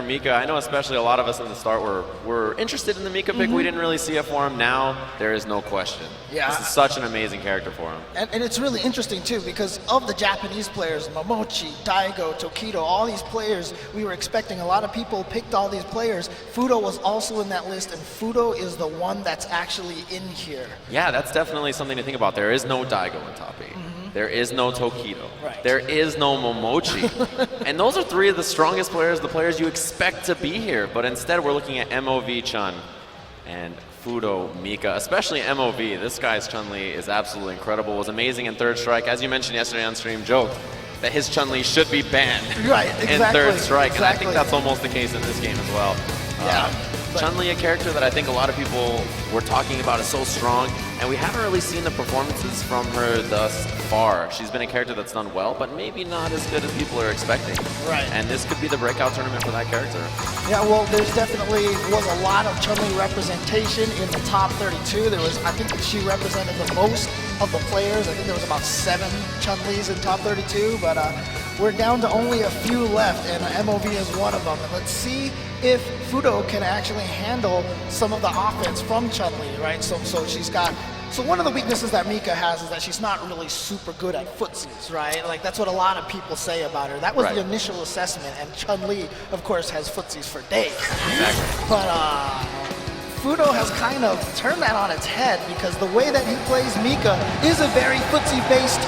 Mika, I know especially a lot of us in the start were interested in the Mika pick. We didn't really see it for him. Now, there is no question. Yeah. This is such an amazing character for him. And it's really interesting, too, because of the Japanese players, Momochi, Daigo, Tokido, all these players, we were expecting. A lot of people picked all these players. Fudo was also in that list, and Fudo is the one that's actually in here. Yeah, that's definitely something to think about. There is no Daigo in Top 8. There is no Tokido. Right. There is no Momochi. And those are three of the strongest players, the players you expect to be here. But instead, we're looking at MOV Chun and Fudo Mika, especially MOV. This guy's Chun-Li is absolutely incredible. Was amazing in Third Strike. As you mentioned yesterday on stream, joked that his Chun-Li should be banned in Third Strike. And I think that's almost the case in this game as well. Yeah. Chun-Li, a character that I think a lot of people were talking about, is so strong, and we haven't really seen the performances from her thus far. She's been a character that's done well, but maybe not as good as people are expecting. Right. And this could be the breakout tournament for that character. Yeah, well, there's definitely was a lot of Chun-Li representation in the top 32. There was, I think she represented the most of the players. I think there was about 7 Chun-Lis in top 32, but we're down to only a few left, and MOV is one of them. And let's see if Fudo can actually handle some of the offense from Chun-Li, right? So she's got. So one of the weaknesses that Mika has is that she's not really super good at footsies, right? Like that's what a lot of people say about her. That was the initial assessment, and Chun-Li, of course, has footsies for days. Exactly. But Fudo has kind of turned that on its head because the way that he plays Mika is a very footsie-based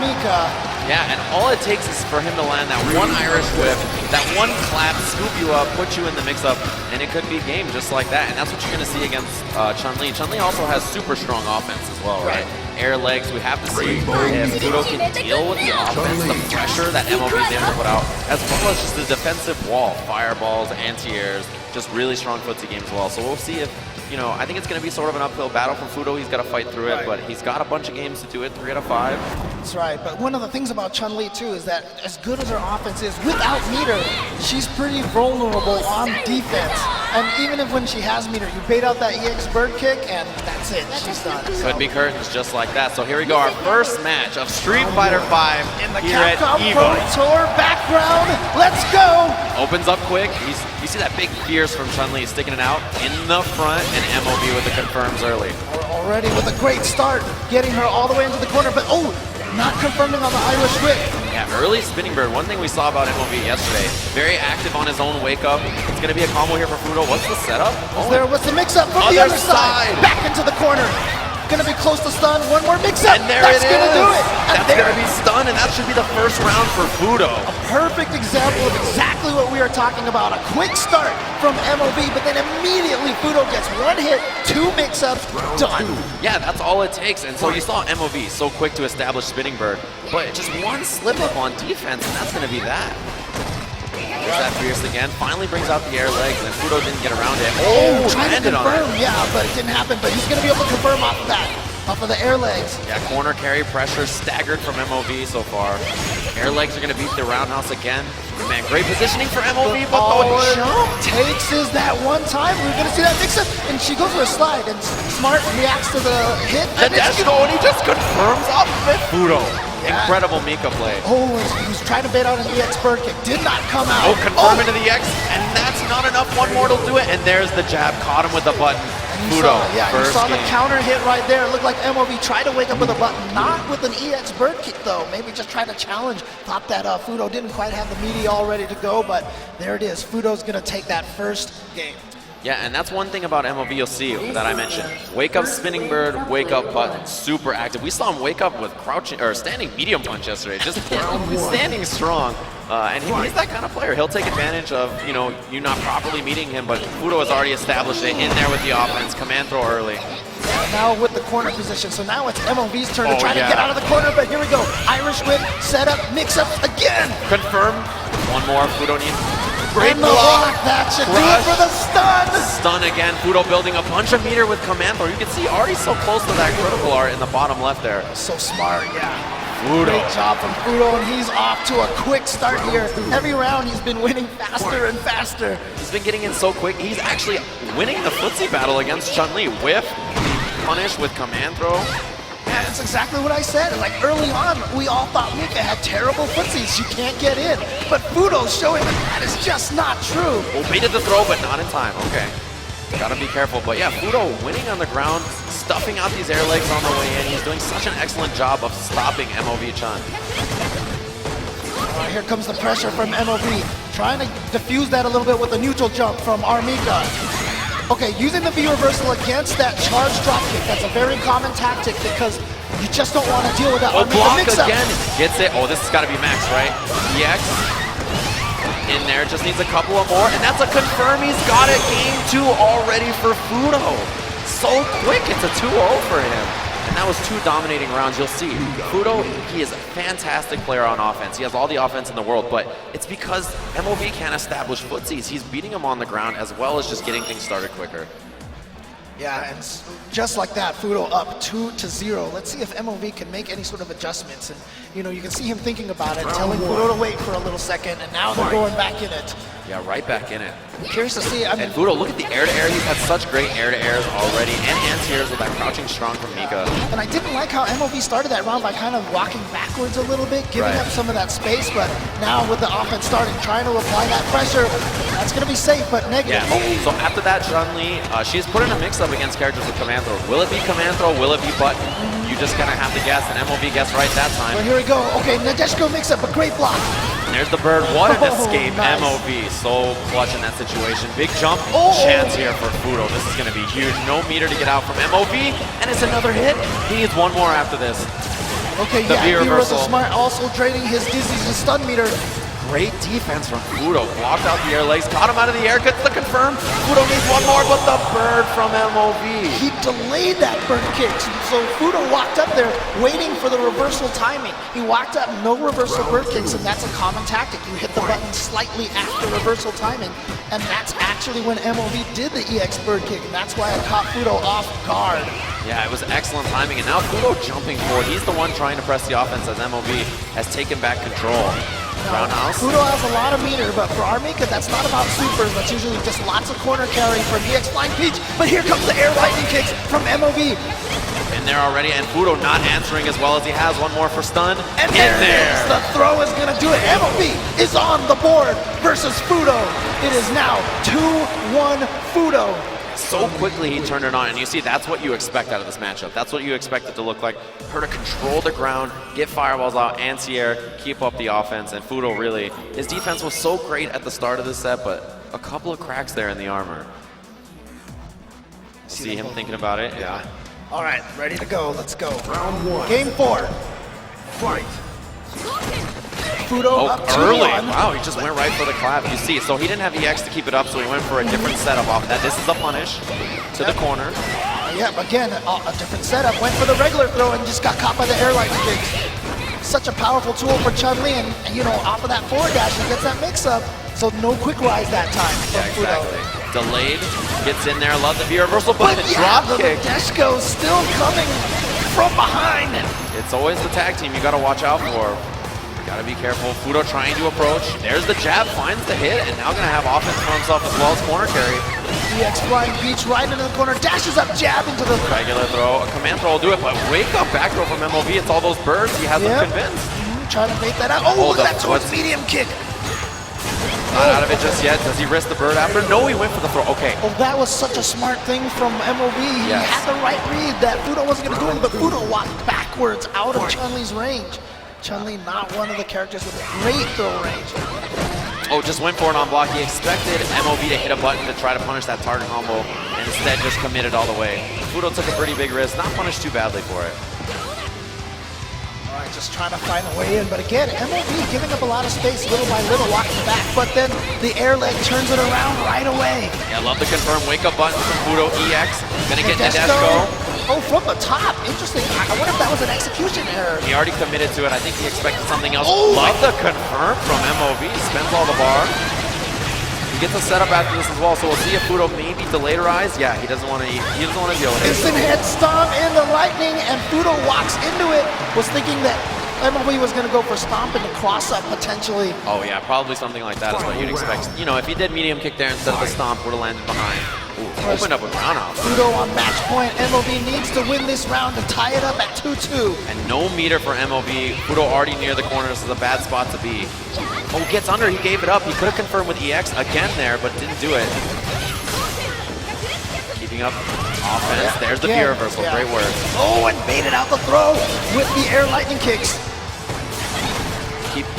Mika. Yeah, and all it takes is for him to land that one Irish whip, that one clap, scoop you up, put you in the mix-up, and it could be game just like that. And that's what you're going to see against Chun-Li. Chun-Li also has super strong offense as well, right? Air legs, we have to see if Fudo can deal with the offense, the pressure that MLB is able to put out, as well as just the defensive wall, fireballs, anti-airs, just really strong footsie game as well. So we'll see if, you know, I think it's going to be sort of an uphill battle for Fudo. He's got to fight through it, but he's got a bunch of games to do it, 3 out of 5. That's right, but one of the things about Chun-Li too is that as good as her offense is, without meter, she's pretty vulnerable on defense. And even if when she has meter, you bait out that EX bird kick and that's it, she's done. Could be curtains just like that. So here we go, our first match of Street Fighter 5 in the here at Capcom EVO. Pro Tour background. Let's go! Opens up quick. You see that big fierce from Chun-Li sticking it out in the front, and MOB with the confirms early. We're already with a great start, getting her all the way into the corner, but not confirming on the Irish whip. Yeah, early spinning bird. One thing we saw about MOV yesterday, very active on his own wake up. It's going to be a combo here for Fudo. What's the setup? What's the mix-up from the other side? Back into the corner. Gonna be close to stun. One more mix-up. And there That's it is. Gonna do it. That's gonna be stun, and that should be the first round for Fudo. A perfect example of exactly what we are talking about. A quick start from MOV, but then immediately Fudo gets 1 hit, 2 mix-ups, done. Yeah, that's all it takes. And so you saw MOV so quick to establish spinning bird, but just one slip up on defense, and that's gonna be that. There's that fierce again. Finally brings out the air legs, and Fudo didn't get around it. Trying to confirm, yeah, but it didn't happen. But he's going to be able to confirm off of that, off of the air legs. Yeah, corner carry pressure staggered from MOV so far. Air legs are going to beat the roundhouse again. Man, great positioning for MOV, but all it takes is that one time. We're going to see that mix-up, and she goes for a slide, and Smart reacts to the hit. The dash go, and he just confirms off of it. Fudo. Incredible Mika play. He was trying to bait out an EX bird kick. Did not come out. Confirm into the EX, and that's not enough. One more to do it, and there's the jab. Caught him with the button. Fudo, you saw the counter hit right there. It looked like MOV tried to wake up with a button. Not with an EX bird kick, though. Maybe just tried to challenge. Thought that Fudo didn't quite have the meaty all ready to go, but there it is. Fudo's going to take that first game. Yeah, and that's one thing about MOV you'll see that I mentioned. Wake up spinning bird, wake up button, super active. We saw him wake up with crouching or standing medium punch yesterday, just standing strong. And he's that kind of player. He'll take advantage of, you know, you not properly meeting him, but Fudo has already established it in there with the offense. Command throw early. Now with the corner position, so now it's MOV's turn to try to get out of the corner, but here we go. Irish whip, setup, mix-up again. Confirm. One more, Fudo needs. Great block. That should do it for the stun. Stun again. Fudo building a bunch of meter with command throw. You can see already so close to that critical art in the bottom left there. So smart, yeah. Fudo. Great job from Fudo, and he's off to a quick start here. Every round he's been winning faster and faster. He's been getting in so quick. He's actually winning the footsie battle against Chun-Li. Whiff, punish with command throw. That's exactly what I said. Like early on, we all thought Mika had terrible footsies. She can't get in. But Fudo's showing that is just not true. Well, baited the throw, but not in time. Okay. Gotta be careful. But yeah, Fudo winning on the ground, stuffing out these air legs on the way in. He's doing such an excellent job of stopping MOV Chun. Here comes the pressure from MOV. Trying to diffuse that a little bit with the neutral jump from Armika. Okay, using the V reversal against that charge drop kick. That's a very common tactic because you just don't want to deal with that. Oh, block mix-up. again. Gets it. Oh, this has got to be max, right? EX in there. Just needs a couple of more. And that's a confirm. He's got it. Game 2 already for Fudo. So quick. It's a 2-0 for him. And that was 2 dominating rounds. You'll see. Fudo, he is a fantastic player on offense. He has all the offense in the world, but it's because MOV can't establish footsies. He's beating him on the ground as well as just getting things started quicker. Yeah, and just like that, Fudo up 2-0. Let's see if MOV can make any sort of adjustments. And, you know, you can see him thinking about it, telling Fudo to wait for a little second, and now they're going back in it. Yeah, right back in it. I'm curious to see. I mean, and Fudo, look at the air-to-air. He's had such great air-to-airs already, and anti-airs with that crouching strong from Mika. And I didn't like how MOV started that round by kind of walking backwards a little bit, giving up some of that space, but now with the offense starting, trying to apply that pressure, that's going to be safe, but negative. Yeah. So after that, Chun-Li, she's put in a mix-up against characters with command throw. Will it be command throw? Will it be button? You just kind of have to guess, and MOV guessed right that time. Well, here we go. Okay, Nadeshko mix-up, a great block. And there's the bird. What an escape, nice. MOV. So clutch in that situation. Big jump. Chance here for Fudo. This is going to be huge. No meter to get out from MOV, and it's another hit. He needs one more after this. Okay, the yeah, he was reversal. smart, also draining his dizzies and stun meter. Great defense from Fudo. Blocked out the air legs, caught him out of the air, gets the confirm. Fudo needs one more, but the bird from MOV. He delayed that bird kick, so Fudo walked up there waiting for the reversal timing. He walked up, no reversal bird kicks, and that's a common tactic. You hit the button slightly after reversal timing, and that's actually when MOV did the EX bird kick, and that's why it caught Fudo off guard. Yeah, it was excellent timing, and now Fudo jumping forward. He's the one trying to press the offense as MOV has taken back control. Roundhouse. Fudo has a lot of meter, but for Armika, that's not about supers. That's usually just lots of corner carry from EX Flying Peach. But here comes the air lightning kicks from MOV. In there already, and Fudo not answering as well as he has. One more for stun. And there it is. The throw is going to do it. MOV is on the board versus Fudo. It is now 2-1 Fudo. So quickly he turned it on, and you see that's what you expect out of this matchup. That's what you expect it to look like. Her to control the ground, get fireballs out, anti-air, keep up the offense, and Fudo really, his defense was so great at the start of the set, but a couple of cracks there in the armor. See him thinking about it? Yeah. All right, ready to go. Let's go. Round 1. Game 4. Fight. Fudo up 2-1. Early. Wow, he just went right for the clap. You see, so he didn't have EX to keep it up, so he went for a different setup off that. This is a punish to the corner. Yeah, again, a different setup. Went for the regular throw and just got caught by the air lightning kicks. Such a powerful tool for Chun-Li, and you know, off of that forward dash, he gets that mix-up. So no quick rise that time from Fudo. Delayed, gets in there, love the V reversal, but the yeah, drop kick. Nadeshko still coming from behind. It's always the tag team you got to watch out for. Got to be careful. Fudo trying to approach. There's the jab, finds the hit, and now going to have offense for himself as well as corner carry. EX Flying Peach right into the corner, dashes up, jab into the... Regular throw, a command throw will do it, but wake up back throw from MOV. It's all those birds. He has them convinced. Trying to bait that out. Oh, look at that towards medium kick. Not out of it just yet. Does he risk the bird after? No, he went for the throw. Okay. Oh, that was such a smart thing from MOV. He had the right read that Fudo wasn't going to do it, but Fudo walked backwards out of Chun-Li's range. Chun-Li not one of the characters with great throw range. Oh, just went for it on block. He expected MOV to hit a button to try to punish that target combo, and instead just committed all the way. Fudo took a pretty big risk, not punished too badly for it. All right, just trying to find a way in, but again, MOV giving up a lot of space little by little, walking back, but then the air leg turns it around right away. Yeah, love the confirm wake-up button from Fudo. EX, gonna get Nadeshko. Oh, from the top. Interesting. I wonder if that was an execution error. He already committed to it. I think he expected something else. Oh, love the confirm from MOV. Spends all the bar. He gets a setup after this as well, so we'll see if Fudo maybe delayed rise. Yeah, he doesn't want to deal with it. Instant head stomp in the lightning, and Fudo walks into it. Was thinking that MOV was going to go for stomp and the cross up potentially. Oh yeah, probably something like that is what you'd expect. You know, if he did medium kick there instead of the stomp, would have landed behind. Opened up with roundhouse. Fudo on match point. MOV needs to win this round to tie it up at 2-2. And no meter for MOV. Fudo already near the corner. This is a bad spot to be. Oh, gets under. He gave it up. He could have confirmed with EX again there, but didn't do it. Keeping up offense. There's the fear reversal. Great work. Oh, and baited out the throw with the air lightning kicks.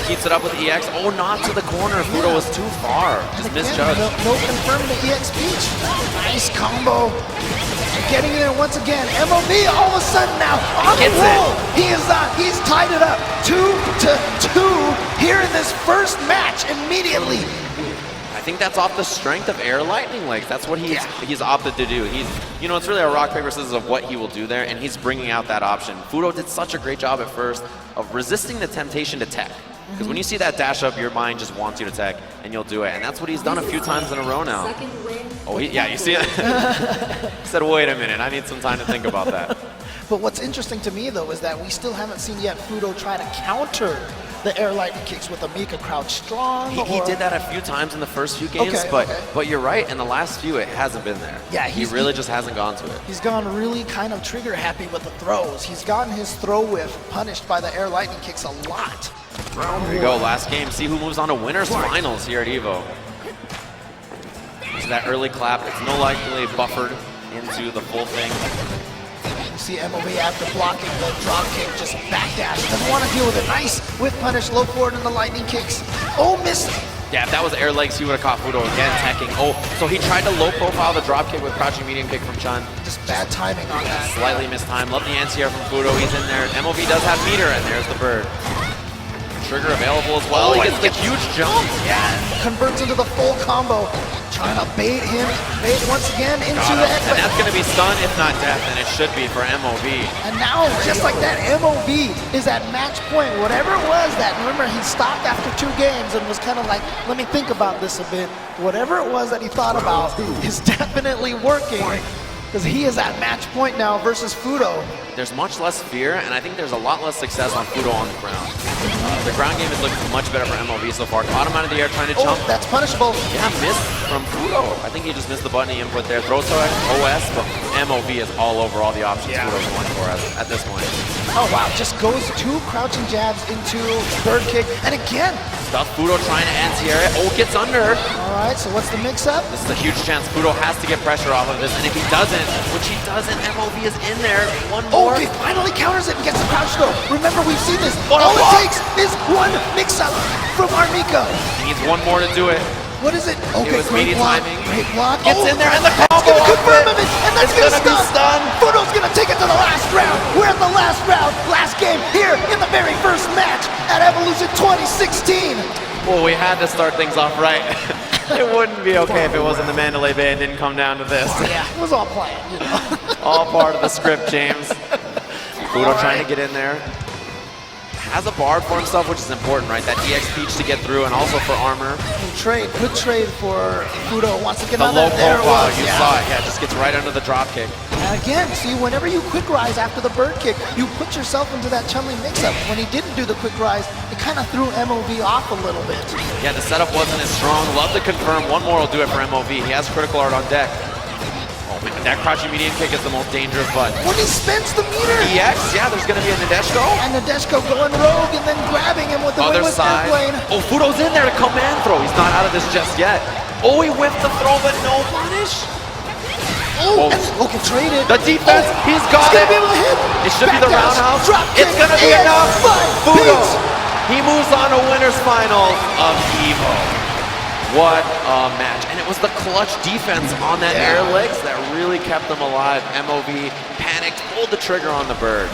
Keeps it up with EX. Oh, not to the corner. Fudo was too far. Just misjudged. No confirming the EX speech. Nice combo. Getting in there once again. MOV all of a sudden now on the roll. He's tied it up 2-2 here in this first match immediately. I think that's off the strength of air lightning legs. That's what he's opted to do. You know, it's really a rock, paper, scissors of what he will do there, and he's bringing out that option. Fudo did such a great job at first of resisting the temptation to tech. Because when you see that dash up, your mind just wants you to tech, and you'll do it. And that's what he's done a few times in a row now. Oh, yeah, you see it? He said, wait a minute, I need some time to think about that. But what's interesting to me, though, is that we still haven't seen yet Fudo try to counter the air lightning kicks with a Mika crouch strong. He did that a few times in the first few games, but you're right, in the last few, it hasn't been there. Yeah, he really just hasn't gone to it. He's gone really kind of trigger happy with the throws. He's gotten his throw whiff punished by the air lightning kicks a lot. There you go, last game. See who moves on to winners finals here at EVO. So that early clap, it's no likely buffered into the full thing. You see MOV after blocking the drop kick, just backdash. Doesn't want to deal with it. Nice whip punish, low forward in the lightning kicks. Oh, missed. Yeah, if that was air legs, he would have caught Fudo again, teching. Oh, so he tried to low profile the drop kick with crouching medium kick from Chun. Just bad timing on that. Slightly missed time. Love the anti-air from Fudo. He's in there. MOV does have meter, and there's the bird. Trigger available as well. He gets the huge jump. Yeah, converts into the full combo. Trying to bait him, once again into the head. And that's going to be stun, if not death, and it should be for MOV. And now, just like that, MOV is at match point. Whatever it was that, remember, he stopped after 2 games and was kind of like, let me think about this a bit. Whatever it was that he thought about is definitely working, because he is at match point now versus Fudo. There's much less fear, and I think there's a lot less success on Fudo on the ground. The ground game is looking much better for MOV so far. Caught him out of the air trying to jump. That's punishable. Yeah, missed from Fudo. I think he just missed the button he input there. Throw strike, OS, but MOV is all over all the options Fudo's going for at this point. Oh, wow. Just goes 2 crouching jabs into bird kick. And again. Stuff Fudo trying to anti-air it. Oh, gets under. All right, so what's the mix-up? This is a huge chance. Fudo has to get pressure off of this. And if he doesn't, which he doesn't, MOV is in there. One more. Oh, he finally counters it and gets the crouch throw. Remember, we've seen this. All it takes is 1 mix-up from Armika. He needs 1 more to do it. What is it? Okay, it was great block. timing. Great block. Gets in there and the combo. It's going to confirm him, and that's going to be stun. Fudo's going to take it to the last round. We're at the last round, last game here in the very first match at Evolution 2016. Well, we had to start things off right. It wouldn't be okay if it wasn't the Mandalay Bay and didn't come down to this. Yeah, it was all planned, you know. All part of the script, James. Fudo trying to get in there. Has a bar for himself, which is important, right? That EX Peach to get through, and also for armor. Good trade for Fudo. Wants to get on the low that. profile, you saw it. Yeah, just gets right under the drop kick. And again, see, whenever you quick rise after the bird kick, you put yourself into that Chun-Li mix-up. When he didn't do the quick rise, it kind of threw MOV off a little bit. Yeah, the setup wasn't as strong. Love to confirm. 1 more will do it for MOV. He has critical art on deck. Oh man, that crouching medium kick is the most dangerous button. When he spins the meter! EX, yeah, there's gonna be a Nadeshko. And Nadeshko going rogue and then grabbing him with the other side. Oh, Fudo's in there to command throw. He's not out of this just yet. Oh, he whiffed the throw, but no punish. Oh, okay, traded. The defense, he's got it. Be able to hit. It should be the roundhouse. It's gonna be enough. Fudo, he moves on to winners finals of EVO. What a match. And it was the clutch defense on that air legs that really kept them alive. MOV panicked, pulled the trigger on the bird,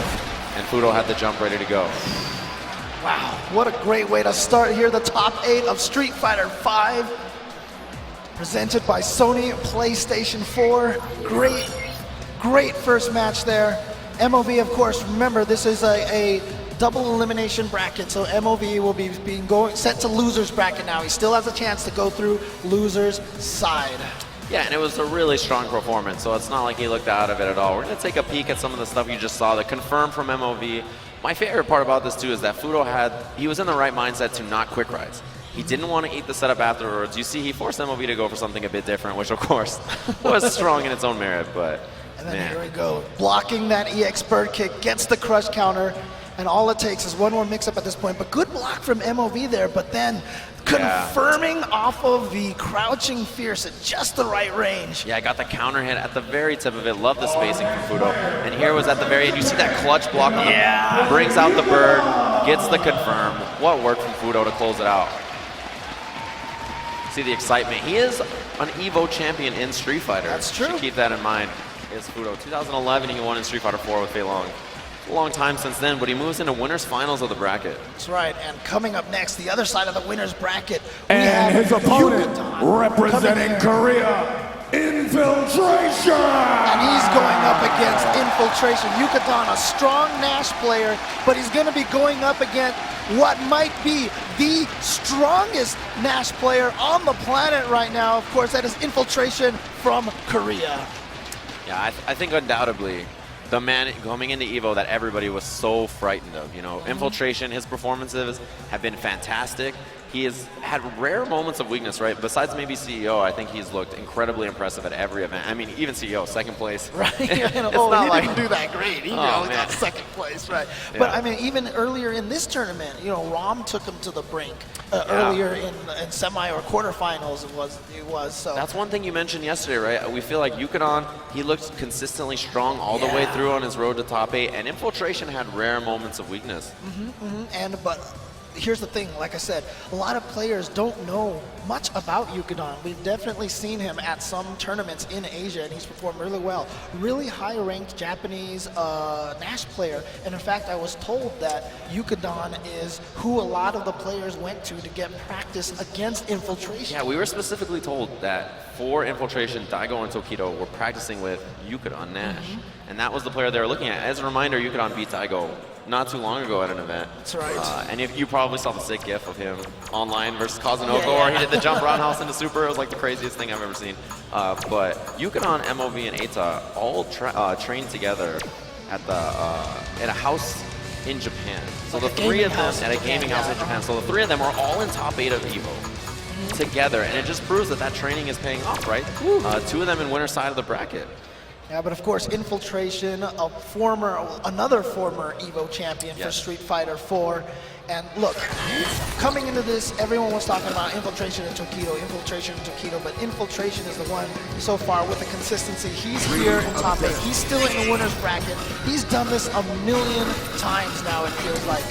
and Fudo had the jump ready to go. Wow, what a great way to start here. The top 8 of Street Fighter 5. Presented by Sony PlayStation 4. Great first match there. MOV, of course, remember, this is a double elimination bracket, so MOV will be set to losers bracket now. He still has a chance to go through losers side. Yeah, and it was a really strong performance, so it's not like he looked out of it at all. We're going to take a peek at some of the stuff you just saw that confirmed from MOV. My favorite part about this too is that Fudo he was in the right mindset to not quick rise. He didn't want to eat the setup afterwards. You see, he forced MOV to go for something a bit different, which of course was strong in its own merit, but and then here we go. Blocking that EX bird kick, gets the crush counter, and all it takes is one more mix-up at this point. But good block from MOV there, but then confirming off of the crouching fierce at just the right range. Yeah, I got the counter hit at the very tip of it. Love the spacing from Fudo. And here was at the very end. You see that clutch block on the, brings out the bird, gets the confirm. What work from Fudo to close it out. See the excitement. He is an EVO champion in Street Fighter. That's true. Should keep that in mind. Is Fudo. 2011, he won in Street Fighter 4 with Fei Long. A long time since then, but he moves into winners finals of the bracket. That's right, and coming up next, the other side of the winners bracket, we And have his opponent, Yucatan representing Korea, Infiltration! And he's going up against Infiltration. Yucatan, a strong Nash player, but he's going to be going up against what might be the strongest Nash player on the planet right now. Of course, that is Infiltration from Korea. Yeah, I think undoubtedly the man coming into EVO that everybody was so frightened of. You know, Infiltration, his performances have been fantastic. He has had rare moments of weakness, right? Besides maybe CEO, I think he's looked incredibly impressive at every event. I mean, even CEO, second place. Right. It's he not like, didn't do that great. He only got second place, right? Yeah. But I mean, even earlier in this tournament, you know, Rom took him to the brink. Earlier in semi or quarterfinals, it was. So that's one thing you mentioned yesterday, right? We feel like Yucatan, he looked consistently strong all the way through on his road to top 8, and Infiltration had rare moments of weakness. But here's the thing, like I said, a lot of players don't know much about Yucatan. We've definitely seen him at some tournaments in Asia, and he's performed really well. Really high-ranked Japanese Nash player, and in fact, I was told that Yucatan is who a lot of the players went to get practice against Infiltration. Yeah, we were specifically told that for Infiltration, Daigo and Tokido were practicing with Yucatan Nash, and that was the player they were looking at. As a reminder, Yucatan beat Daigo not too long ago at an event. That's right. And if you probably saw the sick gif of him online versus Kazunoko, or he did the jump roundhouse into super. It was like the craziest thing I've ever seen. But Yucatan, MOV, and Eita all trained together at a house in Japan. So the three of them at a gaming house in Japan. So the three of them are all in top 8 of EVO together, and it just proves that training is paying off, right? Two of them in winner side of the bracket. Yeah, but of course, Infiltration, another former EVO champion for Street Fighter 4. And look, coming into this, everyone was talking about Infiltration and Tokido, but Infiltration is the one so far with the consistency. He's here in top 8. He's still in the winner's bracket. He's done this a million times now, it feels like.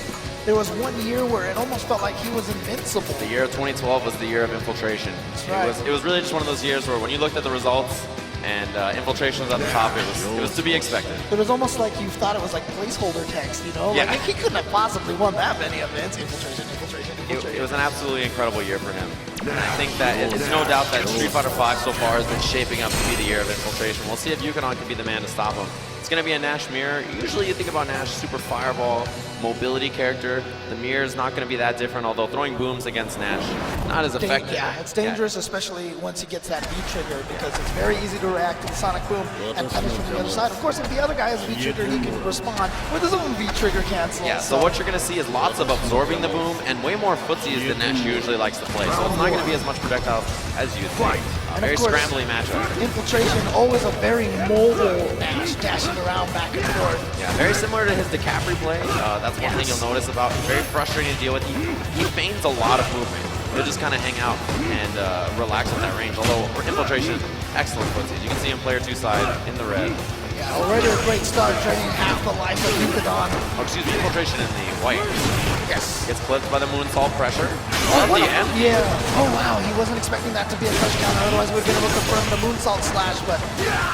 There was one year where it almost felt like he was invincible. The year of 2012 was the year of Infiltration. That's right. It was really just one of those years where when you looked at the results, and Infiltration was at the top, it was to be expected. It was almost like you thought it was like placeholder text, you know? Yeah. Like he couldn't have possibly won that many events. Infiltration. It was an absolutely incredible year for him. And I think that it's no doubt that Street Fighter 5 so far has been shaping up to be the year of Infiltration. We'll see if Yucatan can be the man to stop him. It's going to be a Nash mirror. Usually you think about Nash, super fireball, mobility character. The mirror is not going to be that different, although throwing booms against Nash, not as effective. Yeah, it's dangerous, especially once he gets that V-trigger, because it's very easy to react to the sonic boom and punish from the other side. Of course, if the other guy has V-trigger, he can respond with his own V-trigger cancel. Yeah, so what you're going to see is lots of absorbing the boom and way more footsies than Nash usually likes to play. So it's not going to be as much projectiles as you think. Very scrambly matchup. Infiltration, always a very mobile Nash, dashing around back and forth. Yeah, very similar to his DiCaprio play. That's one thing you'll notice about him. Very frustrating to deal with. He feigns a lot of movement. He'll just kind of hang out and relax at that range. Although for Infiltration, excellent footsies. You can see him player 2 side in the red. Yeah, already a great start, training half the life of Yucatan. Oh, excuse me, Infiltration in the white. Yes. Gets clipped by the moonsault pressure. At the end. Yeah. Oh, wow. He wasn't expecting that to be a touchdown. Otherwise, we'd been able to confirm the moonsault slash. But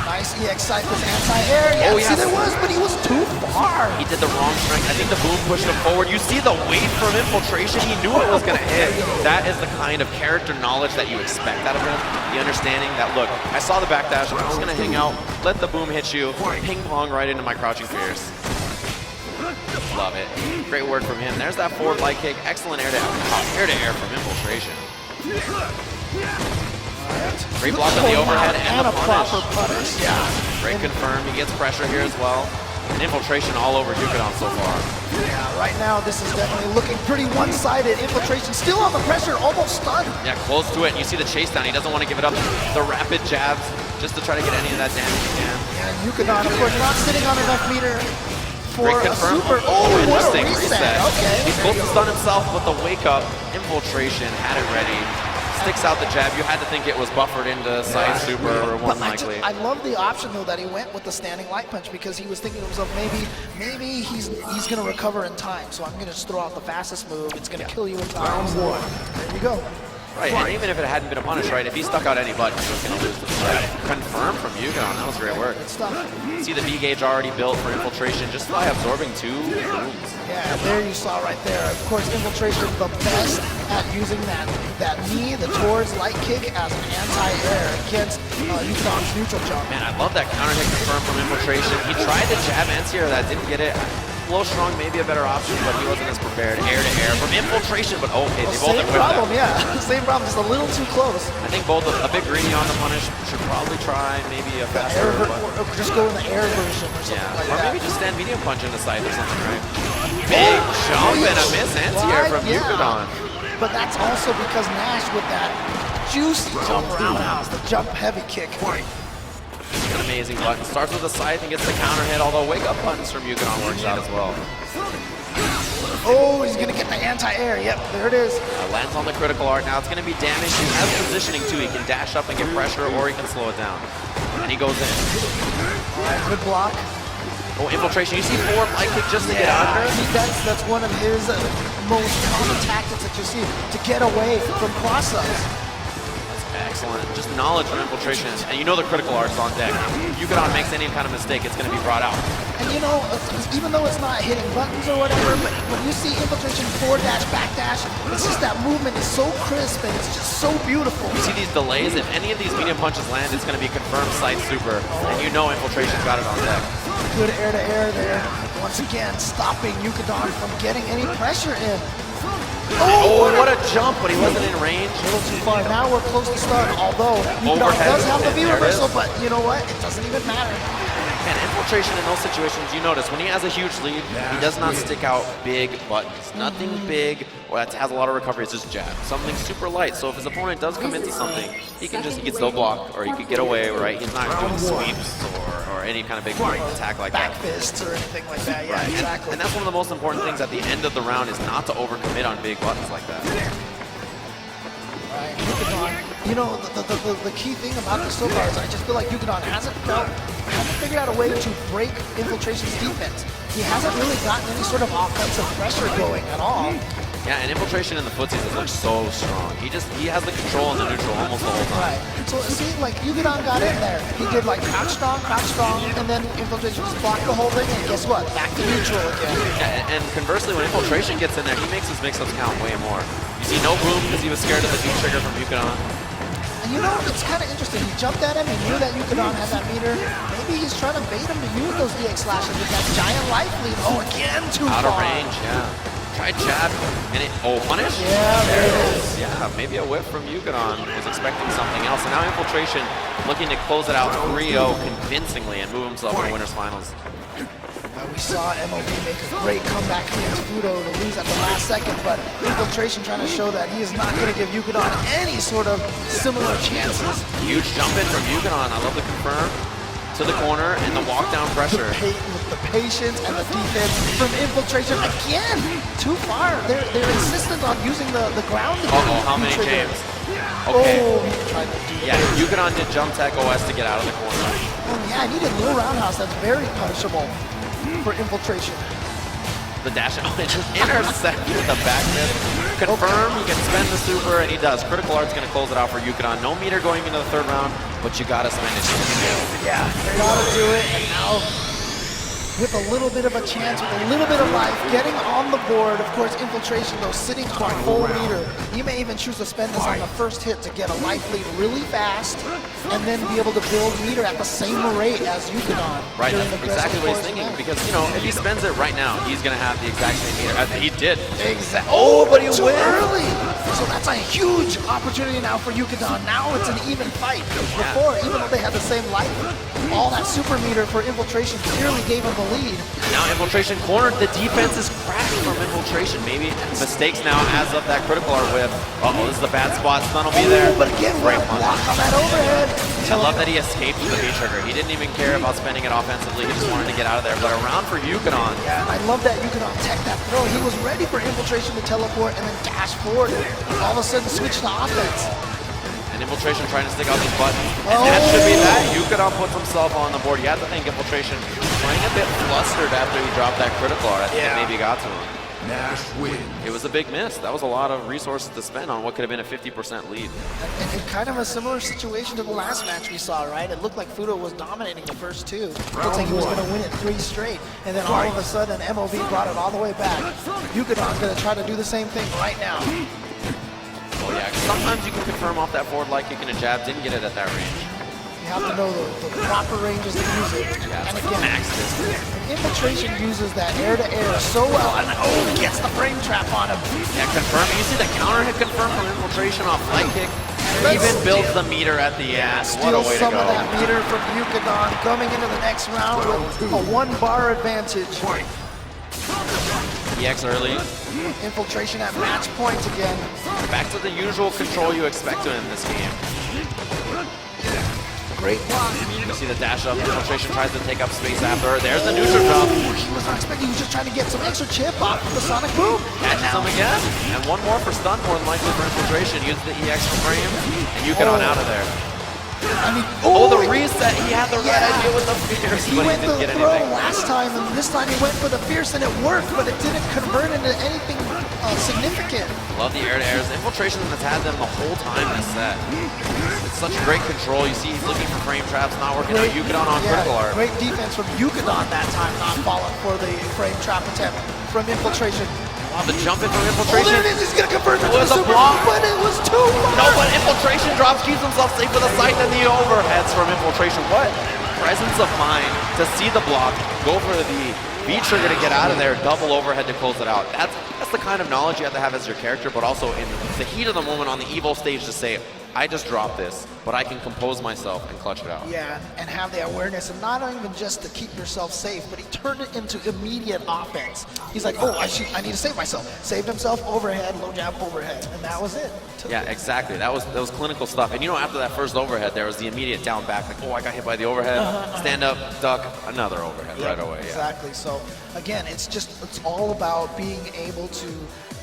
nice EX Cypher's anti-air. Yeah, see, there was, but he was too far. He did the wrong strength. I think the boom pushed him forward. You see the weight from Infiltration. He knew it was going to hit. That is the kind of character knowledge that you expect out of him. The understanding that, look, I saw the backdash. I'm just going to hang out, let the boom hit you, ping pong right into my crouching fierce. Love it. Great work from him. There's that forward light kick. Excellent air-to-air from Infiltration. Great block on the overhead and the proper punish. Yeah. Great confirm. He gets pressure here as well. And Infiltration all over Yukadon so far. Yeah, right now this is definitely looking pretty one-sided. Infiltration still on the pressure, almost stunned. Yeah, close to it. And you see the chase down. He doesn't want to give it up. The rapid jabs just to try to get any of that damage he can. And Yukadon, of course, not sitting on enough meter for Great a confirm. super. Oh, what a interesting reset. Okay. He's supposed to stun himself, but the wake up, Infiltration had it ready. Sticks out the jab. You had to think it was buffered into side super or one likely. I love the option though that he went with the standing light punch because he was thinking to himself, maybe he's gonna recover in time. So I'm gonna just throw out the fastest move. It's gonna kill you in time. So, there you go. Right, and even if it hadn't been a punish, right, if he stuck out any button, he was going to lose the fight. Confirmed from Yukadon, that was great work. Good stuff. See the B gauge already built for Infiltration just by absorbing 2 moves. Yeah, there you saw right there. Of course, Infiltration the best at using that knee, the towards light kick as an anti-air against Yukadon's neutral jump. Man, I love that counter hit confirmed from Infiltration. He tried to jab anti-air, that didn't get it. Low strong may be a better option, but he wasn't as prepared. Air to air from Infiltration, but okay, they both Same equipped problem, that. yeah. Same problem, just a little too close. I think both a bit greedy on the punish. Should probably try maybe a faster. Or just go in the air version or something like or that. maybe just stand medium punch in the side or something, right? Big jump and a miss anti-air from Yukadon. But that's also because Nash with that juicy jump roundhouse, the jump heavy kick. An amazing button. Starts with a scythe and gets the counter hit, although wake up buttons from Yukadon works out as well. Oh, he's gonna get the anti-air. Yep, there it is. Lands on the critical art. Now it's gonna be damage. He has positioning too. He can dash up and get pressure, or he can slow it down. And he goes in. All right, good block. Oh, Infiltration. You see forward light kick just to get under. That's one of his most common tactics that you see to get away from cross-ups. Excellent. Just knowledge from Infiltration. And you know the critical art is on deck. If Yukadon makes any kind of mistake, it's going to be brought out. And you know, even though it's not hitting buttons or whatever, but when you see Infiltration forward dash, back dash, it's just that movement is so crisp and it's just so beautiful. You see these delays? If any of these medium punches land, it's going to be confirmed side super. And you know Infiltration's got it on deck. Good air to air there. Once again, stopping Yukadon from getting any pressure in. Oh, what a jump, but he wasn't in range. A little too far. Now we're close to stun, although Yukadon does have the V reversal, but you know what? It doesn't even matter. And Infiltration in those situations, you notice, when he has a huge lead, he does not stick out big buttons. Nothing big or that has a lot of recovery, it's just jab. Something super light, so if his opponent does come into something, he can still block, or he could get away, right? He's not doing sweeps or any kind of big attack like that. Back fists or anything like that, yeah, exactly. And that's one of the most important things at the end of the round is not to overcommit on big buttons like that. Right, Yukadon, you know, the key thing about this so far is I just feel like Yukadon hasn't figured out a way to break Infiltration's defense. He hasn't really gotten any sort of offensive pressure going at all. Yeah, and Infiltration in the footsies has looked so strong. He has the control in the neutral almost the whole time. Right. So it seemed like Yukadon got in there. He did like crouch strong, and then Infiltration just blocked the whole thing, and guess what? Back to neutral again. Yeah, and conversely, when Infiltration gets in there, he makes his mix-ups count way more. You see no boom because he was scared of the deep trigger from Yukadon. And you know, it's kind of interesting. He jumped at him, he knew that Yukadon had that meter. Maybe he's trying to bait him to use those EX slashes with that giant life lead. Oh, again, too far. Out of range, yeah. Tried jab, and punish? Yeah, there it is. Yeah, maybe a whiff from Yukadon. Was expecting something else. And now Infiltration looking to close it out 3-0 convincingly and move himself in the winner's finals. We saw MOB make a great comeback against Fudo to lose at the last second, but Infiltration trying to show that he is not going to give Yukadon any sort of similar chances. Huge jump in from Yukadon. I love the confirm to the corner and the walk down pressure. With the patience and the defense from Infiltration again, too far. They're insistent on using the ground. How many James? Okay. Oh, he tried to do yeah, Yukadon did jump tech OS to get out of the corner. Oh yeah, I needed a little roundhouse. That's very punishable for Infiltration. The dash out, just intersect with the back fist. Confirm, he can spend the super, and he does. Critical Art's going to close it out for Yukadon. No meter going into the third round, but you got to spend it. Yeah, they got to do it, and now with a little bit of a chance, with a little bit of life, getting on the board. Of course, Infiltration, though, sitting to a full meter. He may even choose to spend this on the first hit to get a life lead really fast, and then be able to build meter at the same rate as Yukadon. Right, that's exactly what he's thinking, because, you know, if he spends it right now, he's going to have the exact same meter. He did. Exactly. Oh, but he went early. So that's a huge opportunity now for Yukadon. Now it's an even fight. Before, even though they had the same life, all that super meter for Infiltration clearly gave him the lead. Now Infiltration cornered. The defense is cracking from Infiltration. Maybe mistakes now as of that critical art whip. Uh-oh, this is a bad spot. Stun will be there. But again, Great block punish. on that overhead. I love that he escaped with the V-trigger. He didn't even care about spending it offensively. He just wanted to get out of there. But around for Yukonon. Yeah, I love that Yukonon tech that throw. He was ready for Infiltration to teleport and then dash forward. And all of a sudden switch to offense. And Infiltration trying to stick out these buttons. And that should be that. Yukonon puts himself on the board. You have to think Infiltration playing a bit flustered after he dropped that critical art. I think it maybe got to him. Nash wins. It was a big miss. That was a lot of resources to spend on what could have been a 50% lead. And kind of a similar situation to the last match we saw, right? It looked like Fudo was dominating the first two. Looked like he was going to win it 3 straight. And then all of a sudden, MOV brought it all the way back. Yukonon's going to try to do the same thing right now. Oh yeah, 'cause sometimes you can confirm off that forward light kick and a jab. Didn't get it at that range. You have to know the proper ranges to use it. Yeah, And it's again, max distance. Infiltration uses that air-to-air so well. And he gets the frame trap on him. Yeah, confirm. You see the counter hit confirm from Infiltration off light kick. Let's Even builds the meter at the end. What a Steal way to some of go. that meter from Yukonon coming into the next round with a 1-bar advantage. EX early. Infiltration at match point again. Back to the usual control you expect in this game. Great block. You see the dash up. Infiltration tries to take up space after. There's the neutral jump. He was not expecting, he was just trying to get some extra chip off of the Sonic Boom. Catches him again. And one more for stun, more than likely for Infiltration. Uses the EX frame. And you get on out of there. I mean, Oh, the reset. He had the right idea with the fierce, He but he went didn't for the get throw anything. last time, and this time he went for the fierce, and it worked, but it didn't convert into anything significant. Love the air-to-airs. Infiltration has had them the whole time this set. It's such great control. You see he's looking for frame traps, not working out. Yukonon on critical art. Great defense from Yukonon that time, not falling for the frame trap attempt from Infiltration. Wow, the jump in from Oh, Infiltration. there it is, he's gonna convert it It to was the a super, block. but it was too much. No, but Infiltration drops, keeps himself safe with a sight, and the overheads from Infiltration. What presence of mind to see the block, go for the V-trigger to get out of there, double overhead to close it out. That's the kind of knowledge you have to have as your character, but also in the heat of the moment on the Evo stage to say, I just dropped this, but I can compose myself and clutch it out. Yeah, and have the awareness, and not even just to keep yourself safe, but he turned it into immediate offense. He's like, oh, I need to save myself. Saved himself, overhead, low jab, overhead, and that was it. Yeah, exactly. That was clinical stuff. And you know, after that first overhead, there was the immediate down back, like, oh, I got hit by the overhead, stand up, duck, another overhead right away. Yeah. Exactly. So again, it's all about being able to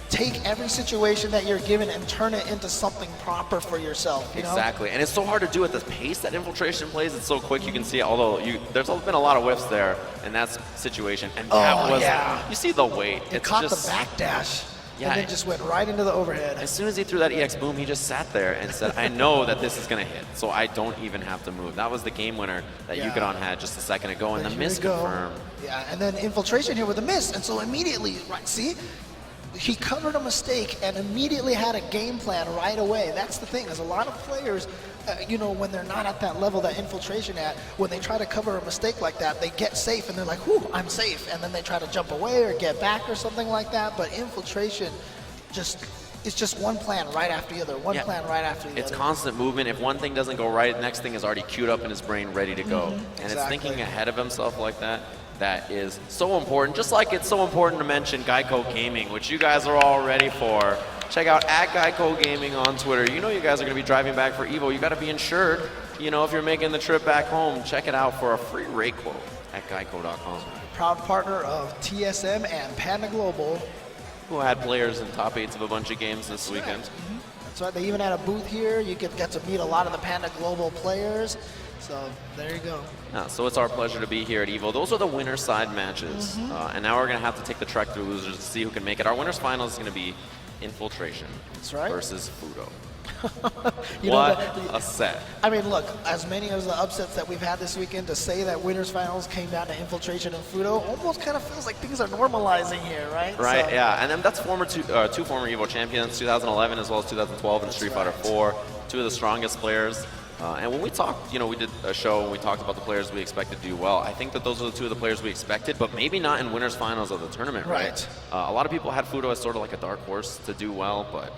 take every situation that you're given and turn it into something proper for yourself. You know? Exactly, and it's so hard to do at the pace that Infiltration plays. It's so quick, you can see it, although there's been a lot of whiffs there in that situation. And that was, you see the weight. It caught the backdash, Yeah, and then just went right into the overhead. As soon as he threw that EX boom, he just sat there and said, I know that this is going to hit, so I don't even have to move. That was the game winner that Yukonon had just a second ago, and the miss confirmed. Yeah, and then Infiltration here with a miss, and so immediately, right, see? He covered a mistake and immediately had a game plan right away. That's the thing, there's a lot of players, you know, when they're not at that level that Infiltration at, when they try to cover a mistake like that, they get safe and they're like, whew, I'm safe. And then they try to jump away or get back or something like that. But Infiltration it's just one plan right after the other, one plan right after the other. It's constant movement. If one thing doesn't go right, the next thing is already queued up in his brain, ready to go. And it's thinking ahead of himself like that. That is so important, just like it's so important to mention Geico Gaming, which you guys are all ready for. Check out @Geico Gaming on Twitter. You know you guys are going to be driving back for Evo. You got to be insured. You know, if you're making the trip back home, check it out for a free rate quote at geico.com. Proud partner of TSM and Panda Global. Who had players in top 8s of a bunch of games this weekend. That's right, they even had a booth here. You get to meet a lot of the Panda Global players. So there you go. Yeah, so it's our pleasure to be here at Evo. Those are the winner side matches. And now we're going to have to take the trek through losers to see who can make it. Our winners final is going to be Infiltration versus Fudo. What a set. I mean, look, as many as the upsets that we've had this weekend, to say that winners finals came down to Infiltration and Fudo almost kind of feels like things are normalizing here, right? Right, So, yeah. And then that's two former Evo champions, 2011 as well as 2012 in Street Fighter 4. Two of the strongest players. And when we talked, you know, we did a show and we talked about the players we expected to do well. I think that those are the two of the players we expected, but maybe not in winners finals of the tournament, right? A lot of people had Fudo as sort of like a dark horse to do well, but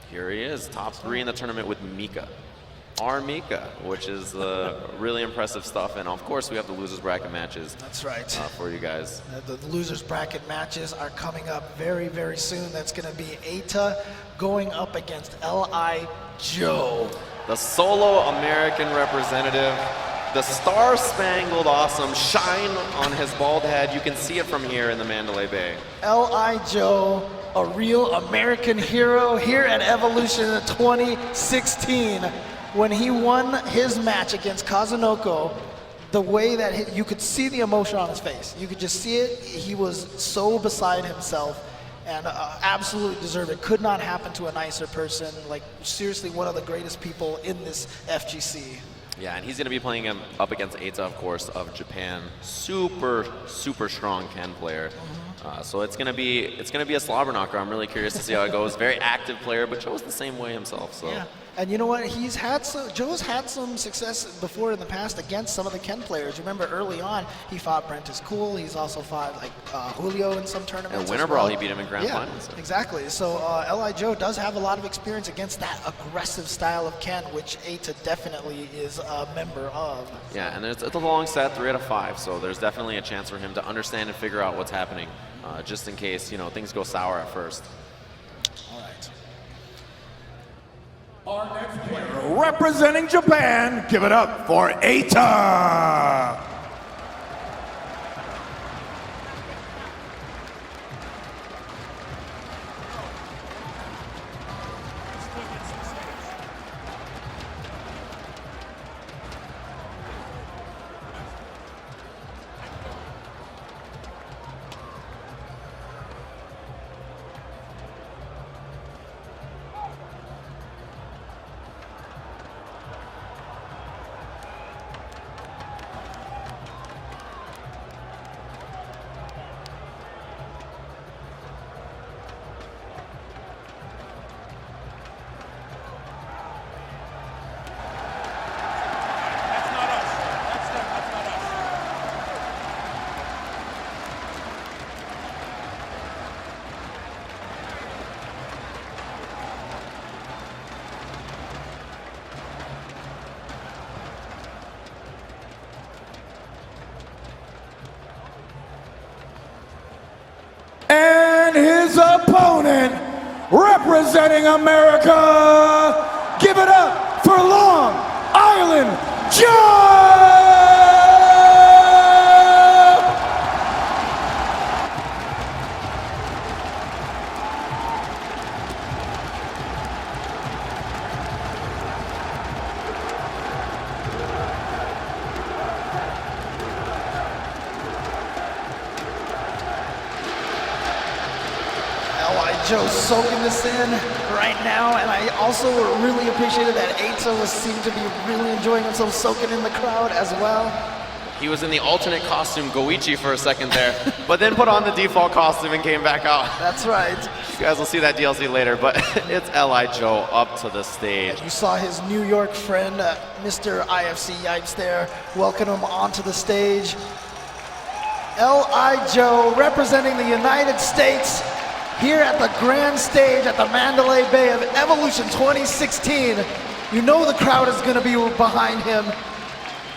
here he is, top 3 in the tournament with Mika. are Mika, which is really impressive stuff. And of course, we have the losers bracket matches. That's right. For you guys. The losers bracket matches are coming up very, very soon. That's going to be Eita going up against L.I. Joe. The solo American representative, the star-spangled awesome shine on his bald head. You can see it from here in the Mandalay Bay. L.I. Joe, a real American hero here at Evolution in 2016. When he won his match against Kazunoko, the way that you could see the emotion on his face. You could just see it. He was so beside himself and absolutely deserved it. Could not happen to a nicer person. Like, seriously, one of the greatest people in this FGC. Yeah, and he's going to be playing him up against Eita, of course, of Japan. Super, super strong Ken player. So it's going to be a slobber knocker. I'm really curious to see how it goes. Very active player, but Joe's the same way himself. So. Yeah. And you know what? Joe's had some success before in the past against some of the Ken players. Remember early on, he fought Brentis Cool. He's also fought like Julio in some tournaments. And Winter Brawl, he beat him in Grand Finals. Exactly. So L.I. Joe does have a lot of experience against that aggressive style of Ken, which Eita definitely is a member of. Yeah, and it's a long set, 3 out of 5. So there's definitely a chance for him to understand and figure out what's happening, just in case things go sour at first. Our next player representing Japan, give it up for Eita. And his opponent, representing America, give it up for Long Island Joe! Joe's soaking this in right now, and I also really appreciated that Eita seemed to be really enjoying himself soaking in the crowd as well. He was in the alternate costume, Goichi, for a second there, but then put on the default costume and came back out. That's right. You guys will see that DLC later, but it's L.I. Joe up to the stage. You saw his New York friend, Mr. IFC Yipes there, welcome him onto the stage. L.I. Joe representing the United States here at the grand stage at the Mandalay Bay of Evolution 2016. You know the crowd is going to be behind him.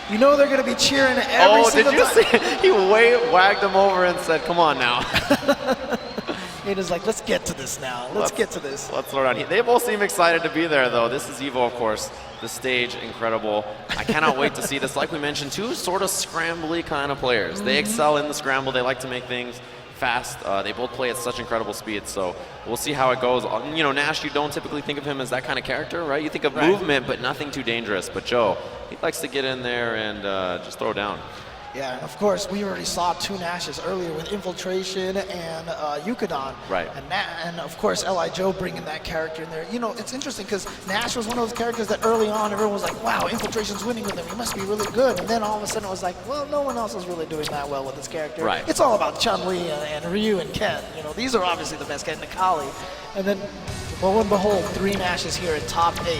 You know they're going to be cheering every single time. Did you see? He wagged him over and said, come on now. Eita's like, let's get to this now. Let's get to this. Let's throw it on. They both seem excited to be there, though. This is Evo, of course. The stage, incredible. I cannot wait to see this. Like we mentioned, two sort of scrambly kind of players. They excel in the scramble. They like to make things fast. They both play at such incredible speed, so we'll see how it goes. Nash, you don't typically think of him as that kind of character, right? You think of movement, but nothing too dangerous. But Joe, he likes to get in there and just throw down. Yeah, and of course, we already saw two Nashes earlier with Infiltration and Yukadon. Right. And of course, L.I. Joe bringing that character in there. It's interesting because Nash was one of those characters that early on, everyone was like, wow, Infiltration's winning with him. He must be really good. And then all of a sudden it was like, well, no one else is really doing that well with this character. Right. It's all about Chun-Li and Ryu and Ken. These are obviously the best guys in the Kali. And then, lo and behold, 3 Nashes here at top 8.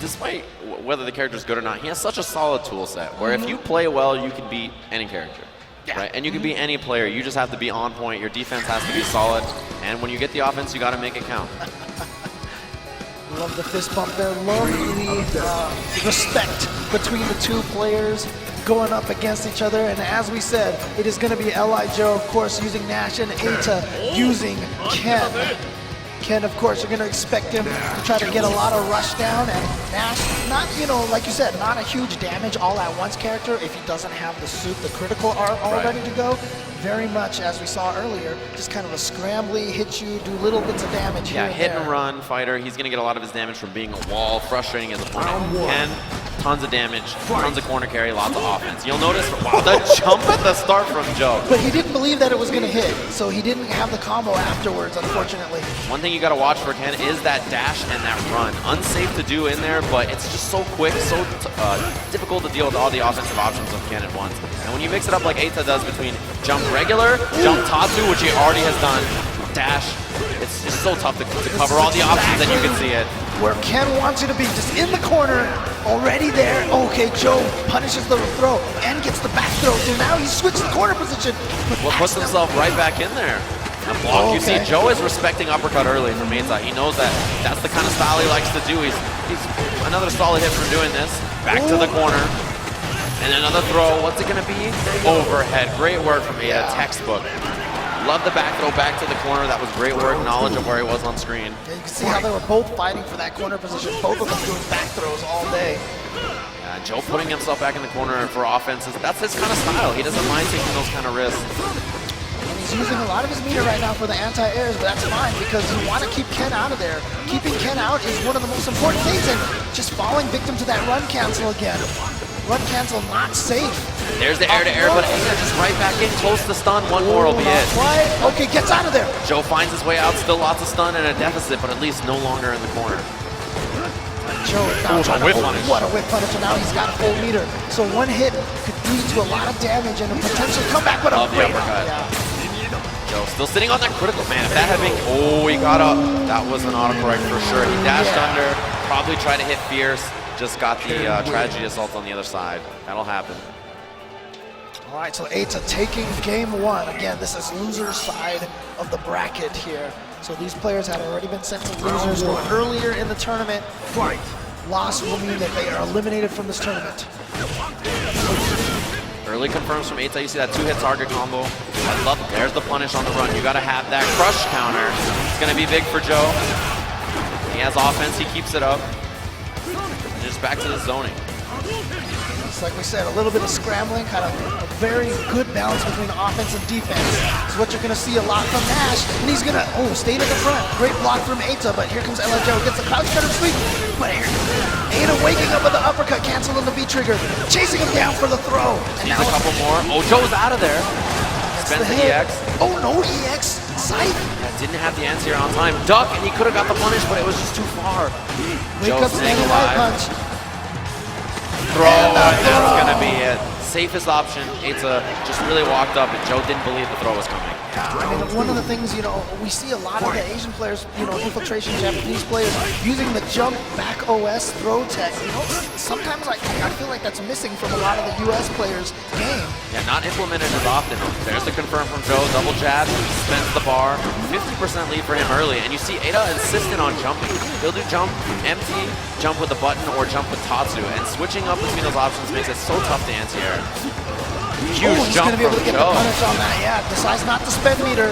Despite whether the character is good or not, he has such a solid tool set where if you play well, you can beat any character. Yeah. Right? And you can beat any player. You just have to be on point. Your defense has to be solid. And when you get the offense, you got to make it count. Love the fist bump there. Love the respect between the two players going up against each other. And as we said, it is going to be L.I. Joe, of course, using Nash, and Eita using Ken. Ken, of course, you're going to expect him to try to get a lot of rush down, and Nash, not, you know, like you said, not a huge damage all at once character if he doesn't have the suit, the critical art all ready to go. Very much, as we saw earlier, just kind of a scrambly, hit you, do little bits of damage here and hit there. and run fighter. He's going to get a lot of his damage from being a wall, frustrating his opponent. Ken, tons of damage, tons of corner carry, lots of offense. You'll notice, wow, the jump at the start from Joe. But he didn't believe that it was going to hit, so he didn't have the combo afterwards, unfortunately. One thing you got to watch for Ken is that dash and that run. Unsafe to do in there, but it's just so quick, so difficult to deal with all the offensive options of Ken at once. And when you mix it up like Eita does between jump regular, jump Tatsu, which he already has done, dash, it's just so tough to cover all the options, and you can see it. Where Ken wants you to be, just in the corner, already there. Okay, Joe punishes the throw and gets the back throw. So now he's switched the corner position. Well, puts himself right back in there. And block. You see, Joe is respecting uppercut early from Eita. He knows that that's the kind of style he likes to do. He's another solid hit from doing this. Back to the corner. And another throw. What's it going to be? Overhead. Great work from Eita. Textbook. Love the back throw back to the corner. That was great work. Knowledge of where he was on screen. Yeah, you can see how they were both fighting for that corner position. Both of them doing back throws all day. Yeah, Joe putting himself back in the corner for offenses. That's his kind of style. He doesn't mind taking those kind of risks. And he's using a lot of his meter right now for the anti-airs, but that's fine because you want to keep Ken out of there. Keeping Ken out is one of the most important things, and just falling victim to that run cancel again. Run cancel not safe. There's the air-to-air, but Eita just right back in, close to stun. One more will be it. Right? Okay, gets out of there. Joe finds his way out, still lots of stun and a deficit, but at least no longer in the corner. Joe now trying whip to punish. what a whip punish, and now he's got a full meter. So one hit could lead to a lot of damage and a potential comeback, but a great uppercut. Yeah. Joe still sitting on that critical. Man, if that had been, he got up. That was an autocorrect for sure. He dashed under, probably tried to hit fierce, just got the tragedy assault on the other side. That'll happen. All right, so Eita taking game one. Again, this is loser side of the bracket here. So these players had already been sent to losers from earlier in the tournament. Loss will mean that they are eliminated from this tournament. Early confirms from Eita. You see that two-hit target combo. I love it. There's the punish on the run. You got to have that crush counter. It's going to be big for Joe. He has offense. He keeps it up. And just back to the zoning. It's like we said, a little bit of scrambling, kind of a very good balance between offense and defense. It's what you're going to see a lot from Nash, and he's going to, stay to the front. Great block from Eita, but here comes L.I. Joe, gets the crouch cutter sweep, but here, Eita waking up with the uppercut, canceling the V-trigger, chasing him down for the throw. Sees a couple more. Joe's out of there. Spends the EX. Oh, no EX. Scythe. Yeah, didn't have the anti-air on time. Duck, and he could have got the punish, but it was just too far. Wake up, staying alive alive. punch. Throw, and that's going to be it. Safest option. Eita just really walked up, and Joe didn't believe the throw was coming. I mean, one of the things, we see a lot of the Asian players, infiltration Japanese players using the jump back OS throw tech. Sometimes I feel like that's missing from a lot of the US players' game. Yeah, not implemented as often. There's the confirm from Joe, double jab, spends the bar, 50% lead for him early, and you see Eita insistent on jumping. He'll do jump, empty, jump with the button, or jump with Tatsu, and switching up between those options makes it so tough to anti-air. Huge he's jump going to be able to from get Joe. the punish on that, decides not to spend meter.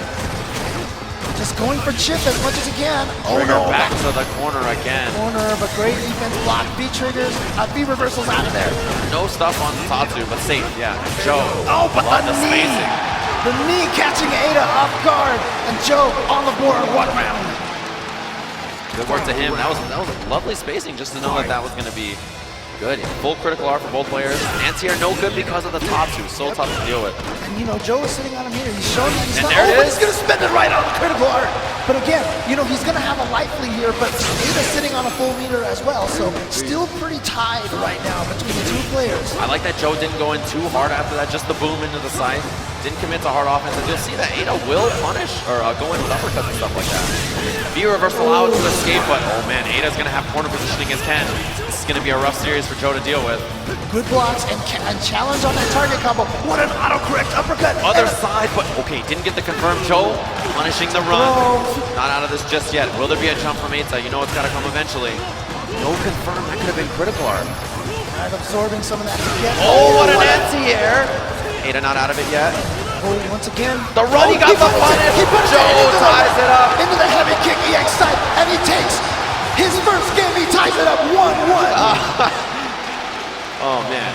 Just going for chip as much as he can. Trigger back to the corner again. Corner, but great defense block. V triggers, V reversals out of there. No stuff on Tatsu, but safe, yeah. Joe, but love the knee. spacing. The knee catching Eita off guard, and Joe on the board, 1 round. Good work to him. That was lovely spacing just to know that was going to be good. Full critical art for both players. Anti-air no good because of the Tatsu. So tough to deal with. And Joe is sitting on him here. He's showing you he's And not. there it But is. he's going to spend it right on the critical art. But again, he's going to have a life lead here, but Eita's sitting on a full meter as well. So still pretty tied right now between the two players. I like that Joe didn't go in too hard after that, just the boom into the side. Didn't commit to hard offense. And you'll see that Ada will punish or go in with uppercuts and stuff like that. V reversal out to escape, but oh man, Ada's going to have corner positioning as Ken. This is going to be a rough series for Joe to deal with. Good blocks and challenge on that target combo. What an autocorrect uppercut. Other side, but okay, didn't get the confirm. Joe punishing the run. Not out of this just yet. Will there be a jump from Eita? You know it's got to come eventually. No confirm. That could have been critical art. Kind of absorbing some of that together. Oh, what an anti-air. Ada not out of it yet. Oh, once again. The run, he got the punish. Joe ties it up. Into the heavy kick EX side, and he takes his first game. He ties it up 1-1. Oh, man.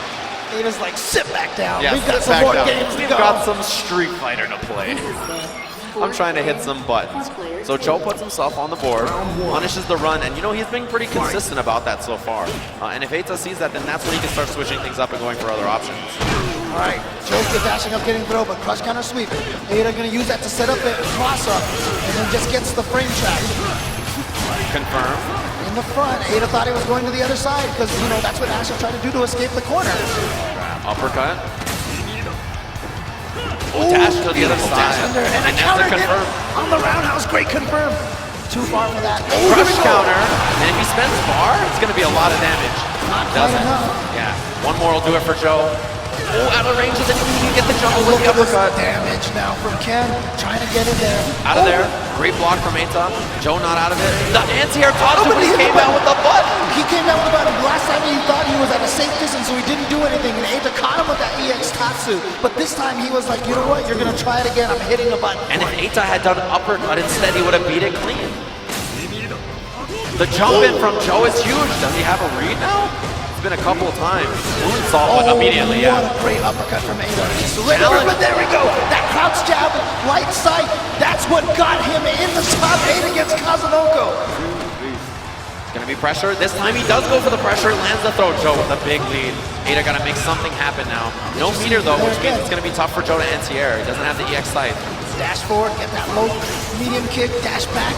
Ada's like, sit back down. Yeah, We've got some more games to We've go. got some Street Fighter to play. I'm trying to hit some buttons. So Joe puts himself on the board, punishes the run, and you know, he's been pretty consistent about that so far. And if Eita sees that, then that's when he can start switching things up and going for other options. All right, Joe's good dashing up, getting throw, but crush counter sweep. Ada gonna use that to set up the cross up, and then just gets the frame trap. Confirm. In the front, Ada thought he was going to the other side, because you know, that's what Asher tried to do to escape the corner. Uppercut. Oh, dash to the other side. And a that's counter a confirm. on the roundhouse, great confirm. Too far for that. Crush counter, and if he spends bar, it's going to be a lot of damage. Doesn't. Yeah, one more will do it for Joe. Oh, out of range, and then he can get the jumble with the uppercut. Damage now from Ken, trying to get in there. Out of there, great block from Eita. Joe not out of it. The anti-air toss, but he came down with the button. He came down with the button. Last time he thought he was at a safe distance, so he didn't do anything, and Eita caught him with that EX Tatsu. But this time he was like, you know what, you're gonna try it again, I'm hitting the button. And if Eita had done an uppercut instead, he would have beat it clean. The jump in from Joe is huge. Does he have a read now? It's been a couple of times. Moonsault immediately, What a great uppercut from Eita. But there we go. That crouch jab, light sight, that's what got him in the top 8 against Kazunoko. Gonna be pressure. This time he does go for the pressure, lands the throw. Joe with a big lead. Eita gotta make something happen now. No meter though, which means it's gonna be tough for Joe to anti-air. He doesn't have the EX sight. Dash forward, get that low medium kick, dash back.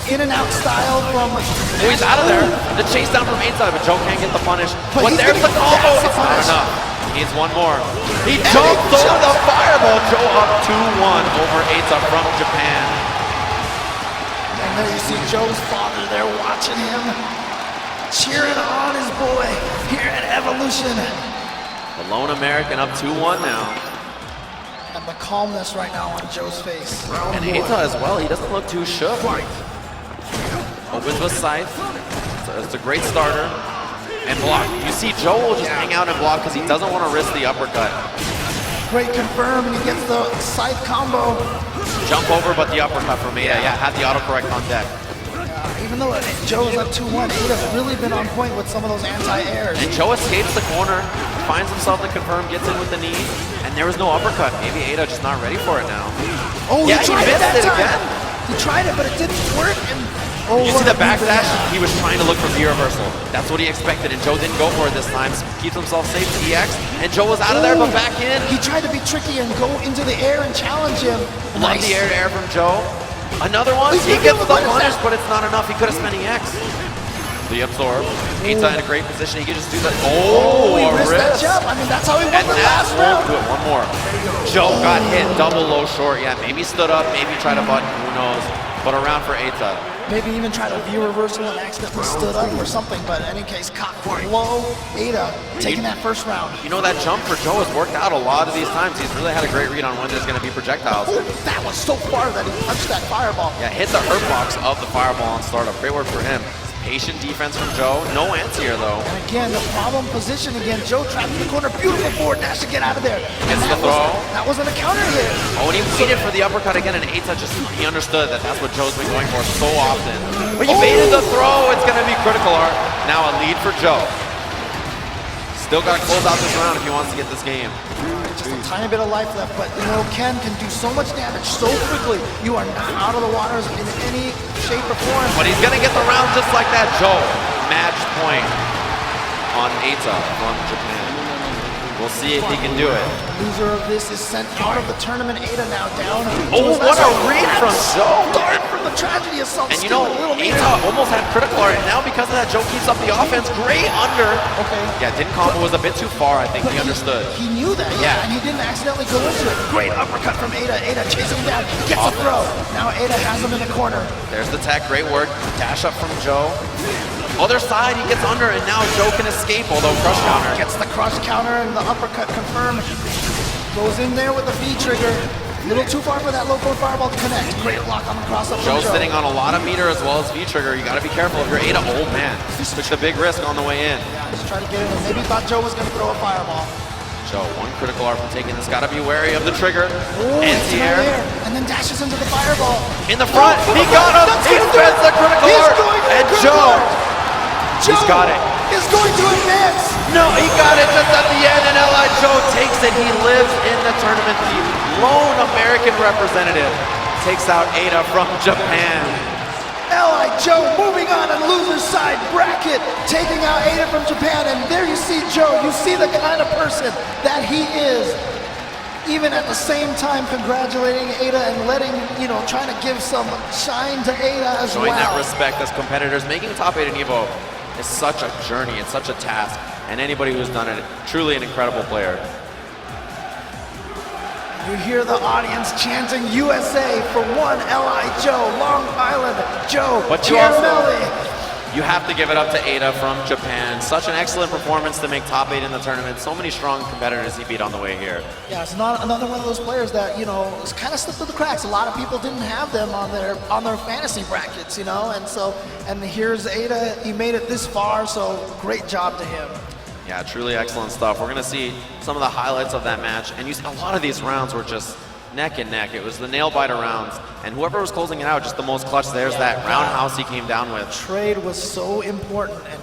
In and out style from... Oh, he's out of there. The chase down from Eita, but Joe can't get the punish. But there's the combo. It's not enough. He needs one more. He jumped over the fireball. Joe up 2-1 over Eita from Japan. And there you see Joe's father there watching him, cheering on his boy here at Evolution. The lone American up 2-1 now. And the calmness right now on Joe's face. And Eita as well. He doesn't look too shook. Opens with scythe. So it's a great starter. And block. You see Joe will just hang out and block because he doesn't want to risk the uppercut. Great confirm, and he gets the scythe combo. Jump over, but the uppercut from Eita. Yeah, had the autocorrect on deck. Even though Joe's up 2-1, Eita's really been on point with some of those anti-airs. And Joe escapes the corner, finds himself the confirm, gets in with the knee, and there was no uppercut. Maybe Eita just not ready for it now. Oh, yeah, he missed it again. He tried it, but it didn't work. And you see the backdash? He was trying to look for V reversal. That's what he expected, and Joe didn't go for it this time. So keeps himself safe to EX, and Joe was out of there, but back in. He tried to be tricky and go into the air and challenge him. Love the air to air from Joe. Another one. He gets the punish, but it's not enough. He could have spent EX. The absorb. Eita in a great position. He could just do that. Oh, he a missed wrist. that jump. I mean, that's how he won the last round. Do it. One more. Joe got hit. Double low short. Yeah, maybe stood up. Maybe tried a button. Who knows? But around for Eita. Maybe even tried a V reversal and accidentally stood up or something. But in any case, cocked low. Eita taking that first round. You know, that jump for Joe has worked out a lot of these times. He's really had a great read on when there's going to be projectiles. Oh, that was so far that he punched that fireball. Yeah, hit the hurt box of the fireball on startup. Great work for him. Patient defense from Joe. No anti-air though. And again, the problem position again. Joe trapped in the corner. Beautiful forward dash to get out of there. It's the throw. That wasn't a counter hit. Oh, and he waited for the uppercut again, and Eita he understood that that's what Joe's been going for so often. But he baited the throw. It's going to be critical art. Now a lead for Joe. Still got to close out this round if he wants to get this game. Just a tiny bit of life left, but you know, Ken can do so much damage so quickly. You are not out of the waters in any shape or form. But he's gonna get the round just like that. Joe, match point on Eita from Japan. We'll see if he can do it. Loser of this is sent out of the tournament. Eita now down. Oh, what a read from Joe! the tragedy assault. And you know, Eita almost had critical art, and now because of that, Joe keeps up the offense. Great under. Okay. Yeah, didn't combo, was a bit too far. I think he understood. He knew that, Yeah. and he didn't accidentally go into it. Great uppercut from Eita. Eita chasing him down, gets a throw. Now Eita has him in the corner. There's the tech, great work. Dash up from Joe. Other side, he gets under, and now Joe can escape, although crush counter. Gets the crush counter and the uppercut confirmed. Goes in there with the V trigger. A little too far for that low forward fireball to connect. Great block on the cross up from Joe's Joe. sitting on a lot of meter as well as V trigger. You got to be careful if you're Eita. Oh man, took the big risk on the way in. Yeah, just trying to get in. Maybe thought Joe was going to throw a fireball. Joe, one critical art from taking this. Got to be wary of the trigger. Oh, Anti-air. and then dashes into the fireball. In the front, he got him. He spends the critical He's art. going to And the critical Joe, art. he's got it. Is going to advance. No, he got it just at the end, and L.I. Joe takes it. He lives in the tournament. The lone American representative takes out Eita from Japan. L.I. Joe moving on loser's side bracket, taking out Eita from Japan. And there you see Joe. You see the kind of person that he is. Even at the same time congratulating Eita and letting, trying to give some shine to Eita as Showing well. that respect as competitors. Making top 8 in EVO is such a journey. It's such a task. And anybody who's done it, truly an incredible player. You hear the audience chanting USA for one L.I. Joe, Long Island Joe, But you Chiaramelli. You have to give it up to Eita from Japan. Such an excellent performance to make top 8 in the tournament. So many strong competitors he beat on the way here. Yeah, it's not another one of those players that kind of slipped through the cracks. A lot of people didn't have them on their fantasy brackets, and here's Eita. He made it this far, so great job to him. Yeah, truly excellent stuff. We're gonna see some of the highlights of that match, and a lot of these rounds were just neck and neck. It was the nail biter rounds, and whoever was closing it out, just the most clutch. There's that roundhouse he came down with. Trade was so important, and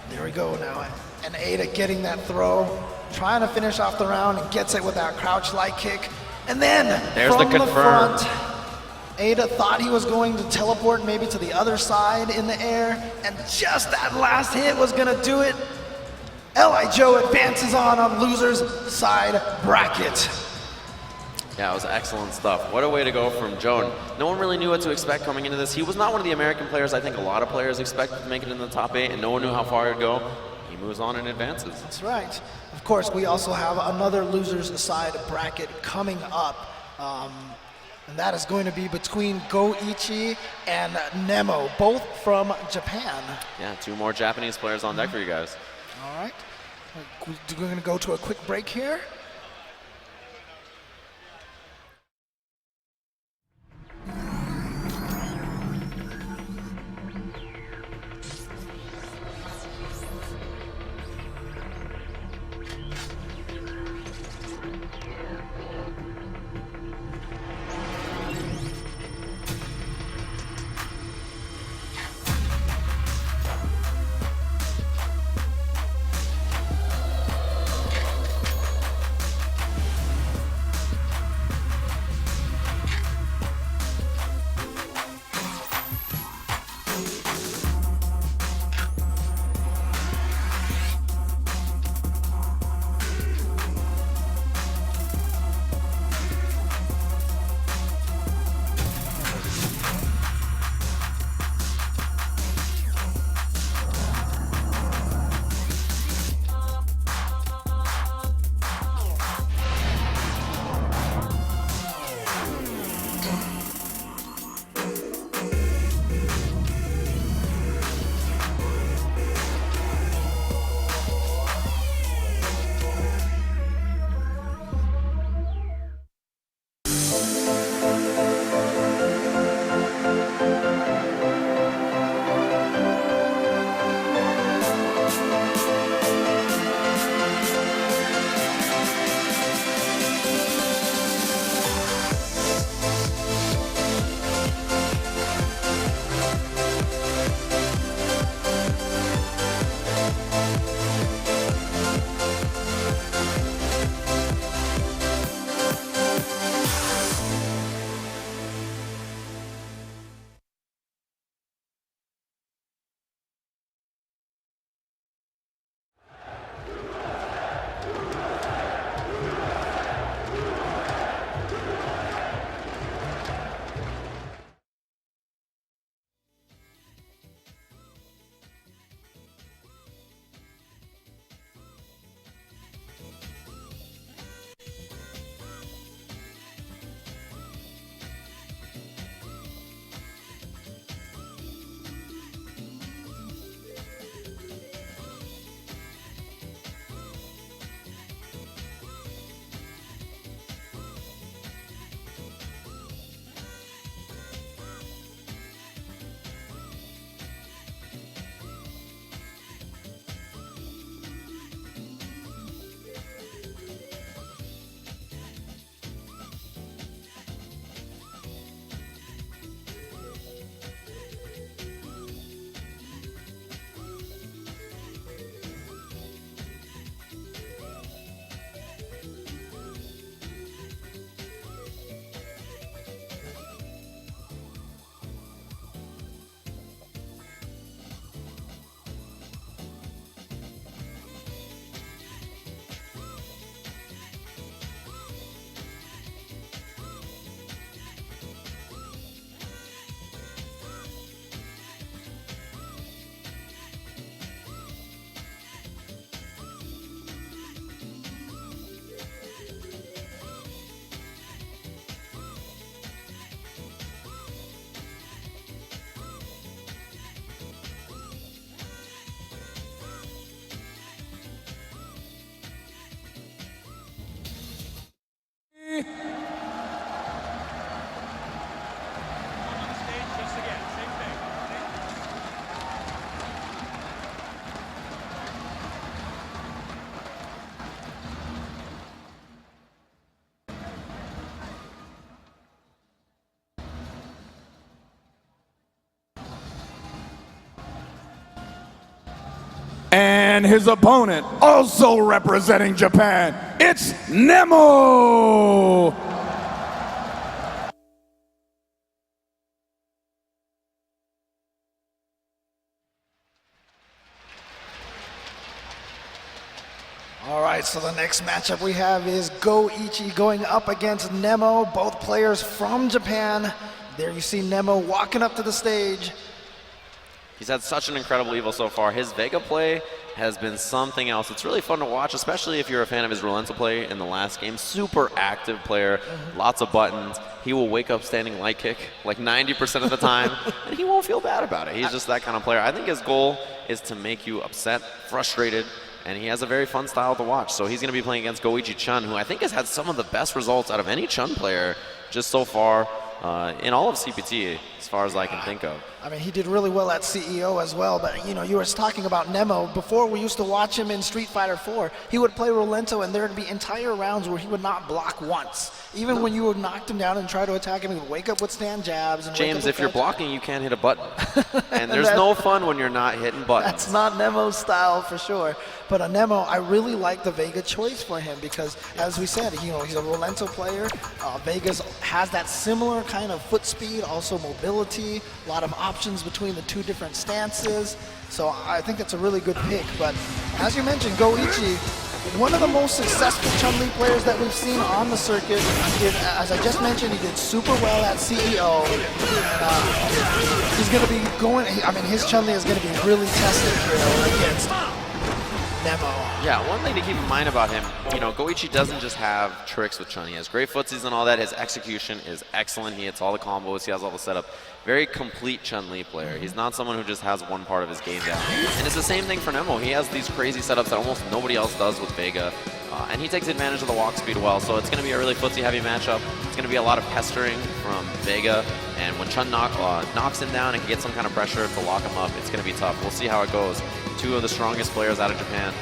there we go now. And Eita getting that throw, trying to finish off the round, and gets it with that crouch light kick. And then there's from the confirm. front, Eita thought he was going to teleport maybe to the other side in the air, and just that last hit was gonna do it. L.I. Joe advances on loser's side bracket. Yeah, it was excellent stuff. What a way to go from Joe. No one really knew what to expect coming into this. He was not one of the American players I think a lot of players expected to make it in the top 8, and no one knew how far he'd go. He moves on and advances. That's right. Of course, we also have another loser's side bracket coming up. And that is going to be between Goichi and Nemo, both from Japan. Yeah, 2 more Japanese players on deck for you guys. All right. We're going to go to a quick break here. And his opponent, also representing Japan, it's Nemo! All right, so the next matchup we have is Go-Ichi going up against Nemo, both players from Japan. There you see Nemo walking up to the stage. He's had such an incredible Evo so far. His Vega play has been something else. It's really fun to watch, especially if you're a fan of his Rolento play in the last game. Super active player, lots of buttons. He will wake up standing light kick like 90% of the time, and he won't feel bad about it. He's just that kind of player. I think his goal is to make you upset, frustrated, and he has a very fun style to watch. So he's going to be playing against Go-Ichi Chun, who I think has had some of the best results out of any Chun player just so far in all of CPT, as far as I can think of. I mean, he did really well at CEO as well, but you know, you were talking about Nemo. Before, we used to watch him in Street Fighter 4. He would play Rolento, and there would be entire rounds where he would not block once. Even when you would knock him down and try to attack him, he would wake up with stand jabs. And James, if you're blocking, you can't hit a button. And there's no fun when you're not hitting buttons. That's not Nemo's style for sure. But Nemo, I really like the Vega choice for him because, as we said, you know, he's a Rolento player. Vegas has that similar kind of foot speed, also mobility, a lot of options between the two different stances. So I think that's a really good pick. But as you mentioned, Go-Ichi, one of the most successful Chun-Li players that we've seen on the circuit. As I just mentioned, he did super well at CEO. And, he's going to be going, I mean, his Chun-Li is going to be really tested here against Nemo. Yeah, one thing to keep in mind about him, you know, Go-Ichi doesn't just have tricks with Chun. He has great footsies and all that. His execution is excellent. He hits all the combos. He has all the setup. Very complete Chun-Li player. He's not someone who just has one part of his game down. And it's the same thing for Nemo. He has these crazy setups that almost nobody else does with Vega. And he takes advantage of the walk speed well. So it's going to be a really footsie-heavy matchup. It's going to be a lot of pestering from Vega. And when Chun knocks him down and gets some kind of pressure to lock him up, it's going to be tough. We'll see how it goes. Two of the strongest players out of Japan.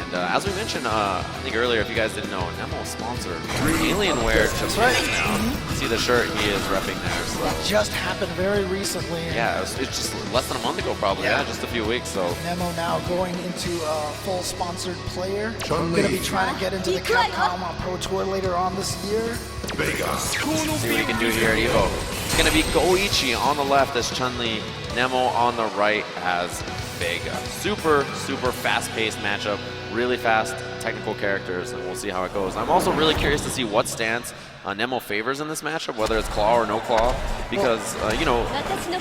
And as we mentioned, I think earlier, if you guys didn't know, Nemo sponsored Alienware Japan now. See the shirt he is repping there. So. That just happened very recently. Yeah, it's just less than a month ago probably, yeah, just a few weeks. So Nemo now going into a full sponsored player. Going to be trying to get into the Capcom Pro Tour later on this year. See what he can do here at EVO. It's going to be Go-Ichi on the left as Chun-Li, Nemo on the right as Vega. Super, super fast-paced matchup. Really fast, technical characters, and we'll see how it goes. I'm also really curious to see what stance Nemo favors in this matchup, whether it's claw or no claw, because, you know,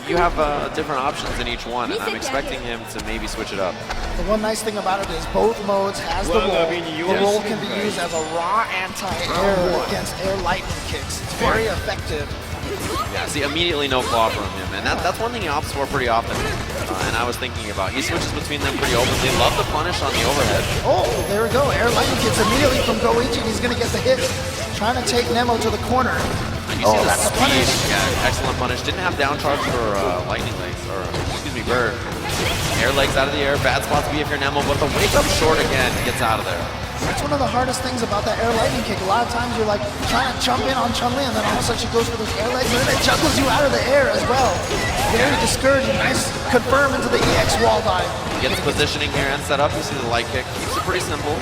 you have different options in each one, and I'm expecting him to maybe switch it up. The one nice thing about it is both modes has the roll. The roll can be used as a raw anti-air against air lightning kicks. It's very effective. Yeah, see, immediately no claw from him, and that's one thing he opts for pretty often. And I was thinking about, he switches between them pretty openly. Love the punish on the overhead. Oh, there we go. Air lightning kicks immediately from Go-Ichi, and he's going to get the hit. Trying to take Nemo to the corner. And you see the speed. Yeah, excellent punish. Didn't have down charge for lightning legs, or excuse me, bird. Air legs out of the air. Bad spot to be if you're Nemo, but the wake up short again gets out of there. That's one of the hardest things about that air lightning kick. A lot of times you're like trying to jump in on Chun-Li, and then all of a sudden she goes for those air legs, and then it juggles you out of the air as well. Very discouraging. Nice confirm into the EX wall dive. Gets positioning here and set up. You see the light kick. Keeps it pretty simple.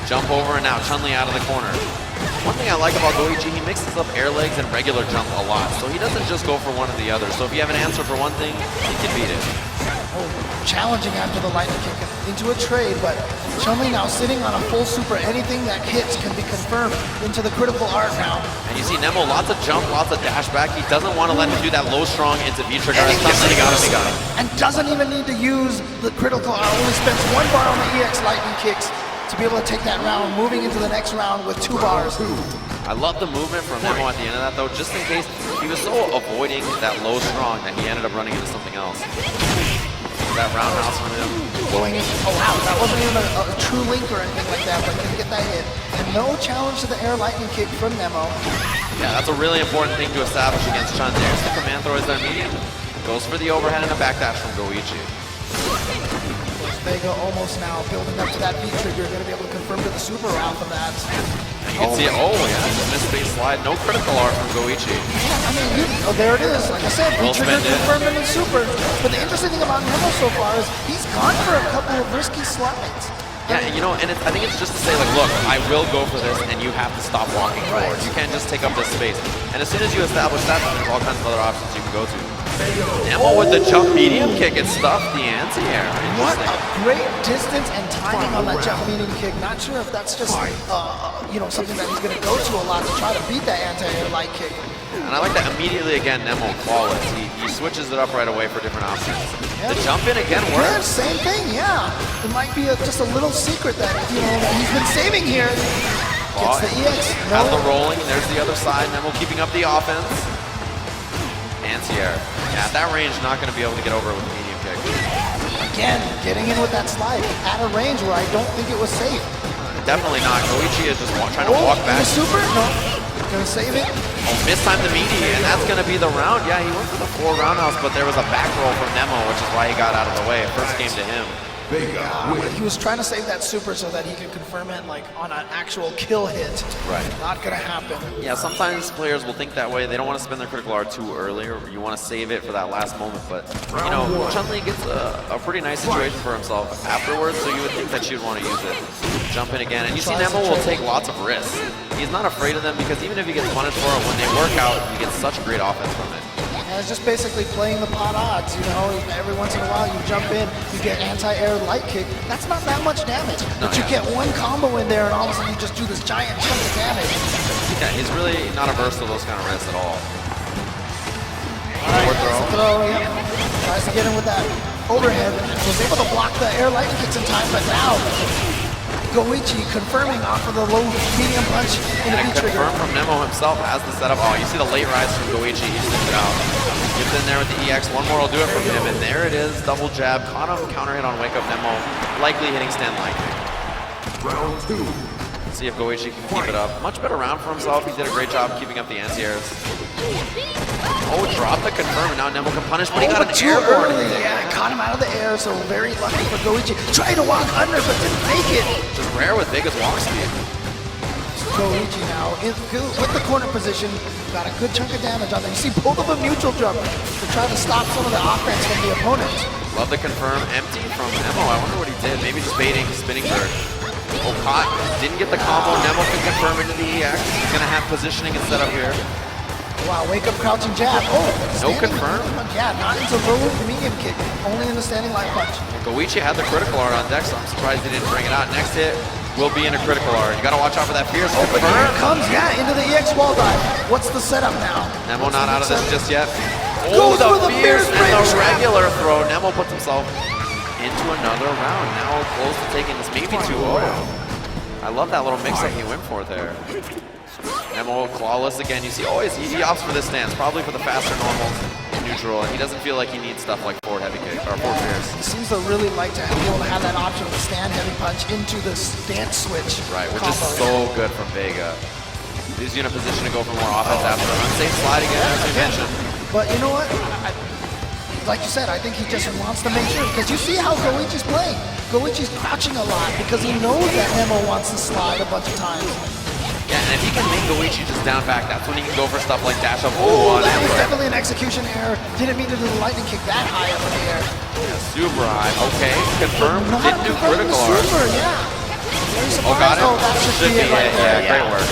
Jump over, and now Chun-Li out of the corner. One thing I like about Go-Ichi, he mixes up air legs and regular jump a lot. So he doesn't just go for one or the other. So if you have an answer for one thing, he can beat it. Oh, challenging after the lightning kick into a trade, but Chun-Li now sitting on a full super. Anything that hits can be confirmed into the critical art now. And you see Nemo, lots of jump, lots of dash back. He doesn't want to let him do that low strong into V trigger. He got him. And doesn't even need to use the critical art. Only spends 1 bar on the EX lightning kicks to be able to take that round, moving into the next round with 2 bars. I love the movement from Nemo at the end of that, though, just in case he was so avoiding that low strong that he ended up running into something else. That roundhouse from him. Going in, oh wow, that wasn't even a true link or anything like that, but didn't get that hit. And no challenge to the air lightning kick from Nemo. Yeah, that's a really important thing to establish against Chun. There's the command throw as their medium. Goes for the overhead and a backdash from Go-Ichi. Vega almost now building up to that V trigger, going to be able to confirm to the super off of that. And you can see, yeah, missed base slide. No critical art from Goichi. Yeah, I mean, there it is. Like I said, V trigger confirmed in the super. But the interesting thing about Nemo so far is he's gone for a couple of risky slides. Yeah, you know, and I think it's just to say, like, look, I will go for this, and you have to stop walking forward. You can't just take up this space. And as soon as you establish that, there's all kinds of other options you can go to. Nemo with the jump medium kick, it stuffed the anti-air. What a great distance and timing on that jump medium kick. Not sure if that's just, you know, something that he's going to go to a lot to try to beat that anti-air light kick. And I like that immediately, again, Nemo flawless. He switches it up right away for different options. The jump in again works. Same thing, yeah. It might be just a little secret that, you know, that he's been saving here. Gets the EX. Has the rolling, and there's the other side. Nemo keeping up the offense. Anti-air. Yeah, at that range, not going to be able to get over it with the medium kick. Again, getting in with that slide at a range where I don't think it was safe. Definitely not. Goichi is just trying to walk back. The super? No. Gonna save it. Mistimed the meaty, and that's gonna be the round. Yeah, he went for the 4 roundhouse, but there was a back roll from Nemo, which is why he got out of the way. First game to him. He was trying to save that super so that he could confirm it like on an actual kill hit. Right. Not gonna happen. Yeah, sometimes players will think that way. They don't want to spend their critical R too early, or you want to save it for that last moment. But, you know, Chun-Li gets a pretty nice situation for himself afterwards, so you would think that she would want to use it. Jump in again, and you see Nemo will take lots of risks. He's not afraid of them because even if he gets punished for it, when they work out, he gets such great offense from it. And it's just basically playing the pot odds, you know. Every once in a while you jump in, you get anti-air light kick. That's not that much damage. But you get one combo in there and all of a sudden you just do this giant chunk of damage. Yeah, he's really not averse to those kind of risks at all. Alright, throw, yeah. Tries to get him with that overhead. Was able to block the air lightning kicks in time, but now Goichi confirming off of the low medium punch in the V trigger. Confirmed from Nemo himself as the setup. Oh, you see the late rise from Goichi. He sticks it out. Gets in there with the EX. One more will do it from him. And there it is. Double jab. Caught him. Counter hit on Wake Up Nemo. Likely hitting stand lightning. Round 2. Let's see if Goichi can keep it up. Much better round for himself. He did a great job keeping up the anti-airs. Oh, dropped the confirm, and now Nemo can punish, but he got an airborne. Yeah, caught him out of the air, so very lucky for Goichi. Tried to walk under, but didn't make it. Just rare with Vega's walk speed. Goichi now with the corner position. Got a good chunk of damage on there. You see both of them neutral jump to try to stop some of the offense from the opponent. Love the confirm. Empty from Nemo. I wonder what he did. Maybe just baiting, spinning bird. Oh, caught. Didn't get the combo. Nemo can confirm into the EX. He's going to have positioning instead of here. Wow, wake up, crouching jab. Oh, no confirm? Yeah, not into low medium kick. Only in the standing light punch. Goichi had the critical art on deck, so I'm surprised he didn't bring it out. Next hit will be in a critical art. You got to watch out for that fierce confirm. Here it comes, yeah, into the EX wall dive. What's the setup now? Nemo not out of this just yet. Oh, the fierce and the regular throw. Nemo puts himself into another round. Now close to taking this, maybe 2-0. I love that little mix-up he went for there. Nemo clawless again. You see, always he opts for this stance, probably for the faster normal neutral, and he doesn't feel like he needs stuff like forward heavy kick or forward fierce. He seems to really like to be able to have that option of the stand heavy punch into the stance switch. Right, which is so good from Vega. He's in a position to go for more offense after an unsafe slide again, as we mentioned. But you know what? Like you said, I think he just wants to make sure, because you see how Goichi's playing. Goichi's crouching a lot because he knows that Nemo wants to slide a bunch of times. Yeah, and if he can make Goichi just down back, that's when he can go for stuff like dash up. Oh, that was definitely an execution error. Didn't mean to do the lightning kick that high up in the air. Yeah, super high. Okay, confirmed. Didn't do critical art. Super, yeah. Very surprised. Oh, got it. That should be it right there. Yeah, great work.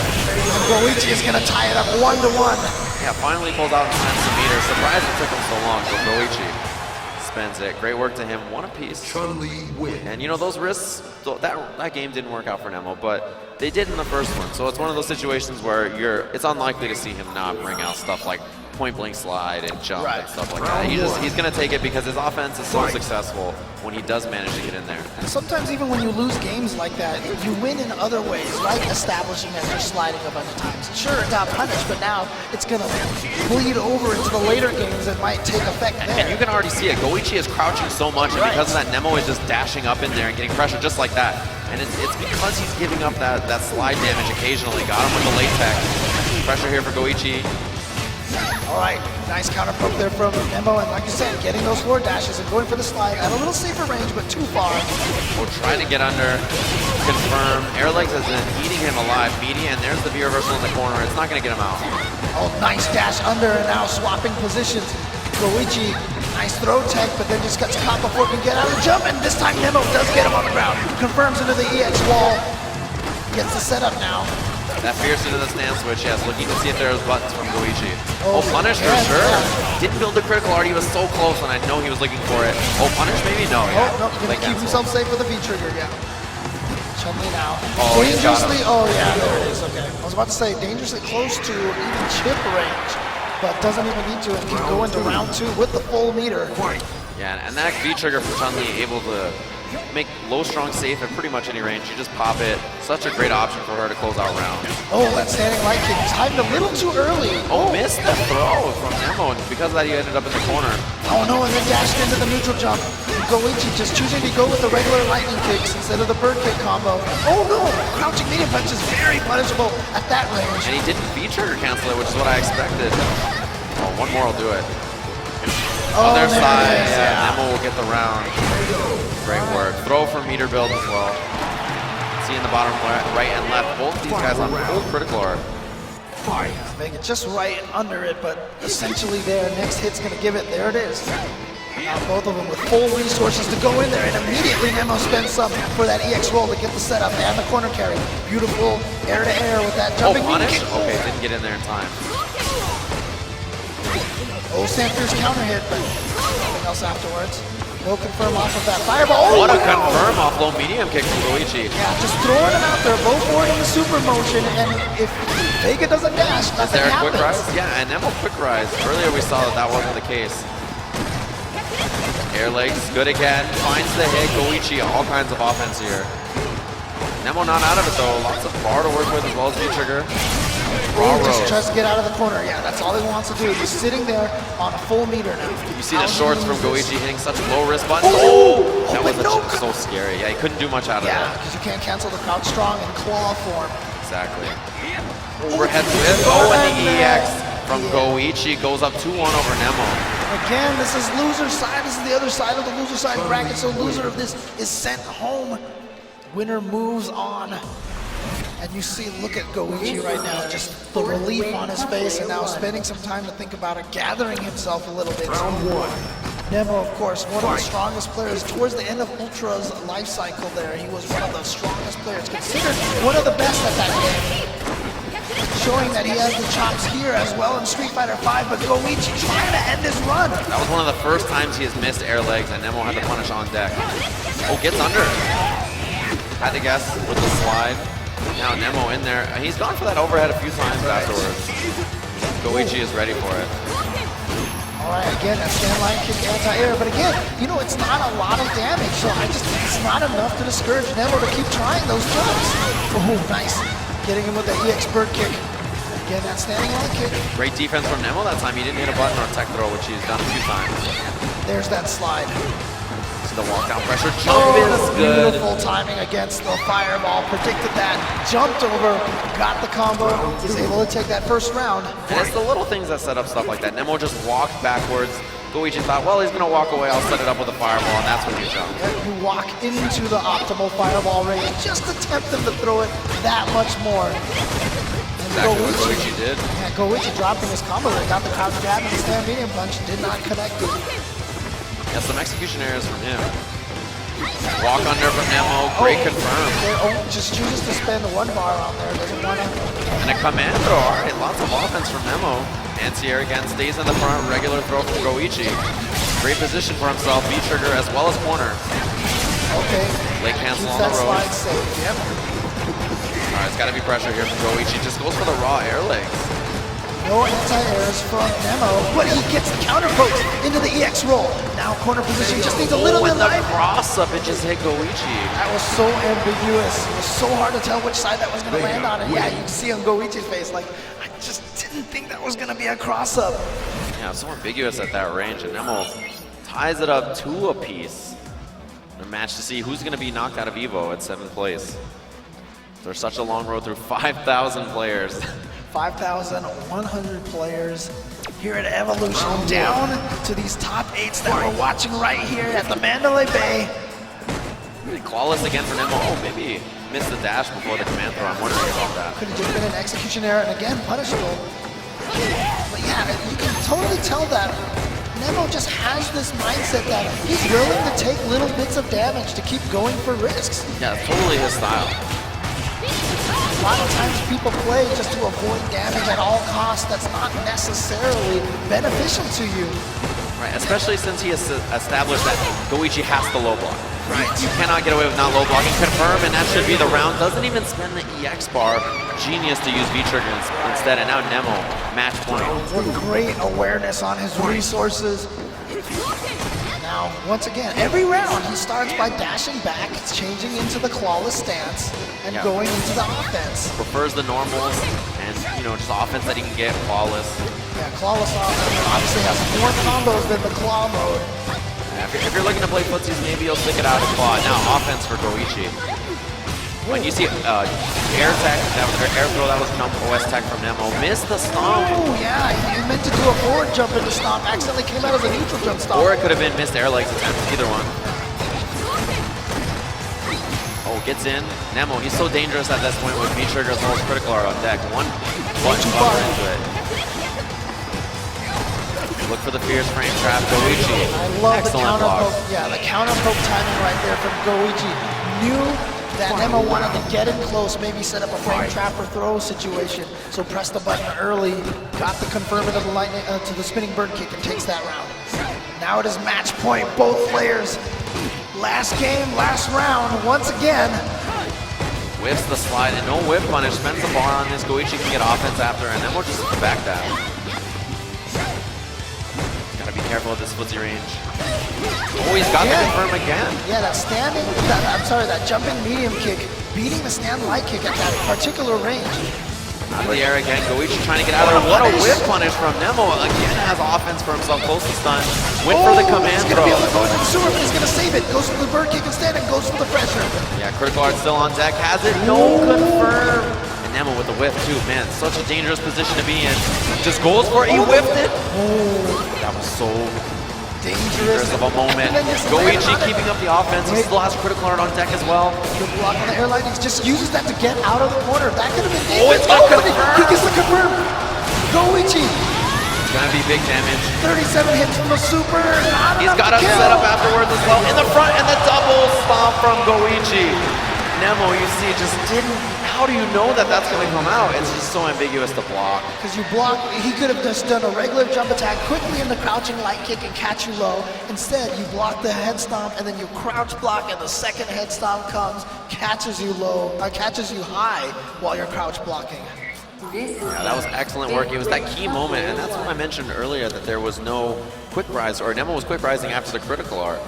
Goichi is going to tie it up 1-1. Yeah, finally pulls out and slams the meter. Surprised it took him so long, but Goichi spends it. Great work to him. One apiece. Chun-Li win. And you know, those risks, that game didn't work out for Nemo, but they did in the first one. So it's one of those situations where it's unlikely to see him not bring out stuff like point blank slide and jump and stuff like that. He's going to take it because his offense is so successful when he does manage to get in there. And sometimes even when you lose games like that, you win in other ways, like establishing that you're sliding a bunch of times. Sure, it got punished, but now it's going to bleed over into the later games that might take effect there. And you can already see it. Goichi is crouching so much, and because of that, Nemo is just dashing up in there and getting pressure just like that. And it's because he's giving up that slide damage occasionally. Got him with the late tech. Pressure here for Goichi. All right, nice counter poke there from Nemo, and like you said, getting those forward dashes and going for the slide at a little safer range, but too far. We'll try to get under, confirm. Air legs has been eating him alive. Media, and there's the V reversal in the corner. It's not going to get him out. Oh, nice dash under, and now swapping positions. Goichi, nice throw tech, but then just gets caught before he can get out and jump, and this time Nemo does get him on the ground. Confirms into the EX wall. Gets the setup now. That fierce into the stand switch, yes, looking to see if there's buttons from Goichi. Oh, punish for yeah, sure. Yeah. Didn't build the critical art, he was so close, and I know he was looking for it. Oh, punish maybe? No, yeah. Oh, no, gonna keep himself safe with the V-trigger, yeah. Chun-Li now. Oh, he's got him. Dangerously, oh yeah, there it is, okay. I was about to say, dangerously close to even chip range, but doesn't even need to, and can go into round 2 with the full meter. Yeah, and that V-trigger for Chun-Li able to make low strong safe at pretty much any range. You just pop it. Such a great option for her to close out rounds. Oh, that standing light kick timed a little too early. Oh, missed the throw from Nemo, and because of that, he ended up in the corner. Oh no, and then dashed into the neutral jump. Goichi just choosing to go with the regular lightning kicks instead of the bird kick combo. Oh no, crouching medium punch is very punishable at that range. And he didn't V-trigger cancel it, which is what I expected. Oh, one more will do it. Oh, Other there side, it is, yeah, Nemo will get the round. Great work. Throw for meter build as well. See in the bottom right and left, both these guys on full critical art. Make it just right under it, but essentially there. Next hit's gonna give it. There it is. Now both of them with full resources to go in there, and immediately Nemo spends some for that EX roll to get the setup and the corner carry. Beautiful air to air with that jumping punish? kick. Okay, didn't get in there in time. Oh, Sanfier's counter hit, but nothing else afterwards. No confirm off of that fireball. Oh, What a wow. confirm off low medium kick from Goichi. Yeah, just throwing them out there, both forward in the super motion, and if Vega doesn't dash, Is nothing there a happens. quick rise? Yeah, and Nemo quick rise. Earlier we saw that that wasn't the case. Air legs, good again. Finds the hit. Goichi, all kinds of offense here. Nemo not out of it though. Lots of bar to work with as well as V-trigger. Raw He just road. tries to get out of the corner. Yeah, that's all he wants to do. He's sitting there on a full meter now. You see the How shorts he from uses- Goichi hitting such low risk buttons. Oh! That Oh, was but no. so scary. Yeah, he couldn't do much out of Yeah, that. because you can't cancel the crouch strong and claw form. Exactly. Overhead whip. Oh, and the EX from Yeah. Goichi goes up 2-1 over Nemo. Again, this is loser side. This is the other side of the loser side bracket. So loser of this is sent home. Winner moves on. And you see, look at Goichi right now, just the relief on his face, and now spending some time to think about it, gathering himself a little bit. Round 1. Nemo, of course, one of the strongest players towards the end of Ultra's life cycle there. He was one of the strongest players, considered one of the best at that game. Showing that he has the chops here as well in Street Fighter 5, but Goichi trying to end his run. That was one of the first times he has missed air legs, and Nemo had to punish on deck. Oh, gets under. Had to guess with the slide. Now Nemo in there. He's gone for that overhead a few times afterwards. Goichi is ready for it. All right, again, that stand line kick anti-air, but again, you know, it's not a lot of damage, so it's not enough to discourage Nemo to keep trying those jumps. Oh, nice. Getting him with the EX bird kick. Again, that standing line kick. Great defense from Nemo that time. He didn't hit a button or a tech throw, which he's done a few times. There's that slide. See the walk down pressure. Jump is good. Beautiful timing against the fireball. Predicted that. Jumped over. Got the combo. Is able to take that first round. And it's the little things that set up stuff like that. Nemo just walked backwards. Goichi thought, well, he's going to walk away. I'll set it up with a fireball, and that's when you jump. You walk into the optimal fireball range. Just attempt them to throw it that much more. And Exactly what Goichi did. Yeah, Goichi dropping his combo there. Got the crouch jab and the stand medium punch. Did not connect it. Yeah, some execution errors from him. Walk under from Nemo. Great confirm. Just chooses to spend one bar on there. Doesn't want to. And a command throw. All right, lots of offense from Nemo. Anti-air again, stays in the front. Regular throw from Goichi. Great position for himself. V-trigger as well as corner. Okay. Leg cancel Keeps on that the road. slide safe. Yep. All right, it's got to be pressure here from Goichi. Just goes for the raw air legs. No anti-airs from Nemo, but he gets the counter pokes into the EX roll. Now corner position just needs a little bit With the life. cross-up, it just hit Goichi. That was so ambiguous. It was so hard to tell which side that was going to land on. And yeah, you can see on Goichi's face, like, I just didn't think that was going to be a cross-up. Yeah, so ambiguous at that range, and Nemo ties it up 2 apiece. A match to see who's going to be knocked out of Evo at 7th place. There's such a long road through 5,000 players. 5,100 players. here at Evolution, down to these top 8s that we're watching right here at the Mandalay Bay. Clawless again for Nemo. Oh, maybe missed the dash before the command throw. I'm wondering about that. Could have just been an execution error, and again, punishable. But yeah, you can totally tell that Nemo just has this mindset that he's willing to take little bits of damage to keep going for risks. Yeah, totally his style. A lot of times people play just to avoid damage at all costs. That's not necessarily beneficial to you. Right, especially since he has established that Goichi has to low block. Right. You cannot get away with not low blocking. Confirm, and that should be the round. Doesn't even spend the EX bar. Genius to use V-Trigger instead, and now Nemo, match point. What great awareness on his resources. Now, once again, every round he starts by dashing back, changing into the clawless stance, and going into the offense. Prefers the normals, and just offense that he can get flawless. Yeah, clawless offense obviously has more combos than the claw mode. If you're looking to play footsies, maybe you'll stick it out of claw. Now, offense for Goichi. When you see air tech, that was air throw, that was jump OS tech from Nemo. Missed the stomp. Oh, yeah, he meant to do a forward jump into stomp, accidentally came out as a neutral jump stomp. Or it could have been missed air legs attempt, either one. Oh, gets in. Nemo, he's so dangerous at this point with V-Trigger as well as critical art on deck. One button buffer into it. Look for the fierce frame trap, Goichi. I love Excellent the counter block. poke. Yeah, the counter poke timing right there from Goichi. Knew that Nemo wanted to get in close, maybe set up a frame trap or throw situation. So press the button early, got the confirm to the lightning to the spinning bird kick and takes that round. Now it is match point, both players. Last game, last round, once again. Whiffs the slide and no whip punish. Spends the bar on this. Goichi can get offense after, and then we'll just back that. Gotta be careful with this footsie range. Oh, he's got the confirm again. Yeah, that standing, that jumping medium kick, beating the stand light kick at that particular range. Out of the air again. Goichi trying to get out of there. What a whip punish from Nemo. Again has offense for himself. Close to stun. Went for the command he's throw. He's going to be able to go into the sewer, but he's going to save it. Goes for the bird kick instead and goes for the pressure. Yeah, critical art still on deck. Has it. No confirm. And Nemo with the whip too. Man, such a dangerous position to be in. Just goes for it. He whipped it. Oh, that was so dangerous of a moment. Goichi keeping up the offense. He still has critical art on deck as well. Good block on the airline. He just uses that to get out of the corner. That could have been dangerous. Oh, it's got confirmed. He gets the confirm. Goichi. It's gonna be big damage. 37 hits from the super. He's got a setup afterwards as well. In the front and the double stomp from Goichi. Nemo, you see, just didn't. How do you know that that's going to come out? It's just so ambiguous to block. Because you block, he could have just done a regular jump attack quickly in the crouching light kick and catch you low. Instead, you block the head stomp and then you crouch block and the second head stomp comes, catches you low, catches you high while you're crouch blocking. Yeah, that was excellent work. It was that key moment, and that's what I mentioned earlier, that there was no quick rise, or Nemo was quick rising after the critical art,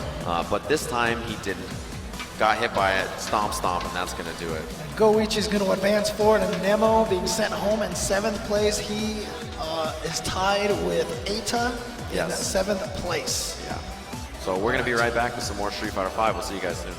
but this time he didn't. Got hit by it, stomp, and that's going to do it. Goichi is going to advance forward, and Nemo being sent home in 7th place. He is tied with Eita in 7th place. Yeah. So we're going to be right back with some more Street Fighter 5. We'll see you guys soon.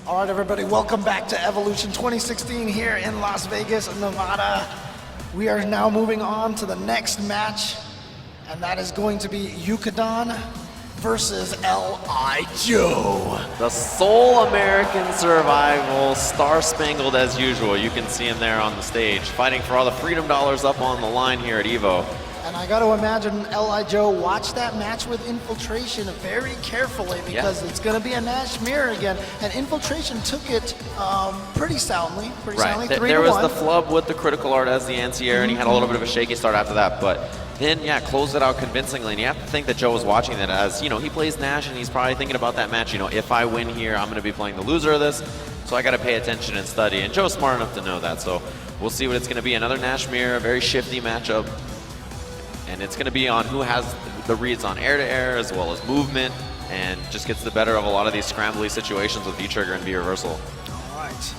All right, everybody, welcome back to Evolution 2016 here in Las Vegas, Nevada. We are now moving on to the next match, and that is going to be Yukadon versus L.I. Joe. The sole American survival, star-spangled as usual. You can see him there on the stage, fighting for all the freedom dollars up on the line here at EVO. And I got to imagine L.I. Joe watched that match with Infiltration very carefully because it's going to be a Nash mirror again. And Infiltration took it pretty soundly. There was the flub with the critical art as the anti-air, and he had a little bit of a shaky start after that. But then, yeah, closed it out convincingly. And you have to think that Joe was watching that as, you know, he plays Nash, and he's probably thinking about that match. You know, if I win here, I'm going to be playing the loser of this. So I got to pay attention and study. And Joe's smart enough to know that. So we'll see what it's going to be. Another Nash mirror, a very shifty matchup. And it's going to be on who has the reads on air-to-air as well as movement, and just gets the better of a lot of these scrambly situations with V-trigger and V-reversal. All right.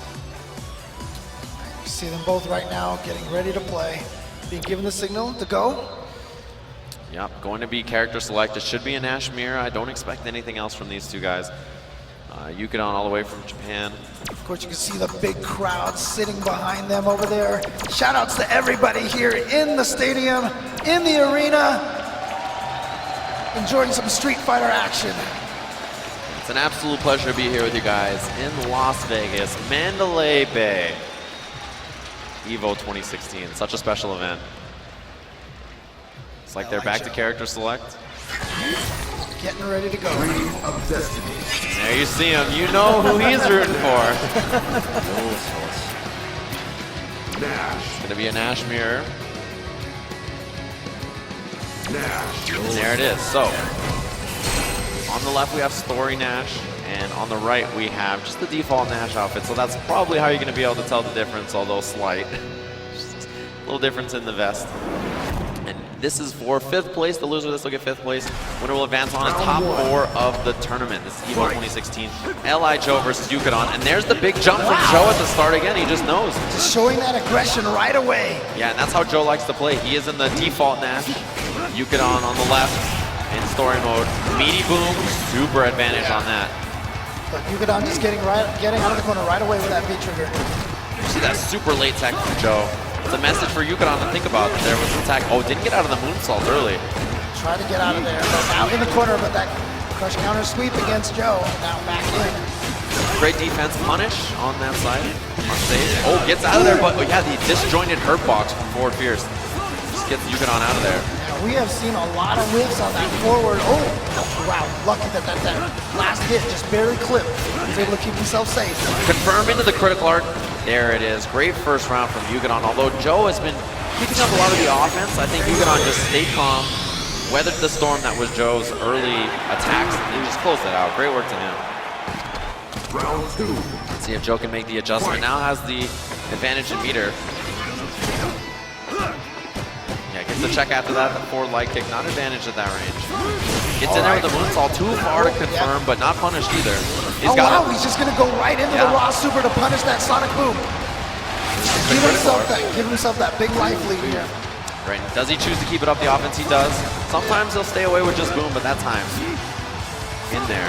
You see them both right now getting ready to play, being given the signal to go. Yep, going to be character select. It should be a Nash mirror. I don't expect anything else from these two guys. Yukadon all the way from Japan. Of course, you can see the big crowd sitting behind them over there. Shout outs to everybody here in the stadium, in the arena, enjoying some Street Fighter action. It's an absolute pleasure to be here with you guys in Las Vegas, Mandalay Bay. EVO 2016, such a special event. It's like they're back to character select. Getting ready to go. Of Destiny. There you see him. You know who he's rooting for. Nash. It's going to be a Nash mirror. Nash. And there it is. So, on the left we have Story Nash, and on the right we have just the default Nash outfit. So that's probably how you're going to be able to tell the difference, although slight. Just a little difference in the vest. And this is for 5th place. The loser of this will get 5th place. Winner will advance on to top 4 of the tournament. This is EVO 2016. L.I. Joe versus Yukadon. And there's the big jump from Joe at the start again. He just knows. Just showing that aggression right away. Yeah, and that's how Joe likes to play. He is in the default Nash. Yukadon on the left in story mode. Meaty boom, super advantage on that. But Yukadon just getting out of the corner right away with that V-trigger. You see that super late tech from Joe. It's a message for Yukadon to think about. There was an attack. Oh, didn't get out of the moonsault early. Tried to get out of there, but now in the corner, but that crush counter sweep against Joe. Now back in. Great defense punish on that side. On stage. Oh, gets out of there, but yeah, the disjointed hurt box from Forward Fierce. Just gets Yukadon out of there. Yeah, we have seen a lot of whiffs on that forward. Oh, wow, lucky that last hit just barely clipped. He was able to keep himself safe. Confirm into the critical art. There it is. Great first round from Yukadon. Although Joe has been keeping up a lot of the offense, I think Yukadon just stayed calm, weathered the storm that was Joe's early attacks, and he just closed it out. Great work to him. Round 2. Let's see if Joe can make the adjustment. Now has the advantage in meter. Yeah, gets the check after that. The forward light kick, not advantage at that range. Gets in there with the moonsault, too far to confirm, but not punished either. He's got he's just gonna go right into the raw super to punish that sonic boom. Give himself that big life lead here. Right, does he choose to keep it up the offense? He does. Sometimes he'll stay away with just boom, but that time, in there.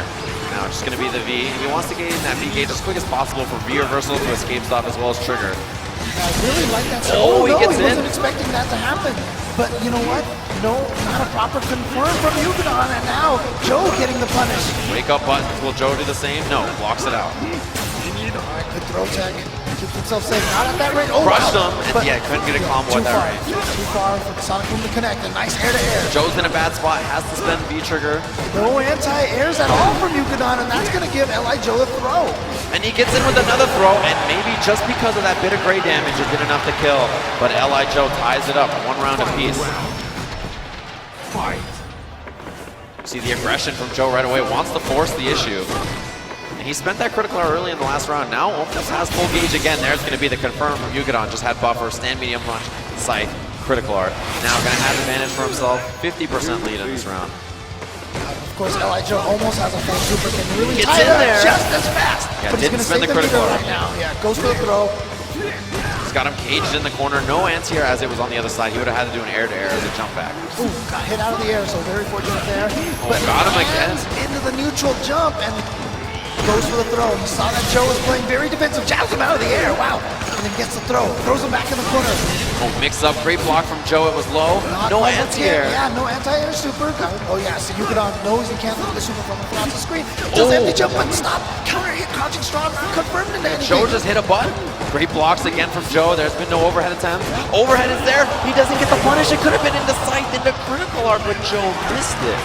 Now it's just gonna be the V. He wants to gain that V gauge as quick as possible for V reversal to escape stop as well as trigger. I really like that. Oh, he gets in. Wasn't expecting that to happen. But you know what? No, not a proper confirm from Yukadon, and now Joe getting the punish. Wake up buttons. Will Joe do the same? No, blocks it out. All right, good throw tech. Keeps himself safe. Not at that range. Oh, crushed wow. him, and yeah, couldn't get a combo at that range. Too far for the sonic boom to connect. A nice air-to-air. Joe's in a bad spot. Has to spend V-trigger. No anti-airs at all from Yukadon, and that's going to give L.I. Joe a throw. And he gets in with another throw, and maybe just because of that bit of gray damage, it did enough to kill. But L.I. Joe ties it up, 1 round apiece. Fight. See the aggression from Joe right away. Wants to force the issue. And he spent that critical hour early in the last round. Now almost has full gauge again. There's going to be the confirm from Yukadon. Just had buffer, stand medium punch, scythe, critical art. Now going to have advantage for himself. 50% lead in this round. Of course, L.I. Joe almost has a full super. Can really Gets tie in it up there. just as fast. Yeah, but he's didn't going to spend save the critical meter art. right now. Yeah, goes for the throw. He's got him caged in the corner. No anti-air as it was on the other side. He would have had to do an air-to-air as a jump back. Ooh, got hit out of the air, so very fortunate there. Oh, got him again. Into the neutral jump, and Goes for the throw. He saw that Joe was playing very defensive. Jabs him out of the air. Wow. And then gets the throw. Throws him back in the corner. Oh, mix up. Great block from Joe. It was low. No anti-air. Yeah, no anti-air super. Oh yeah, so Yukadon knows he can't look at the super from across the screen. Does empty jump, but stop. Counter hit, crouching strong, confirmed into anything. Joe just hit a button. Great blocks again from Joe. There's been no overhead attempt. Overhead is there. He doesn't get the punish. It could have been into sight, into critical art, but Joe missed it.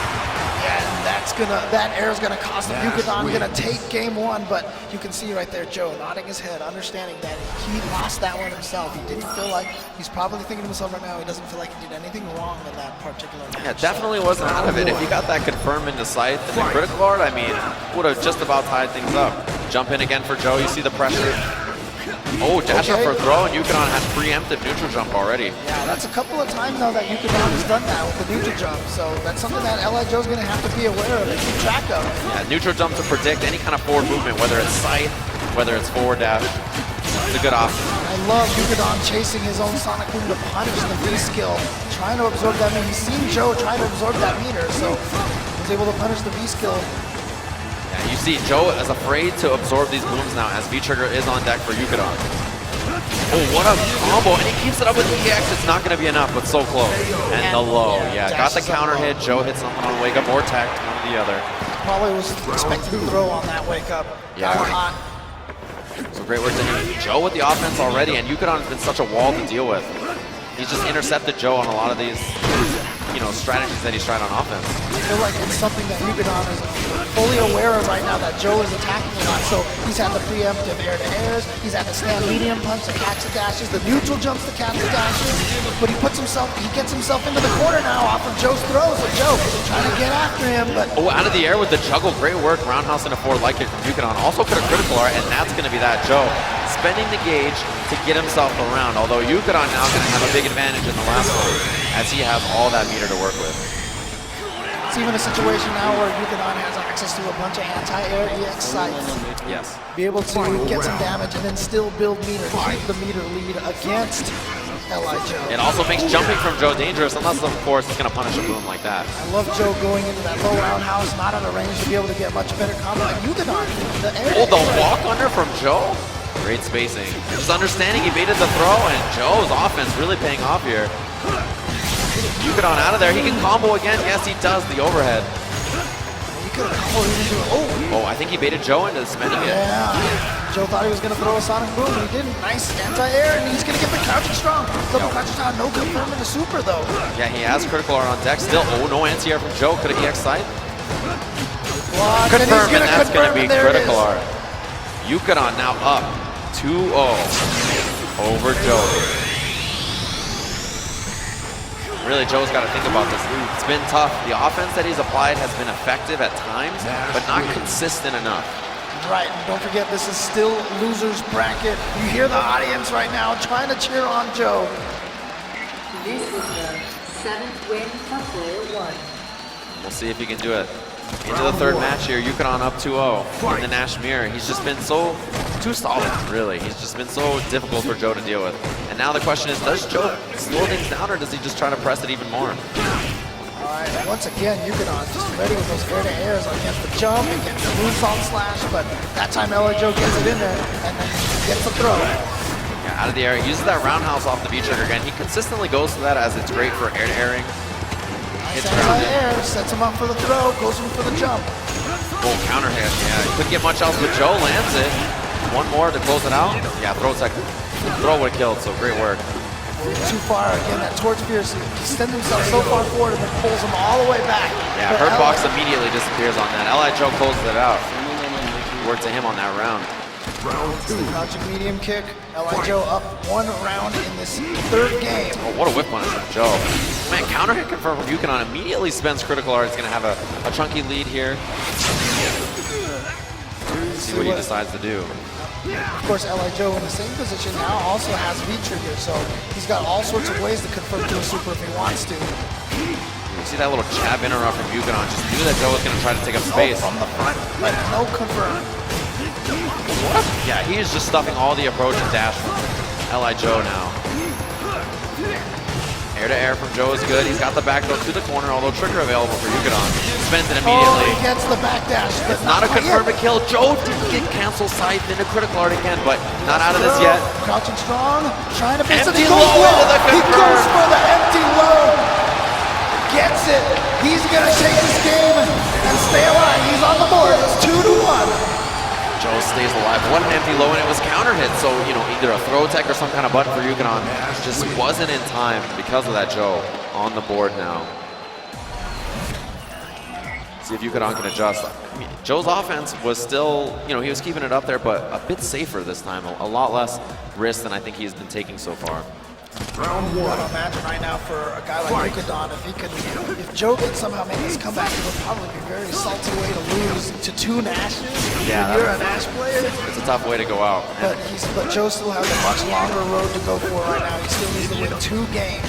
Yeah, and that air is gonna cost him. Yukadon gonna take game one, but you can see right there Joe nodding his head, understanding that he lost that one himself. He didn't feel like, he's probably thinking to himself right now, he doesn't feel like he did anything wrong in that particular match. Yeah, definitely wasn't out of it. If he got that confirmed into sight, the critical art, I mean, would have just about tied things up. Jump in again for Joe. You see the pressure. Oh, dash up for a throw, and Yukadon had preemptive neutral jump already. Yeah, that's a couple of times now that Yukadon has done that with the neutral jump, so that's something that L.I. Joe's going to have to be aware of and keep track of. Yeah, neutral jump to predict any kind of forward movement, whether it's sight, whether it's forward dash. It's a good option. I love Yukadon chasing his own Sonic Boom to punish the V-skill, trying to absorb that meter. He's seen Joe try to absorb that meter, so he was able to punish the V-skill. Yeah, you see, Joe is afraid to absorb these booms now as V-Trigger is on deck for Yukadon. Oh, what a combo, and he keeps it up with the EX. It's not going to be enough, but so close. And the low, yeah. Got the counter hit. Joe hit something on wake up or tech, one or the other. Probably was expecting to throw on that wake up. Yeah. Hot. So great work to him. Joe with the offense already, and Yukadon has been such a wall to deal with. He's just intercepted Joe on a lot of these, strategies that he's tried on offense. I feel like it's something that Yukadon is fully aware of right now, that Joe is attacking a lot. So he's had the preemptive air-to-airs, he's had the stand medium punch, the catch the dashes, the neutral jumps, the catch the dashes, but he gets himself into the corner now off of Joe's throws. So Joe trying to get after him, but... Oh, out of the air with the juggle. Great work. Roundhouse into forward like it from Yukadon. Also could have critical art, and that's going to be that. Joe spending the gauge to get himself around, although Yukadon now going to have a big advantage in the last one, as he has all that meter to work with. It's even a situation now where Yukadon has access to a bunch of anti-air EX sites. Yes. Be able to get some damage and then still build meter, keep the meter lead against L.I. Joe. It also makes jumping from Joe dangerous, unless, of course, he's going to punish a boom like that. I love Joe going into that low roundhouse, not out of range to be able to get much better combo. And Yukadon, the air. Oh, the walk under from Joe? Great spacing. Just understanding he baited the throw, and Joe's offense really paying off here. Yukadon out of there. He can combo again. Yes, he does. The overhead. He could have comboed into it. Oh, I think he baited Joe into spinning it. Yeah. Joe thought he was going to throw a Sonic Boom, but he didn't. Nice anti-air, and he's going to get the crouching strong. Double crouching strong. No confirming the super, though. Yeah, he has critical art on deck still. Oh, no anti-air from Joe. Could have EX side. Confirm, and that's going to be critical art. Yukadon now up 2-0 over Joe. Really, Joe's got to think about this. It's been tough. The offense that he's applied has been effective at times, but not consistent enough. Right, and don't forget, this is still loser's bracket. You hear the audience right now trying to cheer on Joe. This is the 7th win for player 1. We'll see if he can do it. Into the third match here, Yukadon up 2-0 in the Nash Mirror. He's just been too solid, really. He's just been so difficult for Joe to deal with. And now the question is, does Joe slow things down, or does he just try to press it even more? All right, once again, Yukadon just ready with those air-to-airs against the jump, against the moonsault slash, but that time L.A. Joe gets it in there, and then gets the throw. Yeah, out of the air, he uses that roundhouse off the V-trigger again. He consistently goes to that, as it's great for air-to-airing. Nice anti-air, sets him up for the throw, goes in for the jump. Oh, counter hit, yeah. He couldn't get much else, but Joe lands it. One more to close it out. Yeah, throw would have killed, so great work. Too far again, that torch pierce, he extends himself so far forward and then pulls him all the way back. Yeah, Hurt Box immediately disappears on that. L.I. Joe closes it out. Worked to him on that round. The crouching medium kick. L.I. Joe up 1 round in this third game. Oh, what a whip punish from Joe. Man, counter hit confirmed from Yukadon. Immediately spends critical art. He's going to have a chunky lead here. See what he decides to do. Of course, L.I. Joe in the same position now also has V-trigger, so he's got all sorts of ways to confirm to a super if he wants to. You see that little jab interrupt from Yukadon. Just knew that Joe was going to try to take up space. From the front, but no confirm. What? Yeah, he is just stuffing all the approach and dash from L.I. Joe now. Air-to-air from Joe is good. He's got the back throw to the corner, although trigger available for Yukadon. Spends it Oh, immediately. he gets the back dash. It's not a confirmed kill. Joe didn't get cancel scythe into critical art again, but not out of this yet. Crouching strong, trying to miss it. Empty He goes low for into the it. He confirm. goes for the empty low. Gets it. He's gonna take this game and stay alive. He's on the board. It's 2-1. Joe stays alive. One empty low, and it was counter hit, so, you know, either a throw tech or some kind of button for Yukadon just wasn't in time because of that. Joe on the board now. See if Yukadon can adjust. I mean, Joe's offense was still, you know, he was keeping it up there, but a bit safer this time. A lot less risk than I think he's been taking so far. Round You one. gotta imagine right now for a guy like Yukadon, if Joe could somehow make this comeback, it would probably be a very salty way to lose to 2 Nashes. Yeah, When you're a Nash player. It's a tough way to go out. But Joe still has a much longer road to go for right now. He still needs to win 2 games.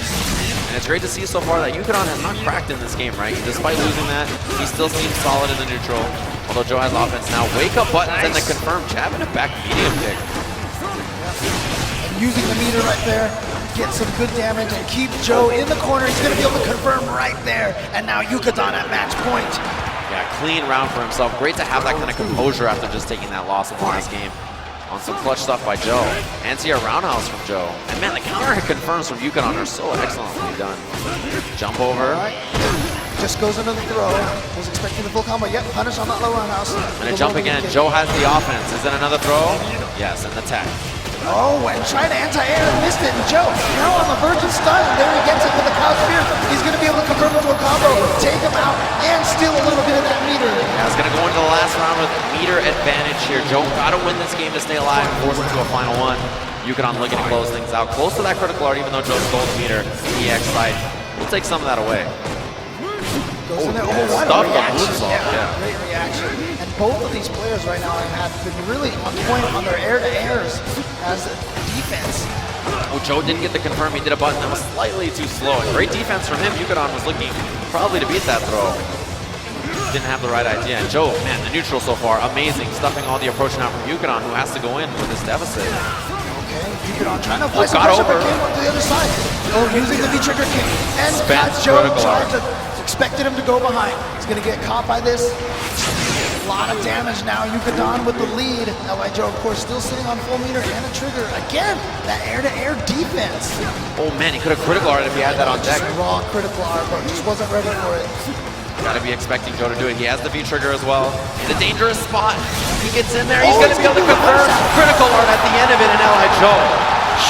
And it's great to see so far that Yukadon has not cracked in this game, right? Despite losing that, he still seems solid in the neutral. Although Joe has offense now. Wake up buttons and the confirmed jab and a back medium kick. And using the meter right there, get some good damage and keep Joe in the corner. He's going to be able to confirm right there. And now Yukadon at match point. Yeah, clean round for himself. Great to have that kind of composure after just taking that loss in the last game. On some clutch stuff by Joe. Anti-air roundhouse from Joe. And man, the counter hit confirms from Yukadon are so excellently done. Jump over. All right. Just goes into the throw. Was expecting the full combo. Yep, punish on that low roundhouse. And a jump again. Joe has the offense. Is it another throw? Yes, and the tech. Oh, and trying to anti-air and missed it. And Joe now on the verge of stun. And there he gets it with the cow spear. He's going to be able to convert into a combo, take him out, and steal a little bit of that meter. Yeah, it's going to go into the last round with meter advantage here. Joe got to win this game to stay alive and force it to a final one. Yukadon looking to close things out. Close to that critical art, even though Joe stole the meter. EX side. We'll take some of that away. Goes in there. yeah, Oh, what stuff a the reaction. moonsault, yeah. Great reaction. And both of these players right now have been really on point on their air-to-airs as a defense. Oh, Joe didn't get the confirm. He did a button that was slightly too slow. Great defense from him. Yukadon was looking probably to beat that throw. Didn't have the right idea. And Joe, man, the neutral so far, amazing. Stuffing all the approach now from Yukadon, who has to go in with this deficit. Okay, Yukadon trying to apply some got pressure, over. but came to the other side. Oh, using the V-trigger kick. And Spent Joe critical tried art. to, expected him to go behind. He's going to get caught by this. A lot of damage now. Yukadon with the lead. LI Joe, of course, still sitting on full meter and a trigger. Again, that air-to-air defense. Oh man, he could have critical art if he had that on deck. Just raw critical art, but just wasn't ready for it. Got to be expecting Joe to do it. He has the V-trigger as well. In a dangerous spot. He gets in there. He's going to be able to confirm critical art at the end of it in LI Joe.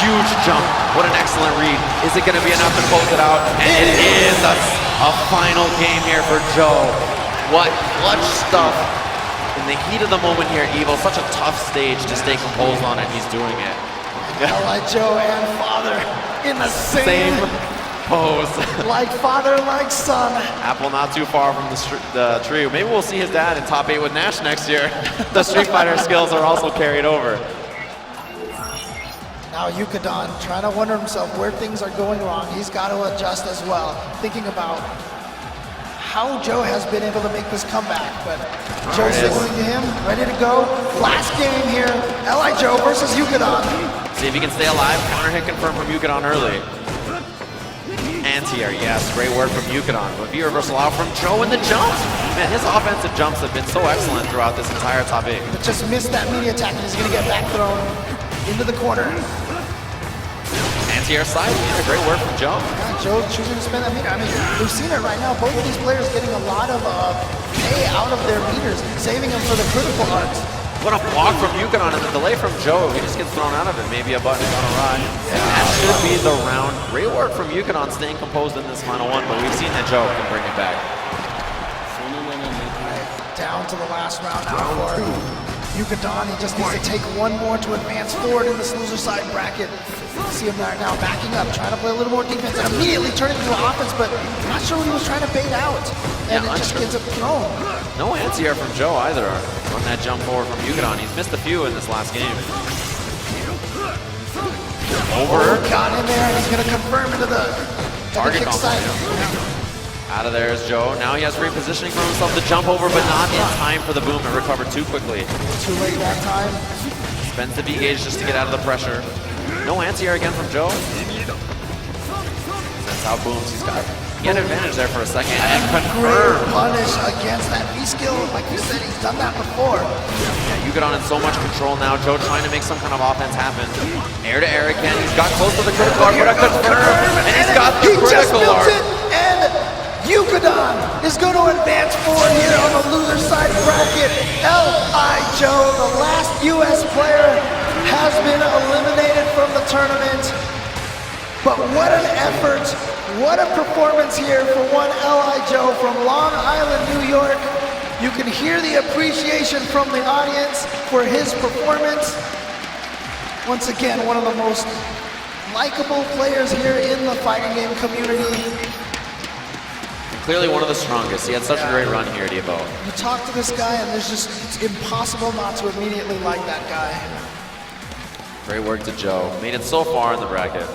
Huge jump. What an excellent read. Is it going to be enough to close it out? And it is a final game here for Joe. What clutch stuff. In the heat of the moment here at EVO, such a tough stage to stay composed on, and he's doing it. LI Joe and father in the same pose. like father, like son. Apple not too far from the tree. Maybe we'll see his dad in top 8 with Nash next year. The Street Fighter skills are also carried over. Now Yukadon trying to wonder himself where things are going wrong. He's got to adjust as well. Thinking about how Joe has been able to make this comeback. But Joe signaling to him, ready to go. Last game here, LI Joe versus Yukadon. See if he can stay alive. Counter hit confirmed from Yukadon early. Anti-air, yes, great work from Yukadon. But V-reversal out from Joe in the jump. Man, his offensive jumps have been so excellent throughout this entire top 8. But just missed that media attack and he's going to get back thrown into the corner. Anti-air side, yeah, great work from Joe. Yeah, Joe choosing to spend that meter. I mean, we've seen it right now. Both of these players getting a lot of pay out of their meters, saving them for the critical arts. What a block from Yukadon and the delay from Joe. He just gets thrown out of it. Maybe a button gone awry. And that should be the round. Great work from Yukadon staying composed in this final one, but we've seen that Joe can bring it back. Down to the last round now for Yukadon. He just needs to take one more to advance forward in this loser side bracket. See him there now backing up, trying to play a little more defense and immediately turning into an offense, but I'm not sure what he was trying to bait out. And Yeah, it just gets up thrown. No anti-air from Joe either on that jump forward from Yukadon. He's missed a few in this last game. Over. Got in there and he's going to confirm into the Target kick combo, side. Out of there is Joe. Now he has great positioning for himself to jump over, but not in time for the boom. It recovered too quickly. Too late that time. Spends the V gauge just to get out of the pressure. No anti-air again from Joe. That's how Booms, he had advantage there for a second and Great confirmed. punish against that V-skill. Like you said, he's done that before. Yeah, Yugadon in so much control now. Joe trying to make some kind of offense happen. Air to air again. He's got close to the critical arc, but a confirm, and he's got the critical arc. And Yugadon is going to advance forward here on the loser side bracket. L.I. Joe, the last U.S. player, has been eliminated from the tournament. But what an effort, what a performance here for one L.I. Joe from Long Island, New York. You can hear the appreciation from the audience for his performance. Once again, one of the most likable players here in the fighting game community. Clearly one of the strongest. He had such a great run here at EVO. You talk to this guy and it's impossible not to immediately like that guy. Great work to Joe. Made it so far in the bracket.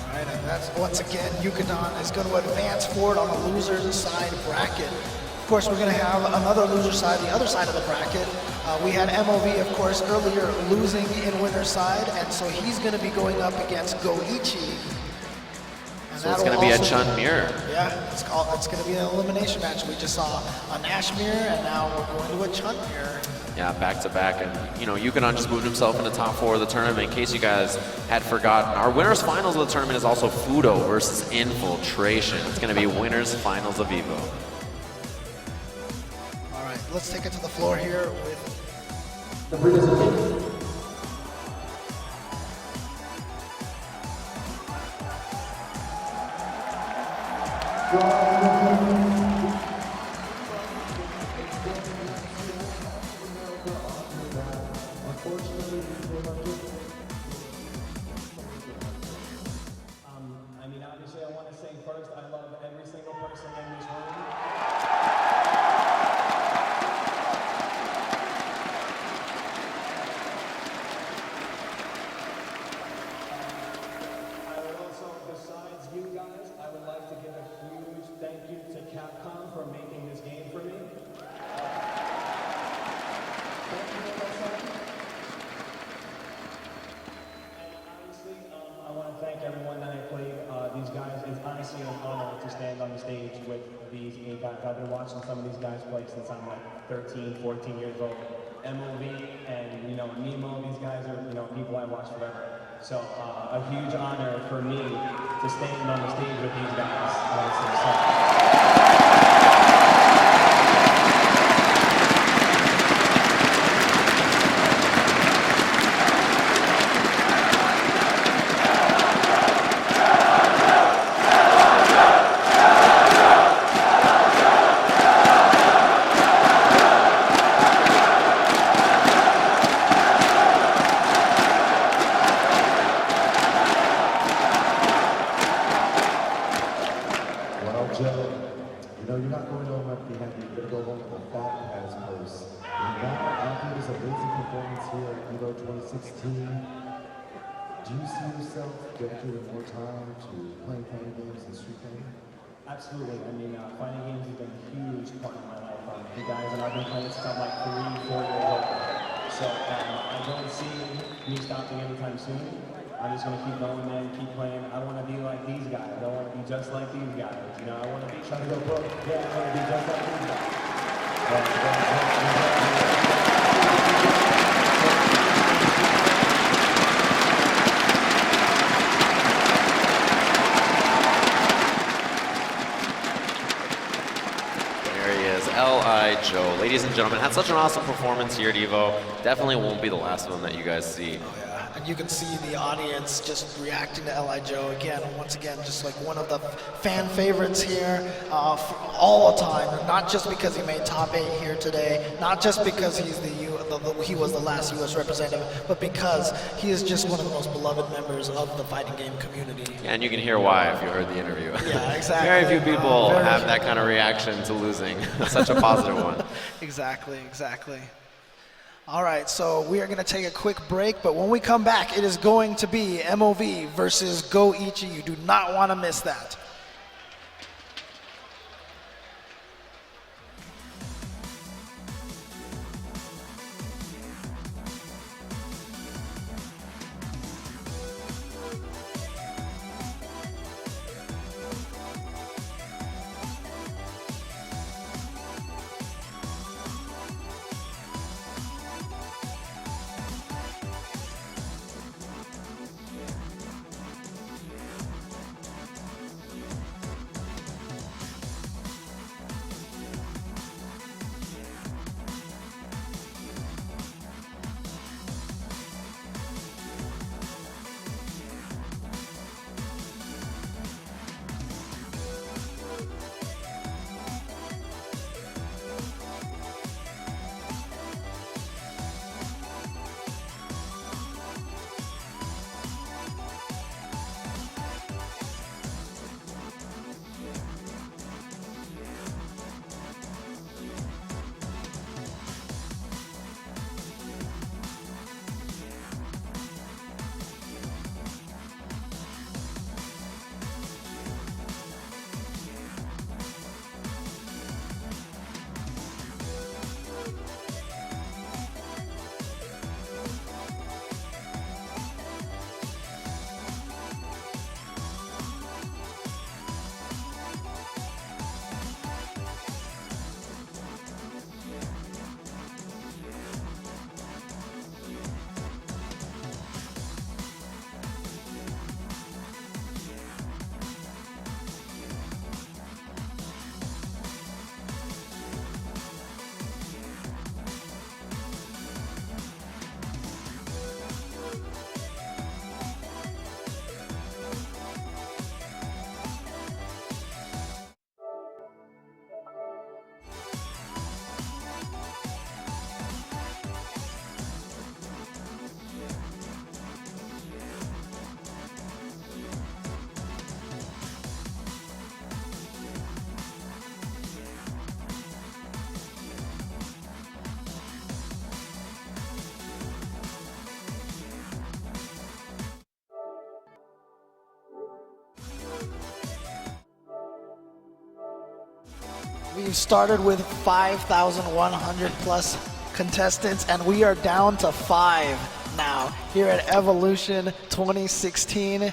Alright, and that's once again, Yugadon is going to advance forward on the loser's side bracket. Of course, we're going to have another loser side, the other side of the bracket. We had MOV, of course, earlier losing in winner's side, and so he's going to be going up against Goichi. And So it's going to be a Chun mirror. Yeah, it's going to be an elimination match. We just saw a Nash mirror, and now we're going to a Chun mirror. Yeah, back to back. And, you know, Yugadon just moved himself in the top 4 of the tournament. In case you guys had forgotten, our winners finals of the tournament is also Fudo versus Infiltration. It's going to be winners finals of EVO. All right, let's take it to the floor here with The participants. I mean, obviously, I want to say first, I love every single person in this room. I would also, besides you guys, I would like to give a huge thank you to Capcom for making this game for me. Thank you very much, sir. And honestly, I want to thank everyone that I played these guys. It's honestly an honor to stand on the stage with these 8 guys. I've been watching some of these guys play since I'm like 13, 14 years old. MOV and, you know, Nemo, these guys are, you know, people I watch forever. So a huge honor for me to stand on the stage with these guys, honestly. Well, Joe, you know, you're not going home empty-handed. You're going to go home with a fat as purse. And that, after this amazing performance here at EVO 2016, do you see yourself dedicating more time to playing fighting games and street fighting? Absolutely. I mean, fighting games has been a huge part of my life. You guys, and I've been playing since I'm like 3, 4 years old. So I don't see me stopping anytime soon. I'm just going to keep going, man, keep playing. I want to be like these guys. I want to be just like these guys. You know, I want to be trying to go pro. Yeah, I want to be just like these guys. There he is, L.I. Joe. Ladies and gentlemen, had such an awesome performance here at EVO. Definitely won't be the last one that you guys see. And you can see the audience just reacting to L.I. Joe again, once again, just like one of the fan favorites here for all the time. Not just because he made top 8 here today, not just because he's he was the last U.S. representative, but because he is just one of the most beloved members of the fighting game community. Yeah, and you can hear why if you heard the interview. Yeah, exactly. Very few people have that kind of reaction to losing. Such a positive one. Exactly, exactly. All right, so we are going to take a quick break, but when we come back, it is going to be MOV versus Goichi. You do not want to miss that. We've started with 5,100 plus contestants, and we are down to 5 now here at Evolution 2016.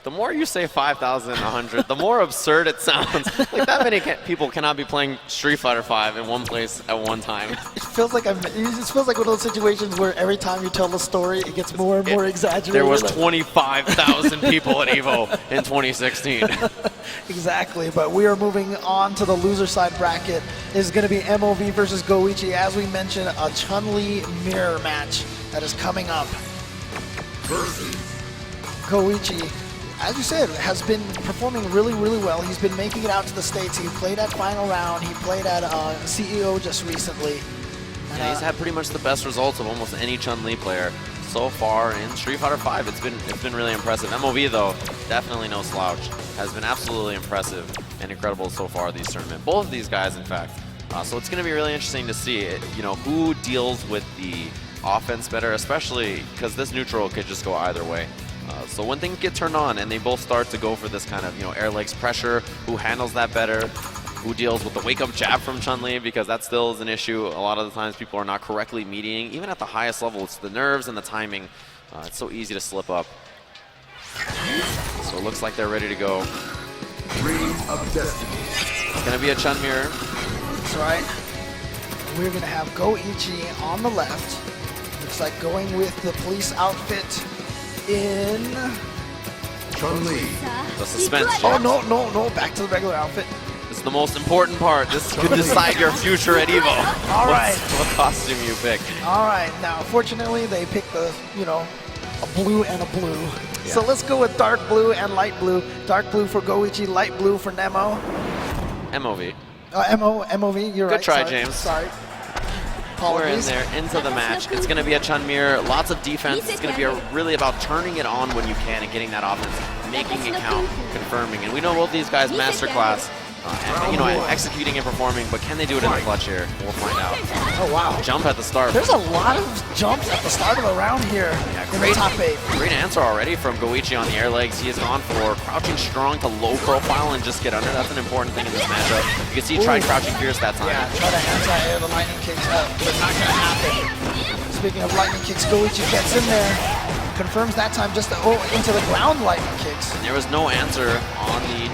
The more you say 5,100, the more absurd it sounds. Like that many people cannot be playing Street Fighter 5 in one place at one time. It feels like it feels like one of those situations where every time you tell the story, it gets more and more exaggerated. There was 25,000 people at EVO in 2016. Exactly, but we are moving on to the loser side bracket. Is going to be MOV versus Goichi. As we mentioned, a Chun-Li mirror match that is coming up. Versus Goichi, as you said, has been performing really, really well. He's been making it out to the States. He played at Final Round. He played at CEO just recently. And he's had pretty much the best results of almost any Chun-Li player so far in Street Fighter 5. It's been really impressive. MOV though, definitely no slouch. Has been absolutely impressive and incredible so far this tournament. Both of these guys, in fact. So it's going to be really interesting to see, you know, who deals with the offense better, especially because this neutral could just go either way. So when things get turned on and they both start to go for this kind of, you know, air legs pressure, who handles that better, who deals with the wake-up jab from Chun-Li, because that still is an issue. A lot of the times people are not correctly meeting, even at the highest level. It's the nerves and the timing. It's so easy to slip up. So it looks like they're ready to go. Ring of Destiny. It's going to be a Chun mirror. That's right. We're going to have Goichi on the left. Looks like going with the police outfit in... Chun-Li. The suspense. Oh, no. Back to the regular outfit. This is the most important part. This could decide your future at EVO. All right. What costume you pick. All right. Now, fortunately, they picked the, you know, a blue and a blue. Yeah. So let's go with dark blue and light blue. Dark blue for Goichi, light blue for Nemo. MOV. MOV, you're right. Good try, sorry. James. Sorry. We're in there, into the match. It's going to be a Chun mirror, lots of defense. It's going to be really about turning it on when you can and getting that offense, making it count, confirming. And we know both these guys masterclass, and, you know, executing and performing, but can they do it in the clutch here? We'll find out. Oh, wow. Jump at the start. There's a lot of jumps at the start of the round here in the top 8. Great answer already from Goichi on the air legs. He has gone for crouching strong to low profile and just get under. That's an important thing in this matchup. You can see he tried crouching fierce that time. Yeah, try to anti-air the lightning kicks, but not going to happen. Speaking of lightning kicks, Goichi gets in there, confirms that time just into the ground lightning kicks. And there was no answer on the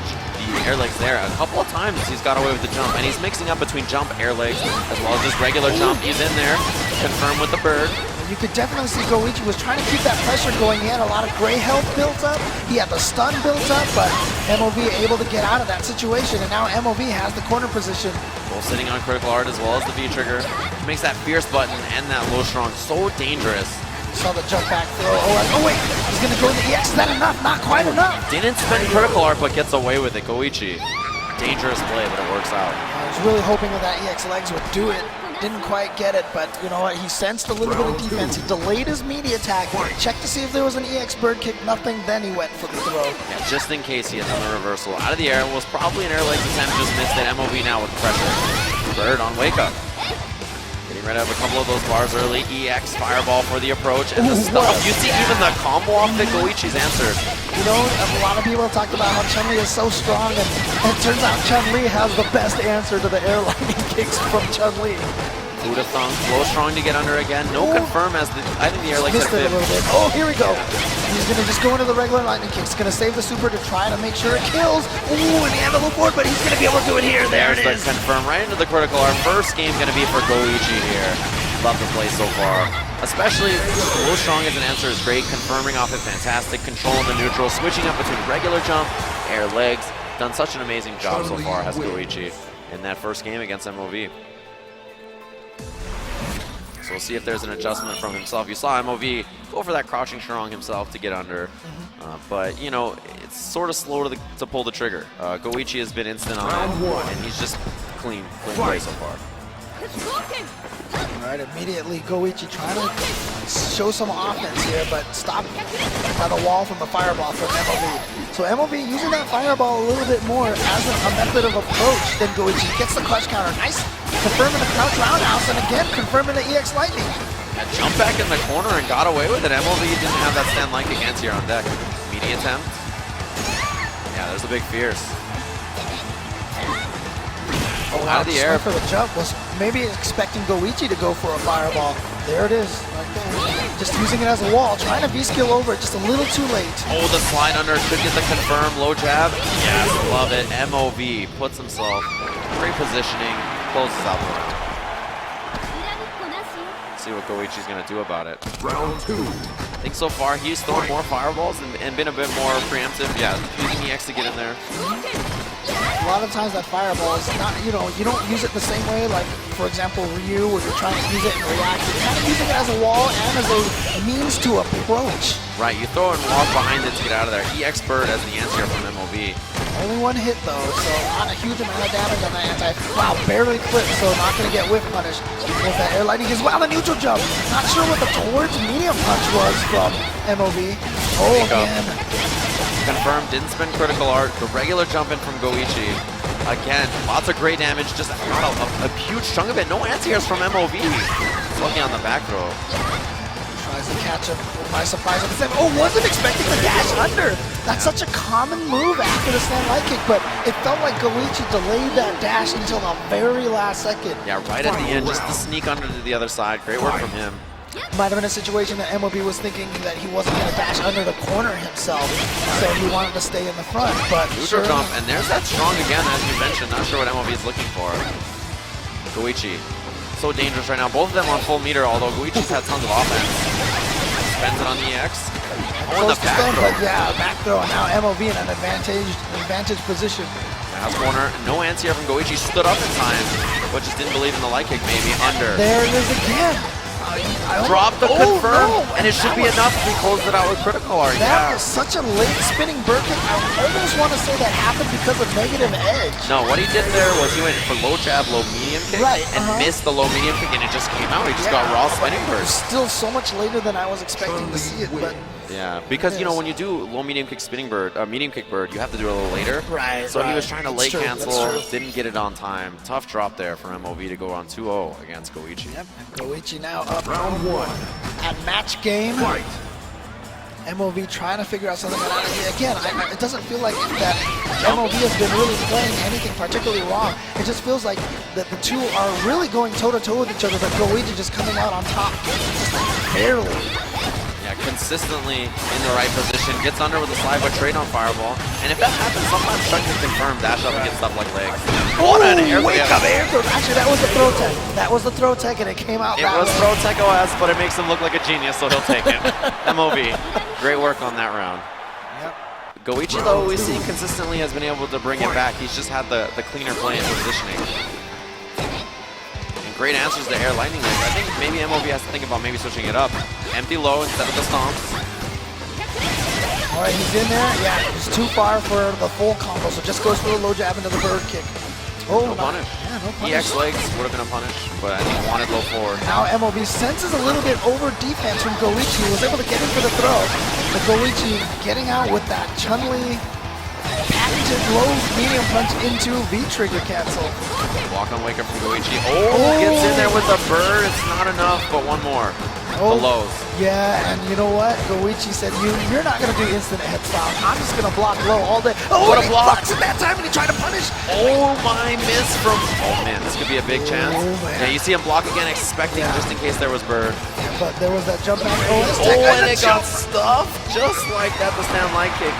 air legs there. A couple of times he's got away with the jump, and he's mixing up between jump, air legs, as well as just regular jump. He's in there, confirmed with the bird. You could definitely see Goichi was trying to keep that pressure going. He had a lot of gray health built up. He had the stun built up, but MOV able to get out of that situation, and now MOV has the corner position. Both sitting on critical art as well as the V trigger. Makes that fierce button and that low strong so dangerous. Saw the jump back throw. Oh wait, he's gonna go in the EX. Is that enough? Not quite enough. Didn't spend critical art, but gets away with it. Goichi. Dangerous play, but it works out. I was really hoping that EX legs would do it. Didn't quite get it, but you know what? He sensed a little bit of defense. He delayed his media attack, checked to see if there was an EX bird kick, nothing, then he went for the throw. Yeah, just in case he had another reversal. Out of the air, was probably an air legs attempt, just missed it. MOV now with pressure. Bird on wake up. Getting rid of a couple of those bars early. EX fireball for the approach and the stuff. You see even the combo off that Goichi's answered. You know, a lot of people have talked about how Chun-Li is so strong, and it turns out Chun-Li has the best answer to the air lightning kicks from Chun-Li. Who'd have thunk, low strong to get under again. No confirm as I think the air legs missed it a little bit. Oh, here we go. Yeah. He's gonna just go into the regular lightning kicks. Gonna save the super to try to make sure it kills. Ooh, and the envelope board, but he's gonna be able to do it here. There it is. Confirm right into the critical. Our first game gonna be for Goichi here. Love the play so far. Especially low strong as an answer is great. Confirming off it, fantastic. Controlling the neutral, switching up between regular jump, air legs. Done such an amazing job so far has Goichi in that first game against MOV. So we'll see if there's an adjustment from himself. You saw MOV go for that crouching strong himself to get under. But, you know, it's sort of slow to pull the trigger. Goichi has been instant on it, and he's just clean play so far. All right, immediately Goichi trying to show some offense here, but stopped by the wall from the fireball from MOV. So MOV using that fireball a little bit more as a method of approach than Goichi. Gets the clutch counter. Nice. Confirming the crouch roundhouse, and again confirming the EX lightning. Yeah, jump back in the corner and got away with it. MOV didn't have that stand like against here on deck. Media attempt. Yeah, there's a big fierce. Oh, out of the air. For the jump was maybe expecting Goichi to go for a fireball. There it is, right there. Just using it as a wall, trying to V-skill over it just a little too late. Oh, the slide under should get the confirm low jab. Yes, love it. MOV puts himself great positioning, closes out the round. See what Goichi's gonna do about it. Round 2. I think so far he's thrown more fireballs and been a bit more preemptive. Yeah, using EX to get in there. A lot of times that fireball is not, you don't use it the same way, like, for example, Ryu, where you're trying to use it and react. You're kind of using it as a wall and as a means to approach. Right, you throw it and walk behind it to get out of there. EX Bird as the answer from MOV. Only one hit though, so not a huge amount of damage on the anti. Wow, barely clipped, so not going to get whiff punished with that air lightning as well. The neutral jump. Not sure what the towards medium punch was from MOV. Oh, again. Confirmed, didn't spend critical art. The regular jump in from Goichi. Again, lots of great damage, just a huge chunk of it. No anti-airs from MOV. Lucky on the back throw. Tries to catch him by surprise at the same. Oh, wasn't expecting the dash under. That's such a common move after the stand light kick, but it felt like Goichi delayed that dash until the very last second. Yeah, right at the end, just the sneak under to the other side. Great work from him. Might have been a situation that MOB was thinking that he wasn't going to dash under the corner himself, so he wanted to stay in the front, but neutral jump, and there's that strong again, as you mentioned. Not sure what MOB is looking for. Goichi, so dangerous right now. Both of them on full meter, although Goichi's had tons of offense. Spends it on the EX. Oh, and the back throw. But yeah, back throw. Now MOV in an advantage position. Last corner, no anti-air from Goichi. Stood up in time, but just didn't believe in the light kick, maybe. Under. There it is again. Drop the confirm, and it should be enough if he closed it out with critical art. That was such a late spinning bird kick. I almost want to say that happened because of negative edge. No, what he did there was he went for low jab, low medium kick, and missed the low medium kick, and it just came out. He just got raw spinning bird. Still so much later than I was expecting to see it, but yeah, because you know when you do low medium kick spinning bird, medium kick bird, you have to do it a little later. Right. So he was trying to late cancel, didn't get it on time. Tough drop there for MOV to go on 2-0 against Goichi. Yep, and Goichi now up Round 1. at match game. Fight. MOV trying to figure out something. Again, it doesn't feel like that MOV has been really playing anything particularly wrong. It just feels like that the two are really going toe-to-toe with each other, but Goichi just coming out on top, just barely. Yeah, consistently in the right position, gets under with a slide but trade on fireball. And if that happens, sometimes Chuck can confirm, dash up and get stuff like legs. What an air wake-up air throw. Actually, that was the throw tech. That was the throw tech, and it came out It was throw tech OS, but it makes him look like a genius, so he'll take it. MOV, great work on that round. Yep. Goichi, though, we've seen consistently has been able to bring it back. He's just had the cleaner play and positioning. And great answers to air lightning legs. I think maybe MOV has to think about maybe switching it up. Empty low instead of the stomps. All right, he's in there. Yeah, he's too far for the full combo, so just goes for the low jab into the bird kick. Oh, no punish. Yeah, no punish. EX legs would have been a punish, but I think he wanted low forward. Now MOV senses a little bit over defense from Goichi. Was able to get in for the throw. But Goichi getting out with that Chun-Li patented low medium punch into V-trigger cancel. Walk on wake up from Goichi. Oh, gets in there with the bird. It's not enough, but one more. The lows. Yeah, and you know what? Goichi said, you're not going to do instant head stop. I'm just going to block low all day. Oh, what a block! At that time, and he tried to punish. Oh my, miss from... Oh man, this could be a big chance. Man. Yeah, you see him block again, expecting just in case there was bird. Yeah, but there was that jump back. And it got stuffed just like that. The stand light kick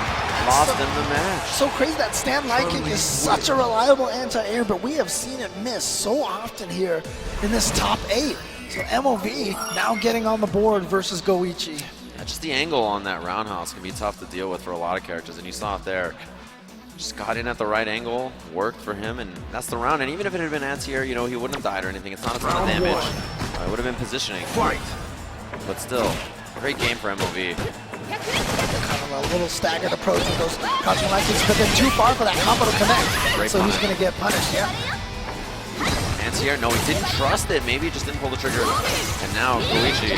lost in the match. So crazy that stand light kick is such a reliable anti-air, but we have seen it miss so often here in this top 8. So MOV now getting on the board versus Goichi. Yeah, just the angle on that roundhouse can be tough to deal with for a lot of characters, and you saw it there. Just got in at the right angle, worked for him, and that's the round. And even if it had been anti-air, you know, he wouldn't have died or anything. It's not a ton of damage. It would have been positioning. Fight. But still, great game for MOV. Kind of a little staggered approach with those crouching light kicks, but then too far for that combo to connect. Great so punish. he's going to get punished, yeah. Anti-air, no, he didn't trust it. Maybe he just didn't pull the trigger. And now Goichi,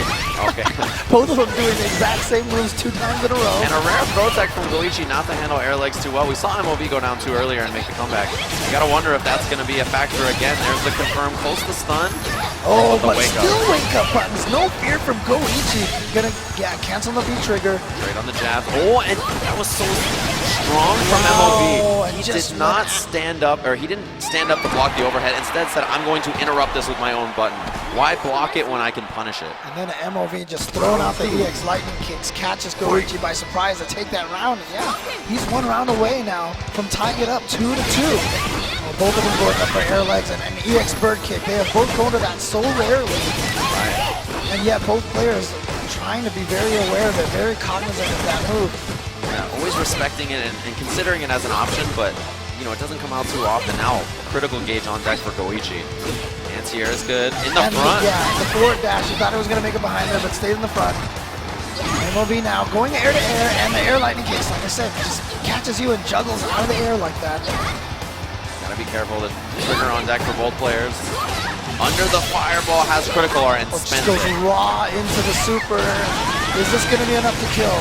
okay. Both of them doing the exact same moves 2 times in a row. And a rare throw tech from Goichi not to handle air legs too well. We saw MOV go down 2 earlier and make the comeback. You gotta wonder if that's gonna be a factor again. There's the confirm close to stun. Oh, but wake still wake-up buttons. No fear from Goichi. Gonna cancel the V-trigger. Straight on the jab. Oh, and that was so strong from MOV. and He just did not stand up, or he didn't stand up to block the overhead. Instead said, I'm going to interrupt this with my own button. Why block it when I can punish it? And then MOV just throwing out the EX lightning kicks, catches Goichi by surprise to take that round. And yeah, he's 1 round away now from tying it up 2-2. Well, both of them going up for air legs and an EX bird kick. They have both gone to that so rarely. And yet both players trying to be very aware of it, very cognizant of that move. Yeah, always respecting it and considering it as an option, but you know, it doesn't come out too often. Now, critical gauge on deck for Goichi. Anti-air is good. In the front. Yeah, the forward dash. He thought it was going to make it behind there, but stayed in the front. MOV now going air to air, and the air lightning kicks, like I said, just catches you and juggles out of the air like that. Gotta be careful. The trigger on deck for both players. Under the fireball has critical art and Just spends goes it. raw into the super. Is this going to be enough to kill?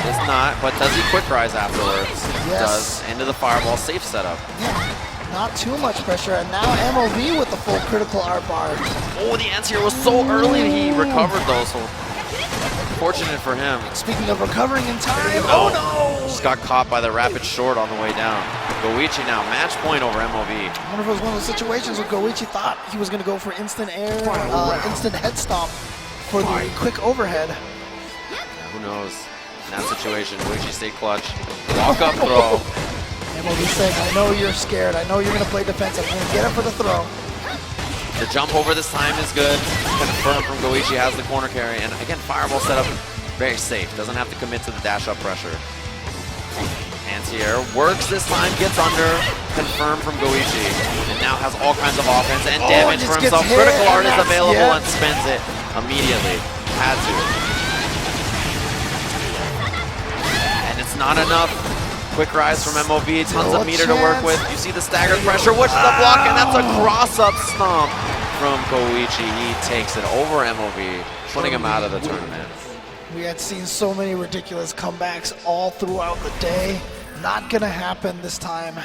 It's not, but does he quick rise afterwards? Yes. Does. Into the fireball, safe setup. Yeah, not too much pressure, and now MOV with the full critical art bar. Oh, the anti-air was so early. He recovered though, so fortunate for him. Speaking of recovering in time, oh no! Just got caught by the rapid short on the way down. Goichi now, match point over MOV. I wonder if it was one of those situations where Goichi thought he was going to go for instant air, instant head stomp for the quick overhead. Who knows? In that situation, Goichi stayed clutch. Walk up throw. MOV saying, I know you're scared. I know you're going to play defensive. I'm going to get it for the throw. The jump over this time is good. Confirmed from Goichi has the corner carry. And again, fireball setup, very safe. Doesn't have to commit to the dash up pressure. Anti-air works this time, gets under. Confirmed from Goichi. And now has all kinds of offense and damage for himself. Critical art is available and spends it immediately. Had to. And it's not enough. Quick rise from MOV, tons of meter to work with. You see the staggered pressure, which is the block, and that's a cross-up stomp from Goichi. He takes it over MOV, putting him out of the tournament. We had seen so many ridiculous comebacks all throughout the day. Not going to happen this time.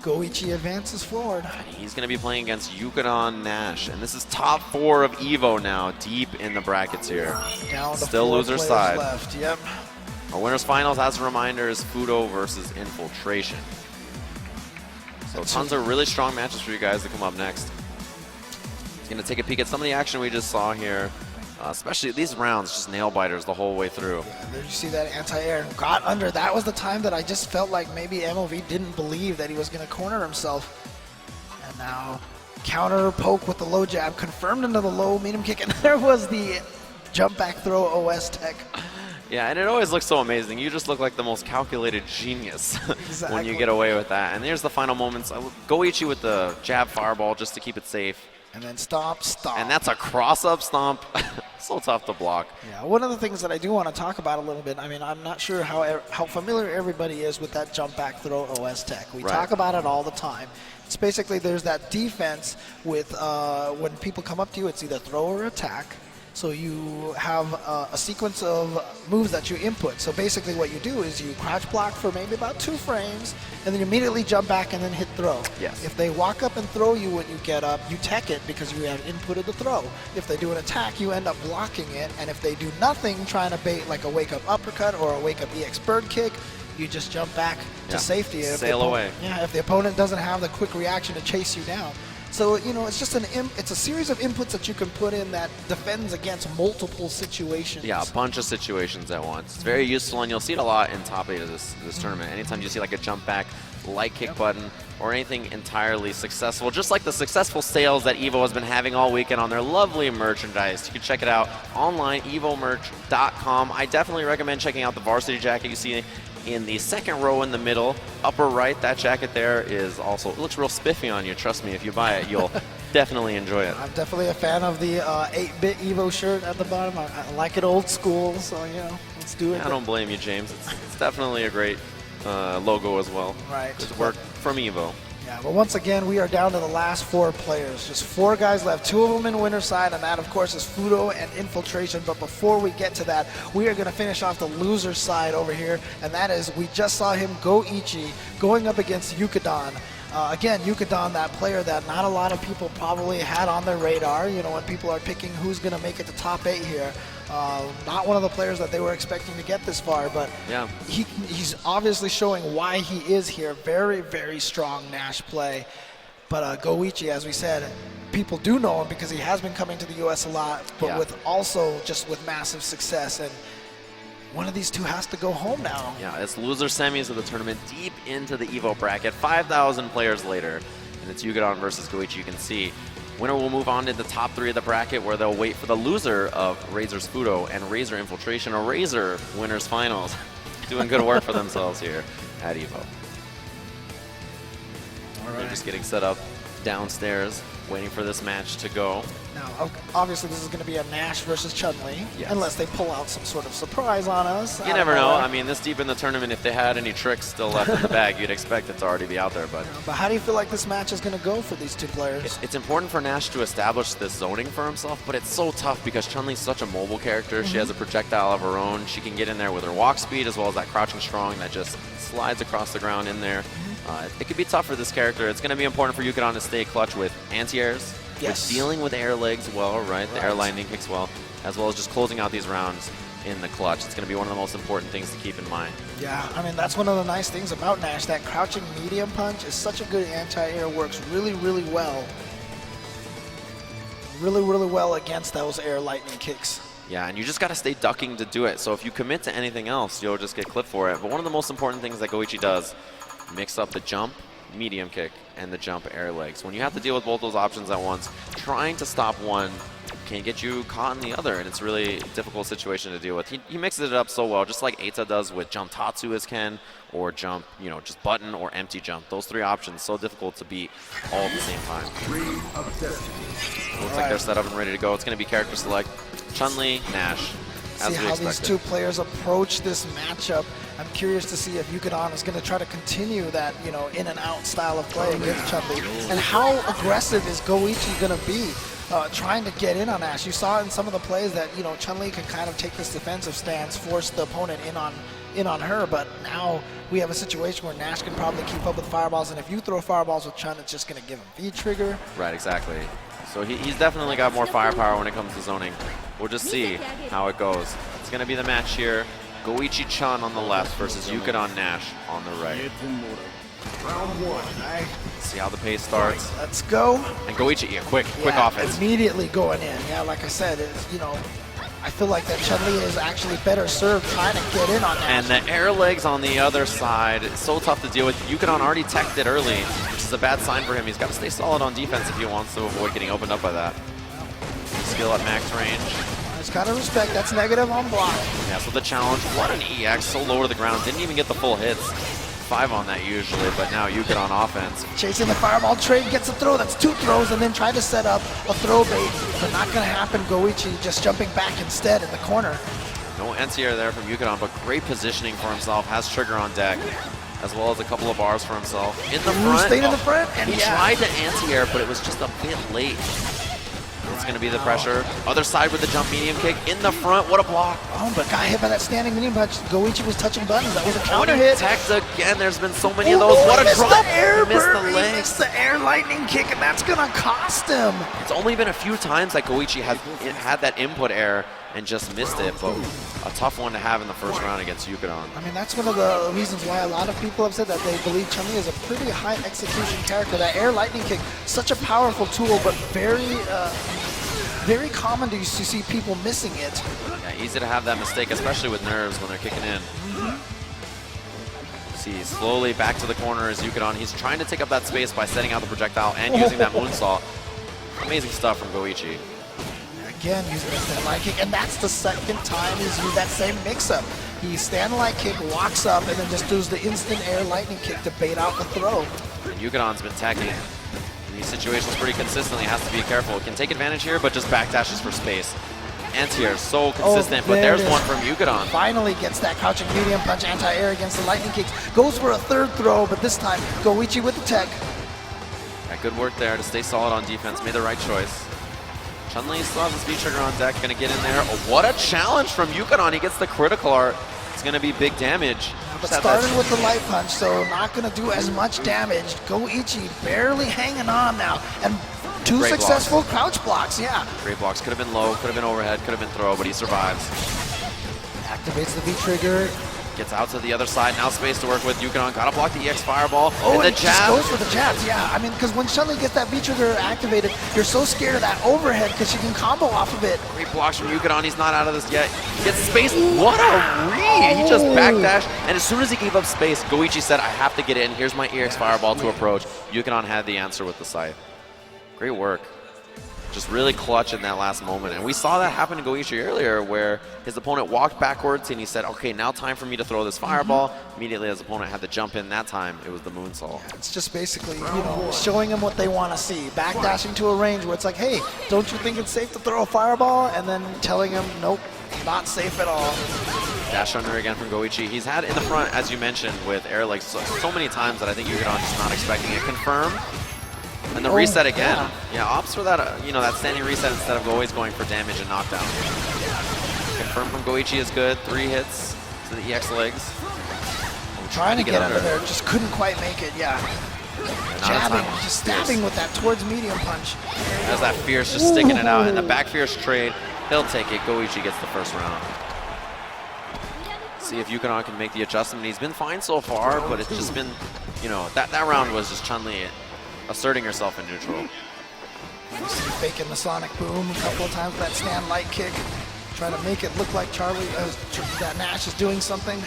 Goichi advances forward. He's going to be playing against Yukadon Nash, and this is top 4 of EVO now, deep in the brackets here. Down to Still 4 loser players side. left. Yep. Our winners finals, as a reminder, is Fudo versus Infiltration. So tons of really strong matches for you guys to come up next. He's going to take a peek at some of the action we just saw here. Especially these rounds, just nail biters the whole way through. Yeah, there you see that anti-air. Got under. That was the time that I just felt like maybe MOV didn't believe that he was going to corner himself. And now counter poke with the low jab, confirmed into the low medium kick, and there was the jump back throw OS tech. Yeah, and it always looks so amazing. You just look like the most calculated genius Exactly. when you get away with that. And there's the final moments. Goichi with the jab fireball just to keep it safe. And then stomp, stomp. And that's a cross-up stomp. So tough to block. Yeah, one of the things that I do want to talk about a little bit, I mean, I'm not sure how familiar everybody is with that jump back throw OS tech. We talk about it all the time. It's basically there's that defense with when people come up to you, it's either throw or attack. So you have a sequence of moves that you input. So basically what you do is you crouch block for maybe about 2 frames, and then you immediately jump back and then hit throw. Yes. If they walk up and throw you when you get up, you tech it because you have inputted the throw. If they do an attack, you end up blocking it. And if they do nothing, trying to bait like a wake-up uppercut or a wake-up EX bird kick, you just jump back to safety. Sail away. Yeah, if the opponent doesn't have the quick reaction to chase you down. So, you know, it's just it's a series of inputs that you can put in that defends against multiple situations. Yeah, a bunch of situations at once. It's very useful, and you'll see it a lot in top 8 of this tournament. Anytime you see like a jump back, light kick button, or anything entirely successful, just like the successful sales that EVO has been having all weekend on their lovely merchandise. You can check it out online, evomerch.com. I definitely recommend checking out the varsity jacket you see in the second row in the middle, upper right. That jacket there is also, it looks real spiffy on you. Trust me, if you buy it, you'll definitely enjoy it. I'm definitely a fan of the 8-bit Evo shirt at the bottom. I like it old school, so, you know, let's do it. I don't blame you, James. It's definitely a great logo as well. Right. It's work from EVO. Yeah, but once again, we are down to the last 4 players. Just 4 guys left, 2 of them in winner's side, and that, of course, is Fudo and Infiltration. But before we get to that, we are going to finish off the loser's side over here, and that is, we just saw him Goichi going up against Yukadon. Again, Yukadon, that player that not a lot of people probably had on their radar, you know, when people are picking who's going to make it to top 8 here. Not one of the players that they were expecting to get this far, but yeah, he's obviously showing why he is here. Very, very strong Nash play. But Goichi, as we said, people do know him because he has been coming to the U.S. a lot, but with also just with massive success. And one of these two has to go home now. Yeah, it's loser semis of the tournament deep into the EVO bracket, 5,000 players later, and it's Yukadon versus Goichi. You can see winner will move on to the top 3 of the bracket, where they'll wait for the loser of Razor's Fudo and Razor Infiltration, or Razor Winners Finals. Doing good work for themselves here at EVO. They're just getting set up downstairs, waiting for this match to go. Now, obviously, this is going to be a Nash versus Chun-Li, Yes. unless they pull out some sort of surprise on us. You never know. I mean, this deep in the tournament, if they had any tricks still left in the bag, you'd expect it to already be out there. But how do you feel like this match is going to go for these two players? it's important for Nash to establish this zoning for himself, but it's so tough because Chun-Li's such a mobile character. She has a projectile of her own. She can get in there with her walk speed, as well as that crouching strong that just slides across the ground in there. It could be tough for this character. It's going to be important for Yukadon to stay clutch with anti-airs, with dealing with air legs well, right? The air lightning kicks well, as just closing out these rounds in the clutch. It's going to be one of the most important things to keep in mind. Yeah, I mean, that's one of the nice things about Nash. That crouching medium punch is such a good anti-air, works really, really well. Really, really well against those air lightning kicks. Yeah, and you just got to stay ducking to do it. So if you commit to anything else, you'll just get clipped for it. But one of the most important things that Goichi does, mix up the jump, medium kick, and the jump air legs. When you have to deal with both those options at once, trying to stop one can get you caught in the other, and it's really a difficult situation to deal with. He mixes it up so well, just like Eita does with jump Tatsu as Ken, or jump, you know, just button or empty jump. Those 3 options, so difficult to beat all at the same time. Ring of Destiny. Looks like they're set up and ready to go. It's going to be character select. Chun-Li, Nash, as See we how these expected. two players approach this matchup. I'm curious to see if Yukadon is going to try to continue that, you know, in and out style of play against Chun-Li. And how aggressive is Goichi going to be trying to get in on Nash? You saw in some of the plays that, you know, Chun-Li can kind of take this defensive stance, force the opponent in on her, but now we have a situation where Nash can probably keep up with fireballs, and if you throw fireballs with Chun, it's just going to give him V-trigger. Right, exactly. So he's definitely got more firepower when it comes to zoning. We'll just see how it goes. It's going to be the match here. Goichi Chun on the left versus Yukadon Nash on the right. Round 1. See how the pace starts. Let's go. And Goichi, quick Yeah, offense. Immediately going in. Yeah, like I said, it's, you know, I feel like that Chun-Li is actually better served trying to get in on that. And the air legs on the other side, it's so tough to deal with. Yukadon already teched it early, which is a bad sign for him. He's got to stay solid on defense if he wants to avoid getting opened up by that. Skill at max range. Just gotta respect, that's negative on block. Yeah, so the challenge, what an EX, so low to the ground. Didn't even get the full hits. 5 on that usually, but now Yukadon offense. Chasing the fireball trade, gets a throw, that's 2 throws, and then try to set up a throw bait, but not gonna happen. Goichi just jumping back instead in the corner. No anti-air there from Yukadon, but great positioning for himself. Has trigger on deck, as well as a couple of bars for himself. In the front. Staying in the front, and he tried to anti-air, but it was just a bit late. It's going to be the pressure. Other side with the jump medium kick. In the front, what a block. Oh, but got hit by that standing medium punch. Goichi was touching buttons. That was a counter hit. Teched again. There's been so many of those. What a drop. The air He missed the burn. leg. He missed the air lightning kick, and that's gonna cost him. It's only been a few times that Goichi has had that input error and just missed it, but a tough one to have in the first round against Yukadon. I mean, that's one of the reasons why a lot of people have said that they believe Chun-Li is a pretty high execution character. That air lightning kick, such a powerful tool, but very common to see people missing it. Yeah, easy to have that mistake, especially with nerves when they're kicking in. See, slowly back to the corner is Yukadon. He's trying to take up that space by setting out the projectile and using that moonsault. Amazing stuff from Goichi. Again, using the stand light kick, and that's the second time he's used that same mix-up. He stand light kick, walks up, and then just does the instant air lightning kick to bait out the throw. And Yukadon's been tagging in these situations pretty consistently. Has to be careful. Can take advantage here, but just backdashes for space. Anti-air so consistent, but there's one from Yukadon. Finally gets that crouching medium punch anti-air against the lightning kicks. Goes for a third throw, but this time Goichi with the tech. Yeah, good work there to stay solid on defense. Made the right choice. Chun-Li still has the speed trigger on deck. Gonna get in there. Oh, what a challenge from Yukadon. He gets the critical art. It's gonna be big damage. but Just have started that- with the light punch, so not going to do as much damage. Goichi barely hanging on now, and two Great successful crouch blocks, yeah. Great blocks. Could have been low, could have been overhead, could have been throw, but he survives. Activates the V-trigger. Gets out to the other side. Now space to work with. Yukon gotta block the EX fireball. Oh, and the it just jab. goes for the jabs, yeah. I mean, because when Chun-Li gets that V-trigger activated, you're so scared of that overhead because she can combo off of it. Great blocks from Yukon. He's not out of this yet. Gets space. What a read! He just backdashed. And as soon as he gave up space, Goichi said, I have to get in. Here's my EX fireball to approach. Yukon had the answer with the scythe. Great work. Just really clutch in that last moment. And we saw that happen to Goichi earlier where his opponent walked backwards and he said, okay, now time for me to throw this fireball. Immediately his opponent had to jump in. That time, it was the moonsault. It's just basically, showing them what they want to see. Backdashing to a range where it's like, hey, don't you think it's safe to throw a fireball? And then telling him, nope, not safe at all. Dash under again from Goichi. He's had in the front, as you mentioned, with air legs so many times that I think Yukon just not expecting it. Confirm. And the reset again. Yeah, opts for that, that standing reset instead of always going for damage and knockdown. Confirm from Goichi is good. 3 hits to the EX legs. Trying to get under there, just couldn't quite make it, yeah. Jabbing, just stabbing with that towards medium punch. As that fierce just sticking it out, and the back fierce trade, he'll take it. Goichi gets the first round. See if Yukon can make the adjustment. He's been fine so far, but it's just been, that round was just Chun-Li asserting herself in neutral. Faking the sonic boom a couple of times with that stand light kick. Trying to make it look like that Nash is doing something.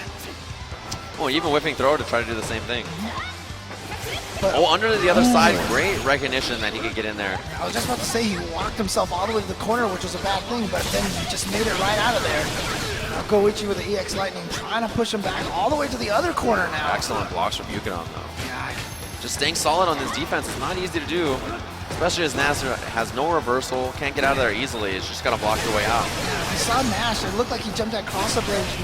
Oh, even whipping throw to try to do the same thing. But, Under the other side, great recognition that he could get in there. I was just about to say he walked himself all the way to the corner, which was a bad thing, but then he just made it right out of there. Now Goichi with the EX Lightning trying to push him back all the way to the other corner now. Excellent blocks from Yukon though. Yeah. Just staying solid on this defense is not easy to do, especially as Nasser has no reversal, can't get out of there easily. It's just got to block your way out. I saw Nash. It looked like he jumped that cross-up range.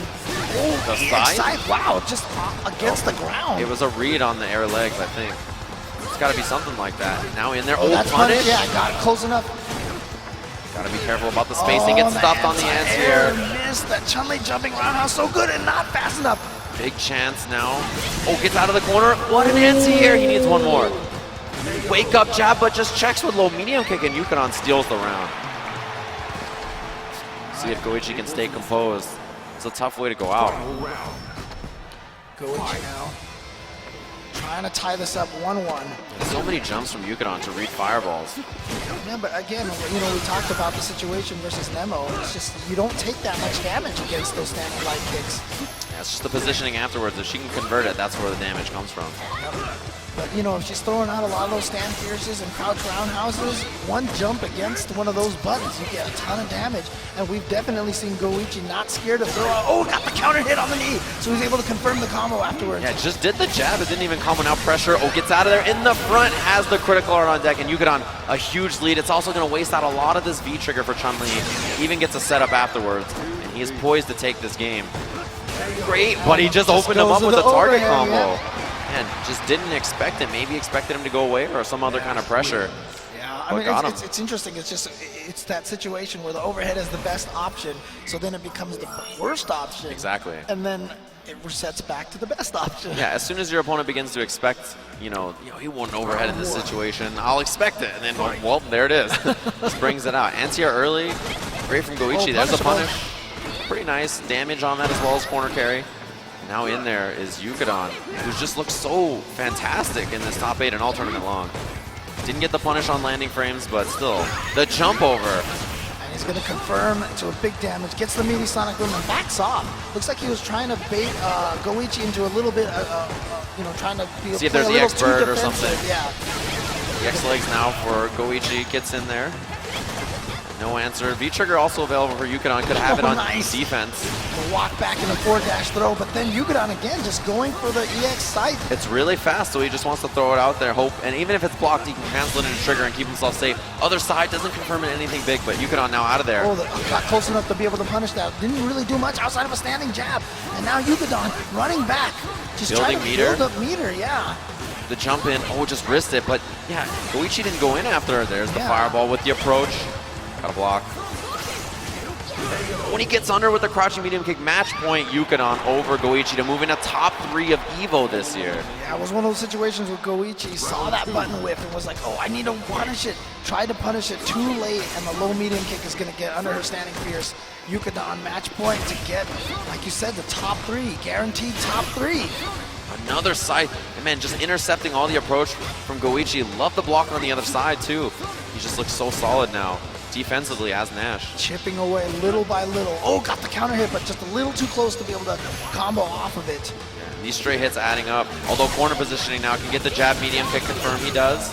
The EX side? Wow, just against the ground. It was a read on the air legs, I think. It's got to be something like that. Now in there, that's punish. Yeah, got it close enough. Got to be careful about the spacing. Gets stuffed on the anti-air. Missed that Chun-Li jumping roundhouse so good and not fast enough. Big chance now. Oh, gets out of the corner. What an anti-air. He needs one more. Wake up jab, but just checks with low medium kick, and Yukon steals the round. See if Goichi can stay composed. It's a tough way to go out. Goichi now. Trying to tie this up 1-1. So many jumps from Yukon to read fireballs. Yeah, but again, we talked about the situation versus Nemo. It's just you don't take that much damage against those standing light kicks. Yeah, it's just the positioning afterwards. If she can convert it, that's where the damage comes from. But if she's throwing out a lot of those stand fierces and crouch roundhouses, one jump against one of those buttons, you get a ton of damage. And we've definitely seen Goichi not scared to throw out. Oh, got the counter hit on the knee. So he's able to confirm the combo afterwards. Yeah, just did the jab. It didn't even come without pressure. Oh, gets out of there in the front, has the critical art on deck, and Yukon a huge lead. It's also going to waste out a lot of this V-trigger for Chun-Li. Even gets a setup afterwards, and he is poised to take this game. Great, but he just opened him up with a target combo. Yeah. And just didn't expect it. Maybe expected him to go away or some other kind of pressure. Yeah, I mean, it's interesting. It's that situation where the overhead is the best option, so then it becomes the worst option. Exactly. And then it resets back to the best option. Yeah, as soon as your opponent begins to expect, he won't overhead in this situation, I'll expect it. And then, well, there it is. Just brings it out. Anti-air early. Great from Goichi. There's a punish. Pretty nice damage on that as well as corner carry. Now in there is Yukon, who just looks so fantastic in this top 8 and all tournament long. Didn't get the punish on landing frames, but still, the jump over. And he's going to confirm to a big damage, gets the meaty sonic boom and backs off. Looks like he was trying to bait Goichi into a little bit, trying to be see if there's the EX bird or something. Yeah. The X legs now for Goichi, gets in there. No answer. V-trigger also available for Yukon. Could have it on defense. The walk back in a forward dash throw, but then Yukon again just going for the EX sight. It's really fast, so he just wants to throw it out there. Hope, and even if it's blocked, he can cancel it into trigger and keep himself safe. Other side doesn't confirm anything big, but Yukon now out of there. Oh, got close enough to be able to punish that. Didn't really do much outside of a standing jab. And now Yukon running back. Just building trying to meter. build up meter, yeah. The jump in, just wrist it, but yeah, Goichi didn't go in after. There's the fireball with the approach. Gotta block. When he gets under with the crouching medium kick, match point Yukon over Goichi to move into top 3 of EVO this year. Yeah, it was one of those situations where Goichi saw that button whip and was like, oh, I need to punish it. Tried to punish it too late, and the low medium kick is going to get under her standing fierce. Yukon on match point to get, like you said, the top 3, guaranteed top 3. Another side, and man, just intercepting all the approach from Goichi. Love the block on the other side too. He just looks so solid now, defensively as Nash. Chipping away little by little. Oh, got the counter hit, but just a little too close to be able to combo off of it. Yeah, these straight hits adding up. Although corner positioning now can get the jab medium kick confirm, he does.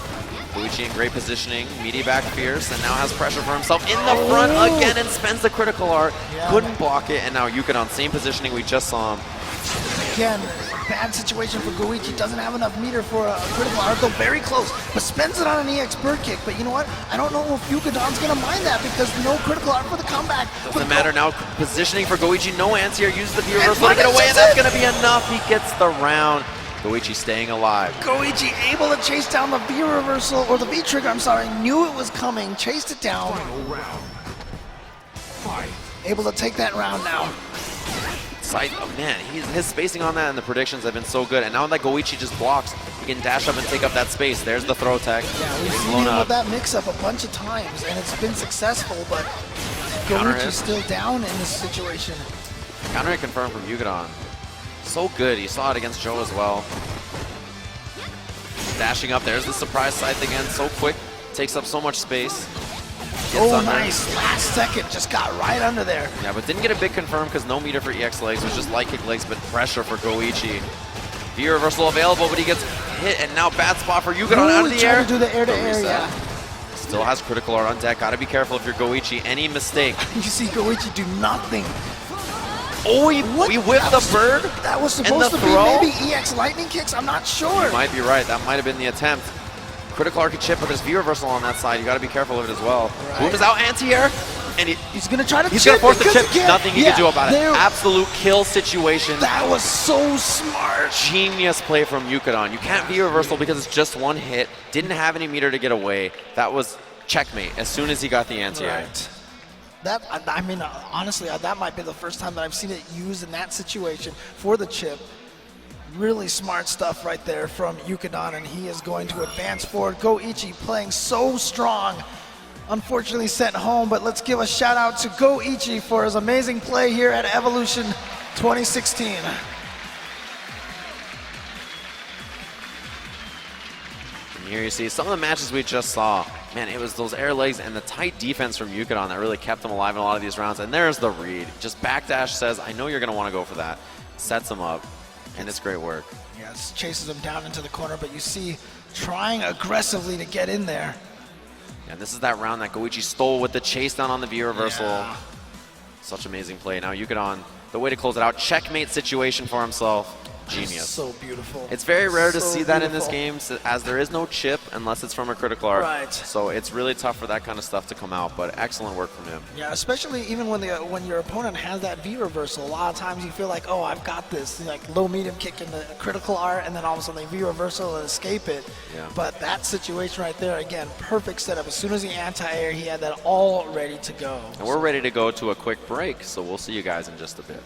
Goichi in great positioning, meaty back fierce, and now has pressure for himself in the front again and spends the critical art. Yeah. Couldn't block it, and now Yukon on same positioning we just saw him. Again, bad situation for Goichi. Doesn't have enough meter for a critical art, though very close. But spends it on an EX bird kick. But you know what? I don't know if Yukadon's going to mind that because no critical art for the comeback. Doesn't matter now. Positioning for Goichi. No anti-air. Uses the V-reversal to get away, and that's going to be enough. He gets the round. Goichi staying alive. Goichi able to chase down the V reversal, or the V trigger, I'm sorry. Knew it was coming. Chased it down. Final round. Fight. Able to take that round now. Oh man, his spacing on that and the predictions have been so good. And now that Goichi just blocks, he can dash up and take up that space. There's the throw tech. Yeah, we've He's seen blown him up. with that mix-up a bunch of times, and it's been successful, but Counter hit. Goichi's still down in this situation. Counter hit confirmed from Yukon. So good. You saw it against Joe as well. Dashing up. There's the surprise scythe again. So quick. Takes up so much space. Gets Oh, under. nice. Last second. Just got right under there. Yeah, but didn't get a big confirm because no meter for EX legs. It was just light kick legs, but pressure for Goichi. V reversal available, but he gets hit, and now bad spot for Yukon out of Ooh, the trying air. to do the air-to-air, reset. yeah. Still has critical art on deck. Gotta be careful if you're Goichi. Any mistake. You see Goichi do nothing. Oh, we whipped That the was- bird? That was And supposed the to be throw? maybe EX lightning kicks. I'm not sure. You might be right. That might have been the attempt. Critical arc chip, but there's V reversal on that side. You got to be careful of it as well. Right. Boom is out, anti-air, and He's gonna try to he's chip going to force the because chip. he can't. Nothing he Yeah, can do about it. there- Absolute kill situation. That was so smart. Genius play from Yukon. You can't V reversal because it's just one hit. Didn't have any meter to get away. That was checkmate as soon as he got the anti-air. Right. That, I mean, honestly, that might be the first time that I've seen it used in that situation for the chip. Really smart stuff right there from Yukadon, and he is going to advance forward. Goichi playing so strong. Unfortunately sent home, but let's give a shout out to Goichi for his amazing play here at Evolution 2016. And here you see some of the matches we just saw. Man, it was those air legs and the tight defense from Yukon that really kept him alive in a lot of these rounds. And there's the read. Just backdash says, I know you're going to want to go for that. Sets him up, and it's great work. Yes, chases him down into the corner, but you see trying aggressively to get in there. And this is that round that Goichi stole with the chase down on the V reversal. Yeah. Such amazing play. Now Yukon, the way to close it out, checkmate situation for himself. Genius. So beautiful. It's very rare to So see that in this beautiful. game, as there is no chip unless it's from a critical art. Right. So it's really tough for that kind of stuff to come out, but excellent work from him. Yeah, especially even when your opponent has that V reversal. A lot of times you feel like, oh, I've got this, like low medium kick in the critical art, and then all of a sudden they V reversal and escape it. Yeah. But that situation right there, again, perfect setup. As soon as he anti-air, he had that all ready to go. And we're ready to go to a quick break, so we'll see you guys in just a bit.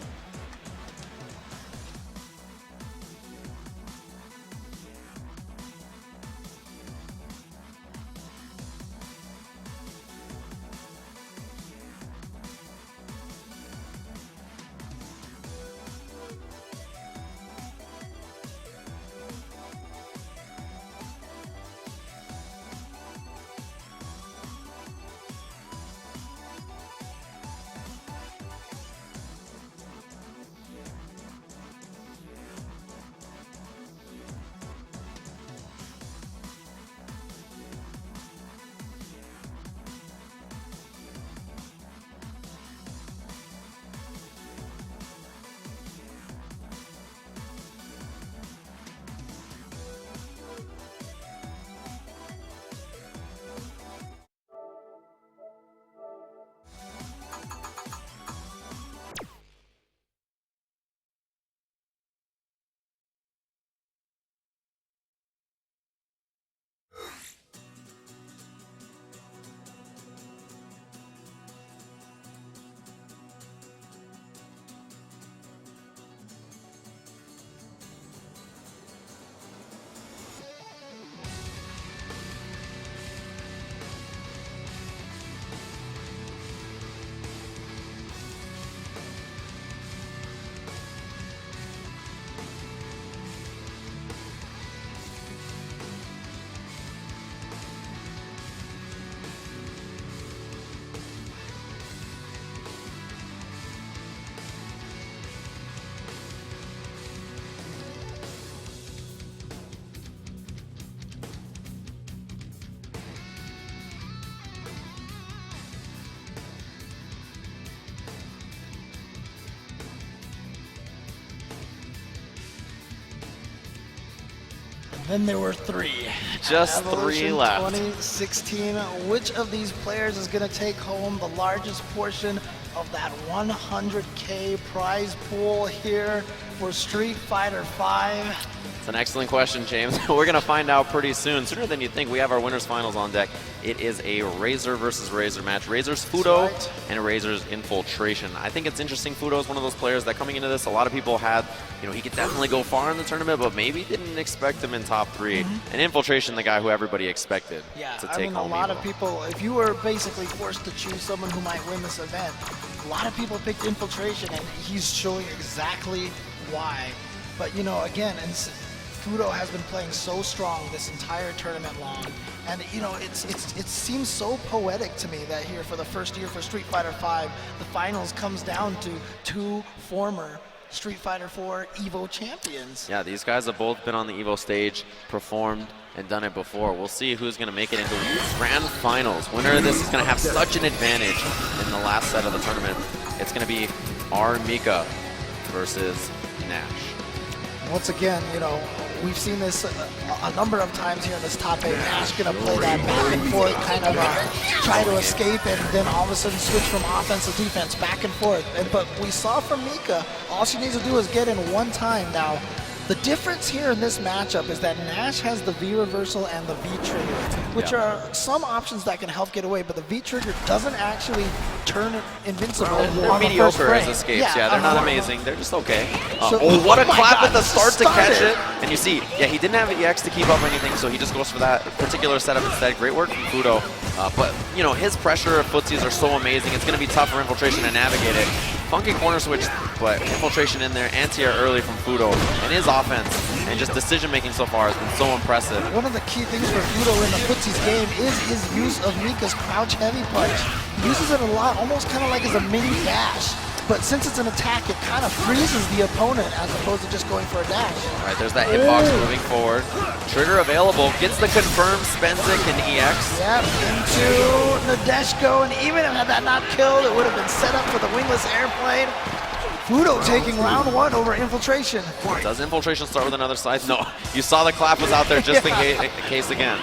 Then there were 3. Just At 3 Evolution left. 2016. Which of these players is going to take home the largest portion of that 100K prize pool here for Street Fighter 5? It's an excellent question, James. We're going to find out pretty soon. Sooner than you think. We have our winners finals on deck. It is a Razor versus Razor match. Razor's Fudo right. and Razor's Infiltration. I think it's interesting. Fudo is one of those players that coming into this, a lot of people had, he could definitely go far in the tournament, but maybe didn't expect him in top 3. And Infiltration, the guy who everybody expected to take home. A lot of people, if you were basically forced to choose someone who might win this event, a lot of people picked Infiltration, and he's showing exactly why. But, again, and Fudo has been playing so strong this entire tournament long, and it seems so poetic to me that here for the first year for Street Fighter 5, the finals comes down to 2 former Street Fighter 4 EVO champions. Yeah, these guys have both been on the EVO stage, performed, and done it before. We'll see who's going to make it into the grand finals. Winner of this is going to have such an advantage in the last set of the tournament. It's going to be Mika versus Nash. Once again, we've seen this a number of times here in this top 8. Nash going to play that back and forth, kind of try to escape, and then all of a sudden switch from offense to defense, back and forth. But we saw from Mika, all she needs to do is get in one time. Now, the difference here in this matchup is that Nash has the V reversal and the V trigger, which are some options that can help get away, but the V trigger doesn't actually turn invincible. They're mediocre as escapes. Yeah, they're not amazing. They're just okay. So- What a oh my clap God, at the start to catch started. it. And you see, he didn't have EX to keep up or anything, so he just goes for that particular setup instead. Great work from Fudo. But, his pressure footsies are so amazing. It's going to be tough for Infiltration to navigate it. Funky corner switch, but Infiltration in there, anti-air early from Fudo. And his offense and just decision-making so far has been so impressive. One of the key things for Fudo in the footsies game is his use of Mika's crouch heavy punch. He uses it a lot, almost kind of like as a mini dash. But since it's an attack, it kind of freezes the opponent as opposed to just going for a dash. All right, there's that hitbox moving forward. Trigger available, gets the confirmed Spensic and EX. Yep, into Nadeshko, and even had that not killed, it would have been set up for the wingless airplane. Fudo taking round 1 over Infiltration. Does Infiltration start with another slice? No, you saw the clap was out there just in case again.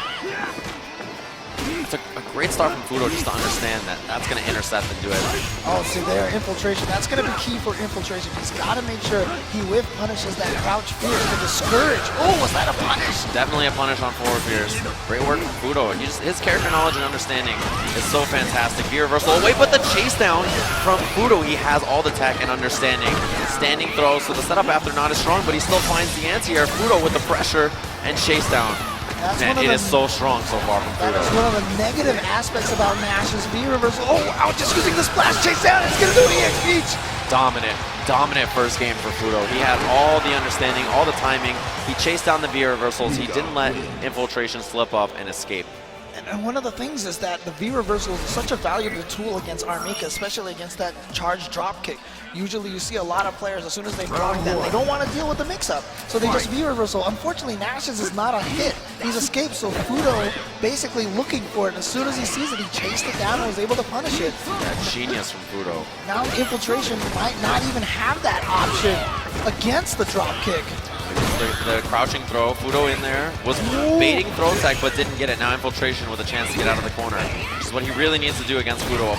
It's a great start from Fudo just to understand that that's going to intercept and do it. Oh, see there, Infiltration. That's going to be key for Infiltration. He's got to make sure he whiff punishes that crouch fear to discourage. Oh, was that a punish? Definitely a punish on forward fears. Great work from Fudo. His character knowledge and understanding is so fantastic. V reversal away, but the chase down from Fudo. He has all the tech and understanding. Standing throw, so the setup after not as strong, but he still finds the anti-air. Fudo with the pressure and chase down. Man, it is so strong so far from Fudo. That is one of the negative aspects about Nash's V reversal. Oh, wow, just using the splash chase down. It's going to do the EX beach. Dominant first game for Fudo. He had all the understanding, all the timing. He chased down the V reversals. He didn't let Infiltration slip up and escape. And one of the things is that the V reversal is such a valuable tool against Mika, especially against that charged drop kick. Usually you see a lot of players, as soon as they block that, they don't want to deal with the mix-up. So they just V reversal. Unfortunately, Nash's is not a hit. He's escaped, so Fudo basically looking for it. As soon as he sees it, he chased it down and was able to punish it. Yeah, genius from Fudo. Now Infiltration might not even have that option against the drop kick. The crouching throw, Fudo in there, was baiting throw tech but didn't get it. Now Infiltration with a chance to get out of the corner, which is what he really needs to do against Fudo.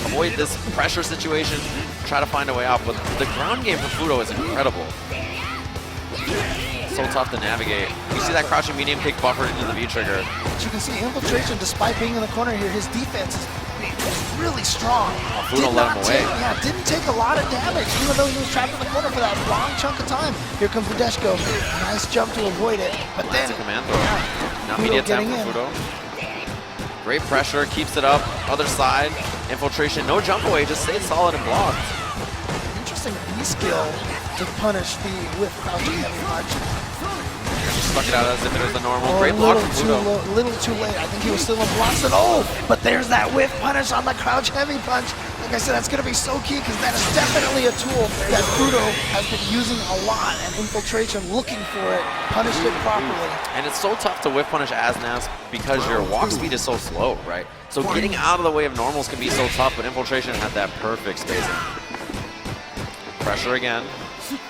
Avoid this pressure situation, try to find a way out, but the ground game for Fudo is incredible. So tough to navigate. You see that crouching medium kick buffered into the V-trigger. But you can see Infiltration, despite being in the corner here, his defense is really strong. Fudo let him away. Didn't take a lot of damage, even though he was trapped in the corner for that long chunk of time. Here comes Nadeshko. Nice jump to avoid it. But then, that's a command throw. Now media tap from Fudo. Great pressure, keeps it up. Other side, Infiltration, no jump away, just stayed solid and blocked. Interesting V-skill to punish the with crouching heavy punch. Just stuck it out as if it was a normal. Great block from Fudo. A little too late. I think he was still in blocks. And but there's that whiff punish on the crouch heavy punch. Like I said, that's going to be so key because that is definitely a tool that Fudo has been using a lot, and Infiltration looking for it, punished it properly. And it's so tough to whiff punish as Nas because your walk speed is so slow, right? So getting out of the way of normals can be so tough, but Infiltration had that perfect spacing. Pressure again,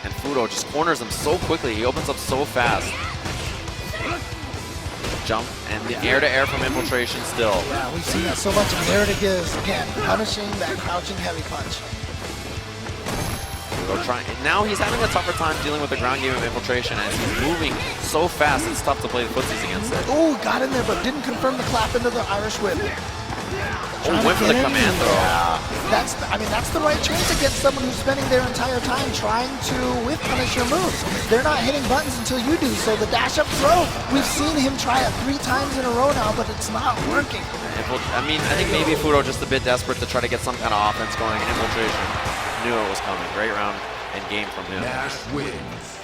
and Fudo just corners him so quickly. He opens up so fast. jump, and the air-to-air from Infiltration still. Yeah, we've seen that so much, and there it is again, punishing that crouching heavy punch. Now he's having a tougher time dealing with the ground game of Infiltration as he's moving so fast, it's tough to play the footsies against it. Oh, got in there, but didn't confirm the clap into the Irish whip. Oh, went for the command throw. Yeah, that's the right choice against someone who's spending their entire time trying to whip punish your moves. They're not hitting buttons until you do, so the dash up throw, we've seen him try it 3 times in a row now, but it's not working. I mean, I think maybe Fudo just a bit desperate to try to get some kind of offense going, and Infiltration knew it was coming. Great round and game from him. Nash wins.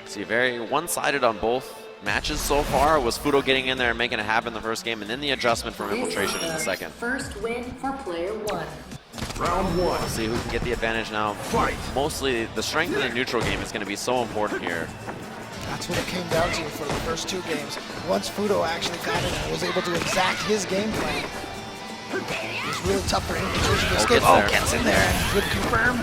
See, very one-sided on both matches so far. Was Fudo getting in there and making it happen the first game, and then the adjustment from Infiltration in the second. First win for player 1. Round 1. See who can get the advantage now. Fight. Mostly the strength in the neutral game is going to be so important here. That's what it came down to for the first 2 games. Once Fudo actually got it and was able to exact his game plan, it was really tough for Infiltration to escape. Gets in there and good confirm.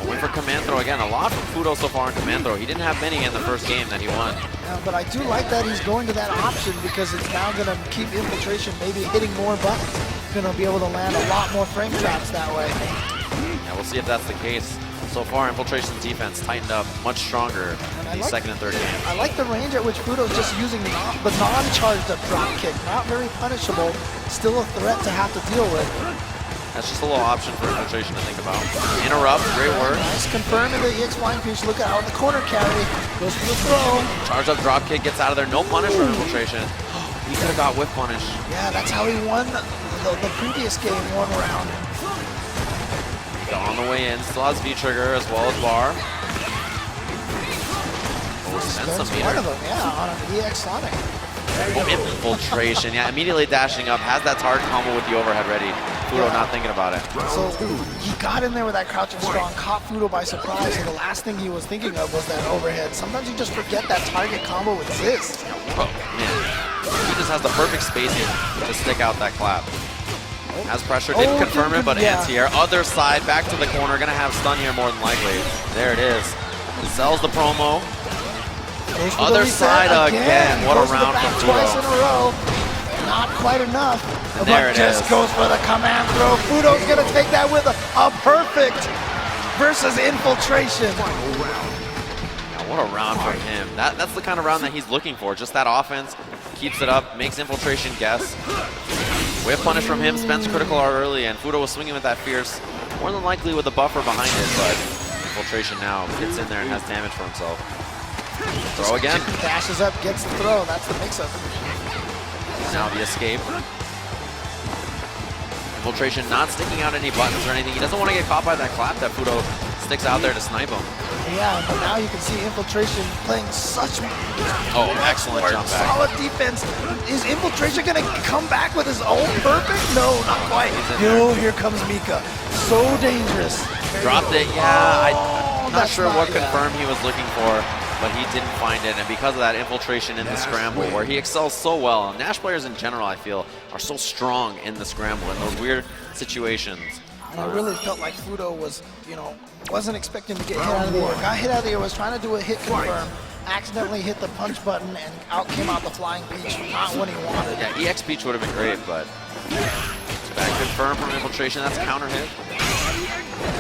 Went for command throw again. A lot from Fudo so far in command throw. He didn't have many in the first game that he won. Yeah, but I do like that he's going to that option because it's now going to keep Infiltration maybe hitting more buttons. Going to be able to land a lot more frame traps that way. Yeah, we'll see if that's the case. So far, Infiltration's defense tightened up much stronger in the second and third game. I like the range at which Fudo's just using the non-charged up drop kick. Not very punishable. Still a threat to have to deal with. That's just a little option for Infiltration to think about. Interrupt, great work. Nice confirm in the EX flying piece. Look out, the corner carry. Goes for the throw. Charge up drop kick, gets out of there. No punish for Infiltration. He could have got whip punish. Yeah, that's how he won the previous game, 1 round. On the way in, still has V-trigger as well as bar. Oh, spends some One of meter. them, yeah, on an EX Sonic. Oh, Infiltration, yeah, immediately dashing up, has that target combo with the overhead ready. Fudo not thinking about it. So he got in there with that crouching strong, caught Fudo by surprise, and the last thing he was thinking of was that overhead. Sometimes you just forget that target combo exists. Oh, man. He just has the perfect spacing to stick out that clap. Has pressure, didn't confirm it, but anti-air. Other side, back to the corner, gonna have stun here more than likely. There it is. Sells the promo. Other side again. What a round from Fudo. Twice in a row. Not quite enough. And there it just is. goes for the command throw. Fudo's gonna take that with a perfect versus Infiltration. Yeah, what a round from him. That's the kind of round that he's looking for. Just that offense, keeps it up, makes Infiltration guess. Whip punish from him, spends critical art early, and Fudo was swinging with that fierce, more than likely with a buffer behind it, but Infiltration now gets in there and has damage for himself. Throw again. Dashes up, gets the throw. That's the mix-up. Now the escape. Infiltration not sticking out any buttons or anything. He doesn't want to get caught by that clap that Fudo sticks out there to snipe him. Yeah, but now you can see Infiltration playing such Excellent jump back. solid defense. Is Infiltration going to come back with his own perfect? No, not quite. Oh, here comes Mika. So dangerous. Dropped it, yeah. I'm not that's sure not- what yeah. confirm he was looking for, but he didn't find it. And because of that Infiltration in the scramble, where he excels so well, Nash players in general, I feel, are so strong in the scramble, in those weird situations. And I really felt like Fudo was, wasn't expecting to get hit out of the air. Got hit out of the air, was trying to do a hit confirm, accidentally hit the punch button, and out came out the flying peach. Not what he wanted. Yeah, EX Peach would have been great, but back confirm from Infiltration. That's counter hit.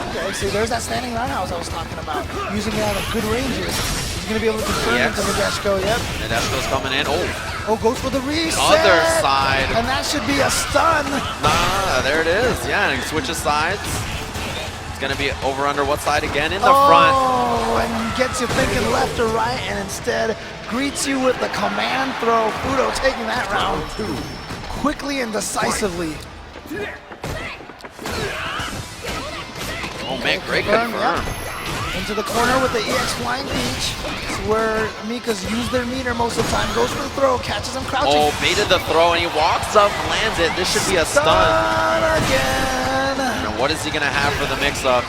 Okay, see, there's that standing roundhouse I was talking about. Using it out of good ranges. He's going to be able to confirm into Nadeshko, yep. Nadeshko's coming in. Oh, goes for the reset. Other side. And that should be a stun. There it is. Yeah, and he switches sides. It's going to be over under what side again? In the front. Oh, and gets you thinking left or right, and instead greets you with the command throw. Fudo taking that round quickly and decisively. Oh man, great confirm. Yep. Into the corner with the EX Flying Peach. It's where Mika's used their meter most of the time. Goes for the throw, catches him crouching. Oh, baited the throw, and he walks up, lands it. This should be a stun. Again. And what is he going to have for the mix-up?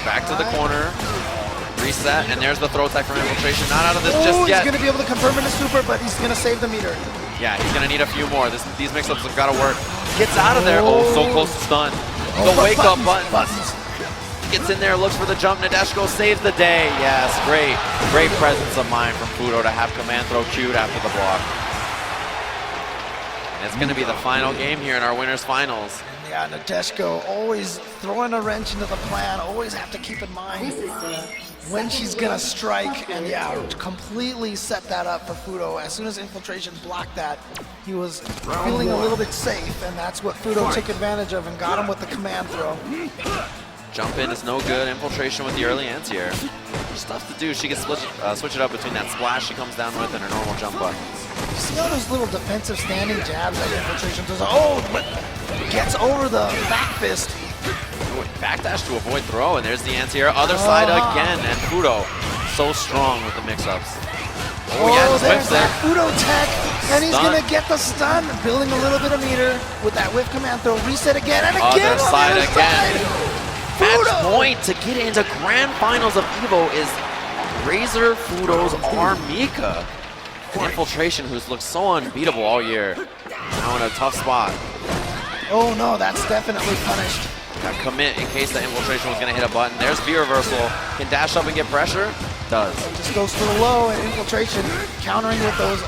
Back to the corner. Reset, and there's the throw tech from Infiltration. Not out of this just yet. He's going to be able to confirm in a super, but he's going to save the meter. Yeah, he's going to need a few more. These mix-ups have got to work. Gets out of there. Oh, so close to stun. The wake-up buttons. gets in there, looks for the jump. Nadeshko saves the day. Yes, great presence of mind from Fudo to have command throw queued after the block. And it's going to be the final game here in our winners finals. Yeah, Nadeshko always throwing a wrench into the plan. Always have to keep in mind when she's going to strike. And yeah, completely set that up for Fudo. As soon as Infiltration blocked that, he was feeling a little bit safe. And that's what Fudo took advantage of and got him with the command throw. Jump in is no good. Infiltration with the early anti-air. Stuff to do. She can switch it up between that splash she comes down with and her normal jump button. You see all those little defensive standing jabs that Infiltration does? Oh, but gets over the back fist. Backdash to avoid throw, and there's the anti-air. Other side again, and Fudo so strong with the mix-ups. Oh yeah, just whips there's that there. Fudo tech, and he's Stun. gonna get the stun, building a little bit of meter with that whip command throw. Reset again, and Other again on side the other again. side. Match Fudo. point to get into grand finals of EVO is Razor Fudo's Armika. Infiltration, who's looked so unbeatable all year, now in a tough spot. Oh no, that's definitely punished. Got commit in case the Infiltration was going to hit a button. There's V reversal. Can dash up and get pressure? Does. Just goes for the low, and Infiltration countering with those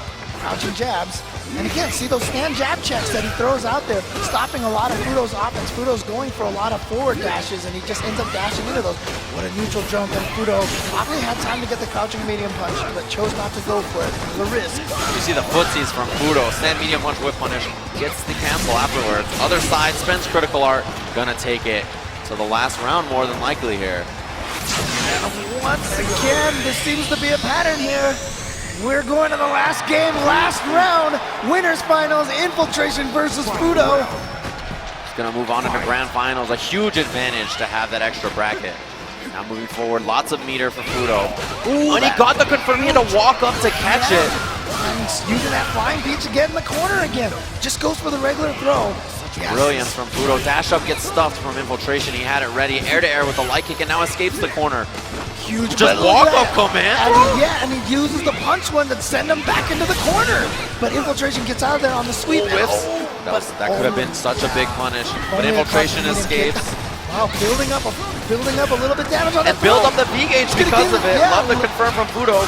crouching jabs. And again, see those stand jab checks that he throws out there, stopping a lot of Fudo's offense. Fudo's going for a lot of forward dashes, and he just ends up dashing into those. What a neutral jump, and Fudo probably had time to get the crouching medium punch, but chose not to go for it. It was a risk. You see the footsies from Fudo. Stand medium punch whip punish. Gets the cancel afterwards. Other side, spends critical art. Gonna take it to the last round more than likely here. And once again, this seems to be a pattern here. We're going to the last game, last round. Winners finals, Infiltration versus Fudo. He's gonna move on into grand finals. A huge advantage to have that extra bracket. Now moving forward, lots of meter for Fudo. Ooh, and he got the confirm. He had to walk up to catch it. And he's using that flying peach again in the corner again. Just goes for the regular throw. Yes. Brilliance from Fudo. Dash up gets stuffed from Infiltration. He had it ready. Air to air with the light kick and now escapes the corner. Huge Just walk up command throw? and he uses the punch one to send him back into the corner. But Infiltration gets out of there on the sweep. Whiffs. Oh, That could have been such a big punish. But only a Infiltration punch medium escapes. kick. Wow, building up a little bit damage on And that build throw. up the V-gauge Gonna because give of it. yeah. Love the confirm from Fudo.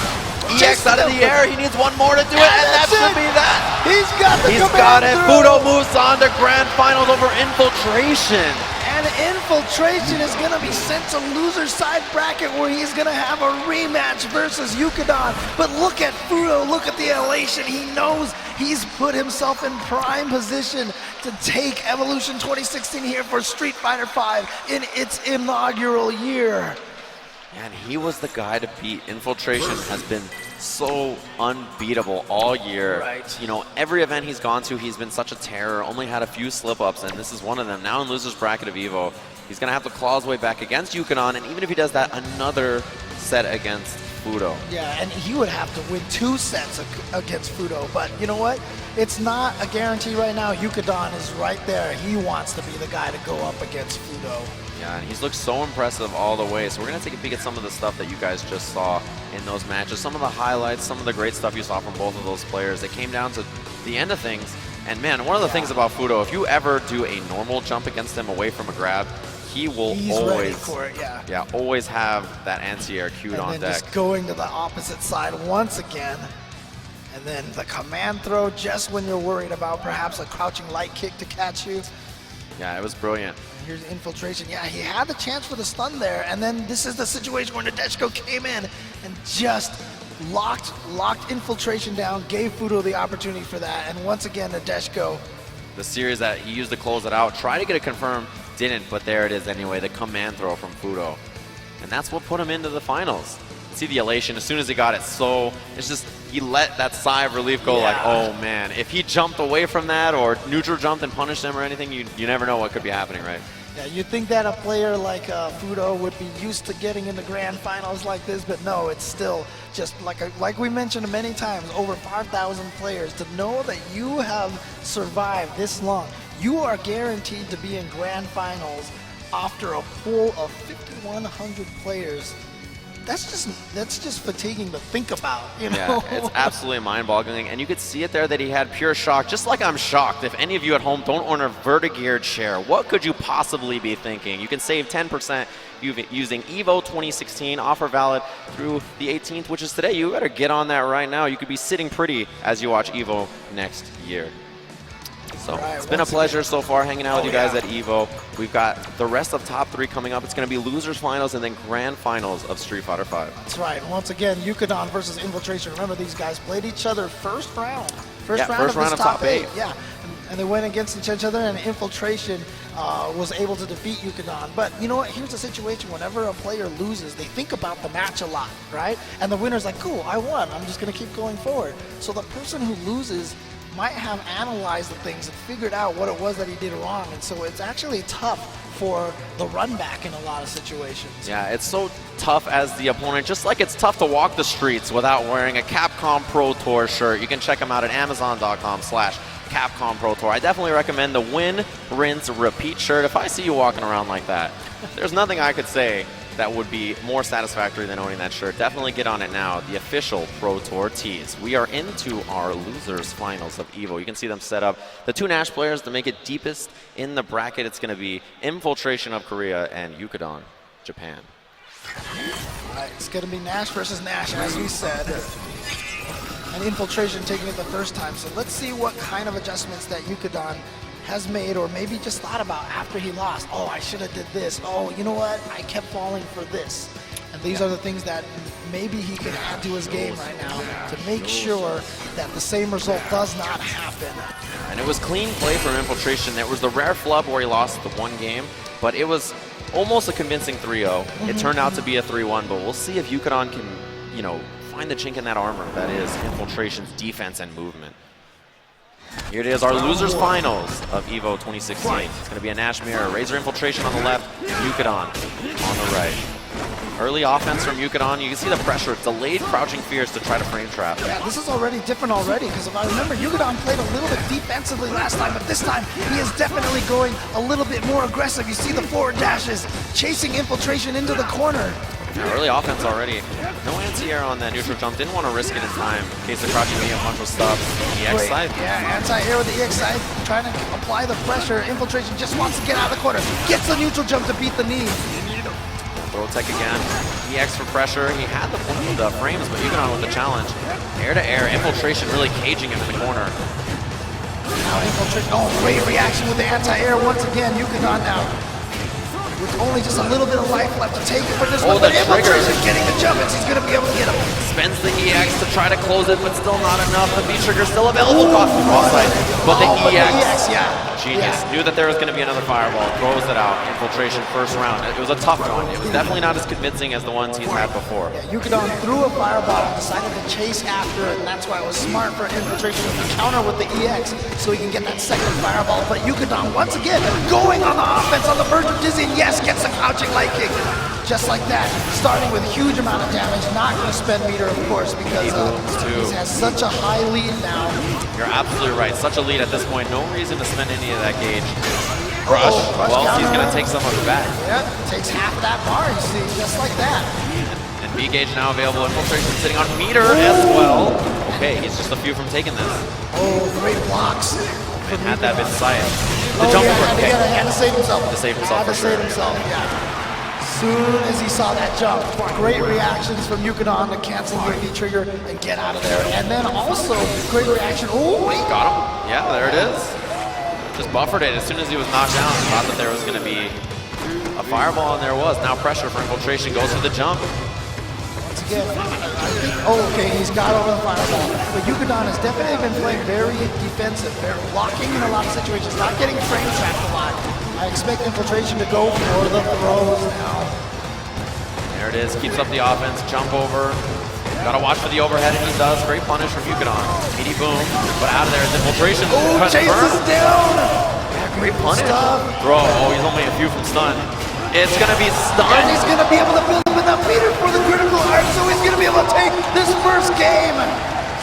Just EX out of the air. He needs one more to do it, and that that's should it. be that. He's got the He's command got it. throw. Fudo moves on to grand finals over Infiltration. And Infiltration is going to be sent to loser side bracket where he's going to have a rematch versus Yukadon. But look at Fudo, look at the elation. He knows he's put himself in prime position to take Evolution 2016 here for Street Fighter V in its inaugural year. And he was the guy to beat. Infiltration has been so unbeatable all year. Right. You know, every event he's gone to, he's been such a terror, only had a few slip-ups, and this is one of them. Now in loser's bracket of EVO, he's going to have to claw his way back against Yukadon, and even if he does that, another set against Fudo. Yeah, and he would have to win 2 sets against Fudo. But you know what? It's not a guarantee right now. Yukadon is right there. He wants to be the guy to go up against Fudo. Yeah, and he's looked so impressive all the way. So we're going to take a peek at some of the stuff that you guys just saw in those matches. Some of the highlights, some of the great stuff you saw from both of those players. It came down to the end of things. And man, one of the things about Fudo, if you ever do a normal jump against him away from a grab, he will He's always, ready for it, yeah. Always have that anti-air queued on And deck. then just going to the opposite side once again. And then the command throw just when you're worried about perhaps a crouching light kick to catch you. Yeah, it was brilliant. Here's Infiltration. Yeah, he had the chance for the stun there. And then this is the situation where Nadeshko came in and just locked Infiltration down, gave Fudo the opportunity for that. And once again, Nadeshko. The series that he used to close it out, tried to get it confirmed, didn't, but there it is anyway, the command throw from Fudo. And that's what put him into the finals. See the elation as soon as he got it. So it's just, he let that sigh of relief go like, oh man. If he jumped away from that or neutral jumped and punished him or anything, you never know what could be happening, right? Yeah, you'd think that a player like Fudo would be used to getting into grand finals like this, but no, it's still just like we mentioned many times, over 5,000 players. To know that you have survived this long, you are guaranteed to be in grand finals after a pool of 5,100 players. that's just fatiguing to think about, you know? Yeah, it's absolutely mind-boggling, and you could see it there that he had pure shock, just like I'm shocked. If any of you at home don't own a Vertigeared chair, what could you possibly be thinking? You can save 10% using EVO 2016, offer valid through the 18th, which is today. You better get on that right now. You could be sitting pretty as you watch EVO next year. So it's been a pleasure so far hanging out with you guys at EVO. We've got the rest of top 3 coming up. It's going to be losers finals and then grand finals of Street Fighter 5. That's right. Once again, Yukadon versus Infiltration. Remember, these guys played each other first round. First round of top 8. Yeah, and they went against each other, and Infiltration was able to defeat Yukadon. But you know what? Here's the situation. Whenever a player loses, they think about the match a lot, right? And the winner's like, cool, I won. I'm just going to keep going forward. So the person who loses might have analyzed the things and figured out what it was that he did wrong, and so it's actually tough for the run back in a lot of situations. Yeah, it's so tough as the opponent, just like it's tough to walk the streets without wearing a Capcom Pro Tour shirt. You can check them out at Amazon.com/Capcom Pro Tour. I definitely recommend the Win, Rinse, Repeat shirt. If I see you walking around like that, there's nothing I could say that would be more satisfactory than owning that shirt. Definitely get on it now. The official Pro Tour tees. We are into our losers finals of EVO. You can see them set up. The 2 Nash players to make it deepest in the bracket. It's going to be Infiltration of Korea and Yukadon, Japan. All right, it's going to be Nash versus Nash, as we said. And Infiltration taking it the first time. So let's see what kind of adjustments that Yukadon has made, or maybe just thought about after he lost. Oh, I should have did this. Oh, you know what? I kept falling for this. And these are the things that maybe he can add to his game right now to make sure that the same result does not happen. And it was clean play from Infiltration. There was the rare flub where he lost the 1 game, but it was almost a convincing 3-0. It turned out to be a 3-1, but we'll see if Yukadon can, you know, find the chink in that armor that is Infiltration's defense and movement. Here it is, our losers finals of EVO 2016. It's going to be a Nash mirror. Razor Infiltration on the left, Yukadon on the right. Early offense from Yukadon. You can see the pressure. Delayed crouching fears to try to frame trap. Yeah, this is already different already, because if I remember, Yukadon played a little bit defensively last time, but this time he is definitely going a little bit more aggressive. You see the forward dashes, chasing Infiltration into the corner. Yeah, early offense already. No anti-air on that neutral jump. Didn't want to risk it in time in case the crouching medium punch was stopped. EX side. Yeah, anti-air with the EX side, trying to apply the pressure. Infiltration just wants to get out of the corner. Gets the neutral jump to beat the knee. Throw tech again. EX for pressure. He had the frames, but Yukadon with the challenge. Air to air. Infiltration really caging him in the corner. Now Infiltration. Oh, great reaction with the anti-air once again. Yukadon now with only just a little bit of life left to take it for this one. But Infiltration getting the jump, and he's going to be able to get him. Spends the EX to try to close it, but still not enough. The V-trigger still available. Cross-side. But the EX. Genius. Knew that there was going to be another fireball. Throws it out. Infiltration first round. It was a tough one. It was definitely not as convincing as the ones he's had before. Yeah, Yukadon threw a fireball and decided to chase after it, and that's why it was smart for Infiltration to counter with the EX so he can get that second fireball. But Yukadon, once again, going on the offense on the verge of dizzy, and yes, gets a crouching light kick. Just like that, starting with a huge amount of damage, not going to spend meter, of course, because he has such a high lead now. You're absolutely right. Such a lead at this point. No reason to spend any of that gauge. Rush. Well, he's going to take some of it back. Yeah, takes half of that bar, you see, just like that. And B gauge now available. Infiltration sitting on meter as well. Okay, he's just a few from taking this. Oh, great blocks. And had that been sight. The jump he had to save himself. To save himself for sure. Yeah. Soon as he saw that jump, great reactions from Yukadon to cancel the V-trigger and get out of there. And then also, great reaction. Oh, wait. Got him. Yeah, there it is. Just buffered it. As soon as he was knocked down, thought that there was going to be a fireball, and there was. Now pressure for Infiltration. Goes for the jump. Once again, I think, okay, he's got over the fireball. But Yukadon has definitely been playing very defensive, very blocking in a lot of situations, not getting frame trapped a lot. I expect Infiltration to go for the throws now. There it is. Keeps up the offense. Jump over. Gotta watch for the overhead, and he does. Great punish from Yukadon. Meaty boom. But out of there is Infiltration. Oh, chases down. Yeah, great punish. Throw. Oh, he's only a few from stun. It's gonna be stun. And he's gonna be able to build up enough meter for the critical art, so he's gonna be able to take this first game.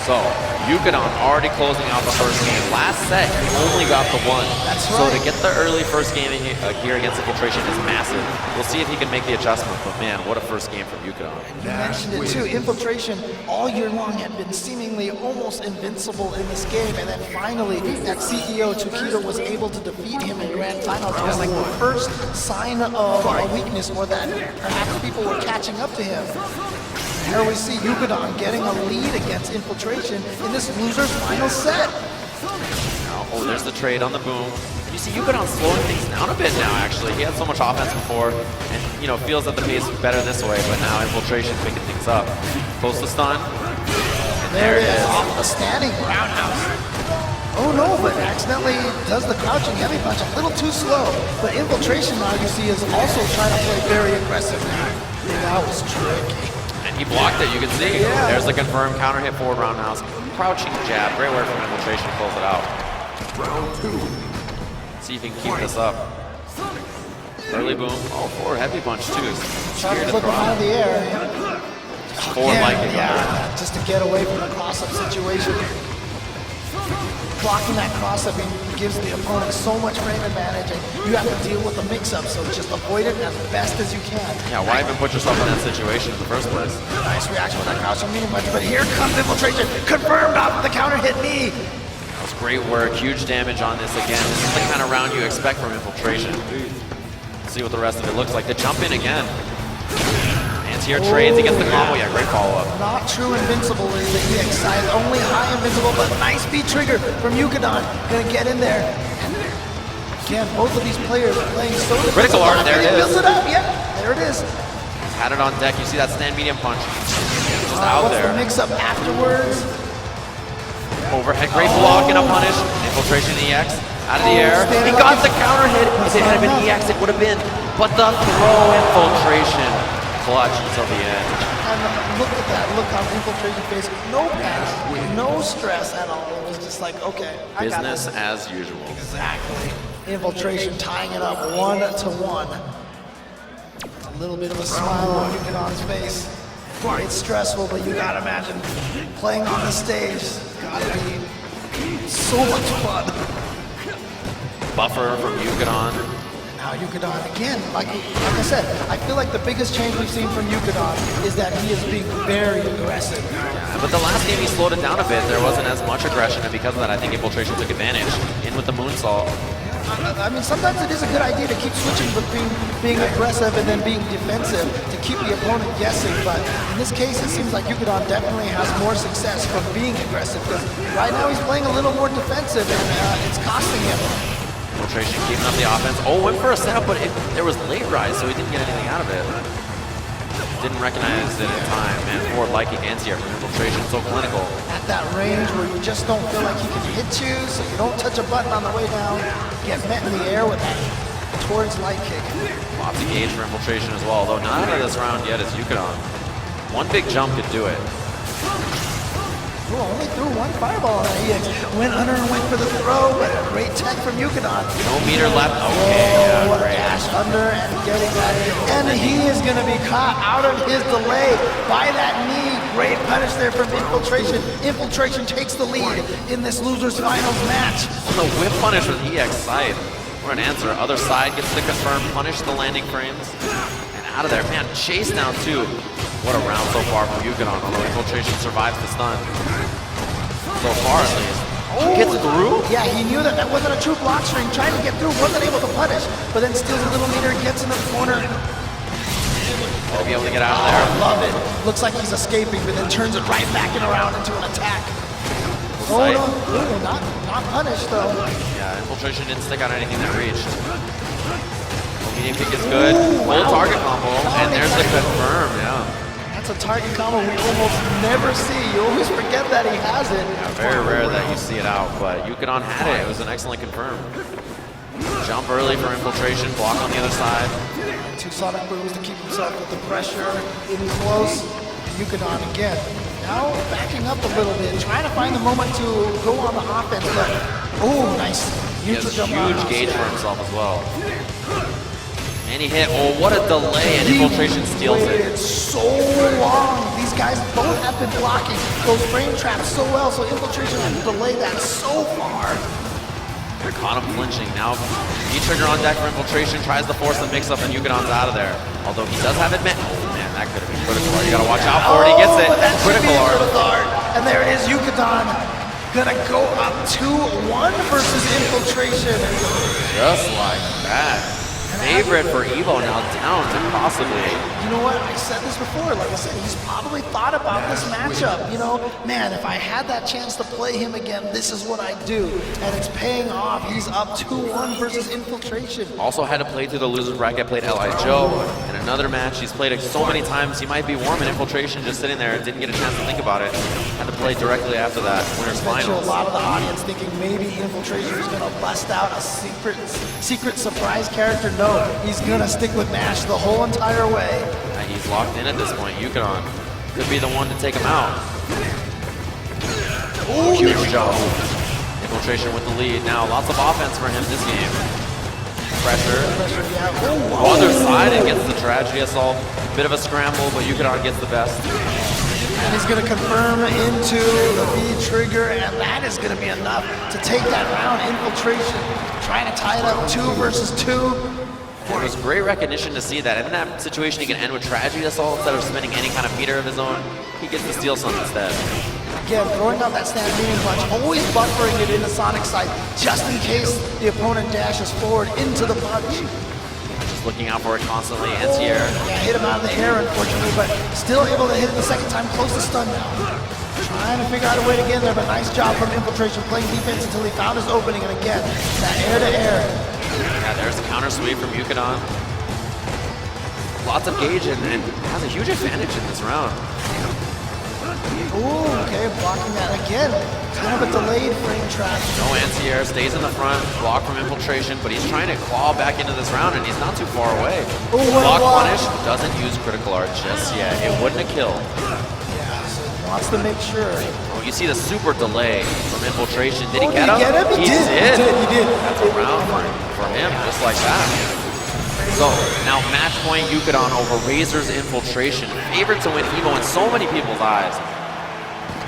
So So, Yukadon already closing out the first game. Last set, he only got the one. That's So right. to get the early first game in here against Infiltration is massive. We'll see if he can make the adjustment, but man, what a first game from Yukadon. You mentioned it too. Infiltration all year long had been seemingly almost invincible in this game, and then finally that CEO Tokido was able to defeat him in grand finals. It was like the first sign of a weakness, or that perhaps people were catching up to him. Here we see Yukadon getting a lead against Infiltration in this loser's final set. Now, oh, there's the trade on the boom. And you see Yukadon slowing things down a bit now, actually. He had so much offense before, and, you know, feels that the pace is better this way, but now Infiltration's picking things up. Close to stun. And There it is, off the standing roundhouse. Oh no, but accidentally does the crouching heavy punch a little too slow. But Infiltration now you see is also trying to play very aggressive now. That was tricky. And he blocked it, you can see. Yeah. There's the confirmed counter hit forward roundhouse. Crouching jab, great work from Infiltration to close it out. Round 2. See if he can keep this up. Early boom. Oh, forward heavy punch too. Trying Scared to to flip him throw. out of the air. Forward Again, like it. yeah, just to get away from the cross-up situation. Blocking that cross-up gives the opponent so much frame advantage, and you have to deal with the mix-up, so just avoid it as best as you can. Yeah, why even put yourself in that situation in the first place? Nice reaction with that crouching medium punch, but here comes Infiltration, confirmed off of the counter hit knee. That was great work, huge damage on this again. This is the kind of round you expect from Infiltration. See what the rest of it looks like. The jump in again. Anti-air trades, he gets the combo. Yeah, great follow-up. Not true invincible is the EX side, only high invincible, but nice beat trigger from Yukadon. Gonna get in there. And again, both of these players are playing so defensive. Critical art, there it He is. builds it up, yep, there it is. He's had it on deck. You see that stand medium punch. Just out What's there. the mix-up afterwards? Overhead, great block and a punish. Infiltration EX out of the air. He got the counter hit. If it had been EX, it would have been. But the throw Infiltration clutch until the end. And look at that, look how Infiltration face, no panic, no stress at all. It was just like, okay, I got Business this. as usual. Exactly. Infiltration tying it up 1-1. A little bit of a smile on Yukadon's face. It's stressful, but you gotta imagine playing on the stage. Gotta be so much fun. Buffer from Yukadon. Now Yukadon, again, like I said, I feel like the biggest change we've seen from Yukadon is that he is being very aggressive. But the last game he slowed it down a bit. There wasn't as much aggression, and because of that, I think Infiltration took advantage. In with the moonsault. I mean, sometimes it is a good idea to keep switching between being aggressive and then being defensive to keep the opponent guessing, but in this case, it seems like Yukadon definitely has more success from being aggressive, because right now he's playing a little more defensive, and it's costing him. Infiltration keeping up the offense. Oh, went for a setup, but there was late rise, so he didn't get anything out of it. Didn't recognize it in time. Man, forward liking anti-air from Infiltration, so clinical. At that range where you just don't feel like he can hit you, so you don't touch a button on the way down, get met in the air with that towards light kick. Lots of gauge for Infiltration as well, though not out of this round yet is Yukadon. One big jump could do it. Ooh, only threw one fireball on that EX. Went under and went for the throw, but a great tech from Yukadon. No meter left. Okay, Oh, yeah, what a great. dash under and getting that in. And he is going to be caught out of his delay by that knee. Great punish there from Infiltration. Infiltration takes the lead in this loser's finals match. The whip punish with EX side. What an answer. Other side gets the confirm, punish the landing frames. And out of there. Man, chase down too. What a round so far from Yukadon, although Infiltration survives the stun. So far at least. Oh, gets through? Yeah, he knew that that wasn't a true block string. Trying to get through, wasn't able to punish, but then steals a little meter, gets in the corner. Will be able to get out of I there. love it. Looks like he's escaping, but then turns it right back and around into an attack. Oh Sight. no, ooh, not punished though. Yeah, Infiltration didn't stick out anything that reached. Medium kick is good. Ooh, Full wow. target combo. And there's the confirm, yeah. That's a target combo we almost never see. You always forget that he has it. Very rare that you see it out, but Yukadon had it. It was an excellent confirm. Jump early for Infiltration, block on the other side. Two sonic moves to keep himself with the pressure in close. Yukadon again. Now backing up a little bit, trying to find the moment to go on the offense. But, oh, nice. He has Neutral jump huge roundhouse. gauge for himself as well. And he hit, oh, what a delay, and Infiltration steals Waited it. so long. These guys both have been blocking those frame traps so well, so Infiltration had to delay that so far. They're caught him flinching. Now, V-Trigger on deck for Infiltration, tries to force the mix-up, and Yukonon's out of there. Although he does have admit. Oh man, that could have been critical art. You gotta watch out for it. He gets it. But that should be Critical a art. And there it is, Yukonon gonna go up 2-1 versus Infiltration. Just like that. Favorite for Evo now down to possibly. You know what? I said this before. Like I said, he's probably thought about this matchup. You know, man, if I had that chance to play him again, this is what I'd do. And it's paying off. He's up 2-1 versus Infiltration. Also had to play through the loser's bracket, played L.I. Joe in another match. He's played it so many times, he might be warm in Infiltration, just sitting there and didn't get a chance to think about it. Had to play directly after that, winners I bet you finals. a lot of the audience thinking maybe Infiltration is going to bust out a secret surprise character. No, he's going to stick with Nash the whole entire way. He's locked in at this point. Yukonon could be the one to take him out. Ooh, Huge job. Infiltration with the lead. Now, lots of offense for him this game. Pressure. yeah. Ooh, Other side, it gets the tragedy assault. Bit of a scramble, but Yukonon gets the best. And he's going to confirm into the V-Trigger, and that is going to be enough to take that round. Infiltration trying to tie it up 2 versus 2. It was great recognition to see that in that situation he can end with tragedy assault instead of spending any kind of meter of his own. He gets to steal some instead. Again, throwing out that stand medium punch, always buffering it into Sonic's side, just in case the opponent dashes forward into the punch. Just looking out for it constantly. Anti-air. Yeah, hit him out of the air, unfortunately, but still able to hit it the second time, close to stun now. Trying to figure out a way to get in there, but nice job from Infiltration, playing defense until he found his opening, and again, that air-to-air. Yeah, there's a counter sweep from Yukonon. Lots of gauge and has a huge advantage in this round. Ooh, okay, blocking that again. Kind of a delayed frame trap. No anti-air, stays in the front, block from Infiltration, but he's trying to claw back into this round and he's not too far away. Ooh, Block well, punish, doesn't use critical art just yet. It wouldn't have killed. Yeah, so he wants to make sure. Oh, you see the super delay from Infiltration. Did he Oh, get did him? he get him? He did. He did. That's a round for him, just like that. So, now match point Yukonon over Razor's Infiltration. Favorite to win Evo in so many people's eyes.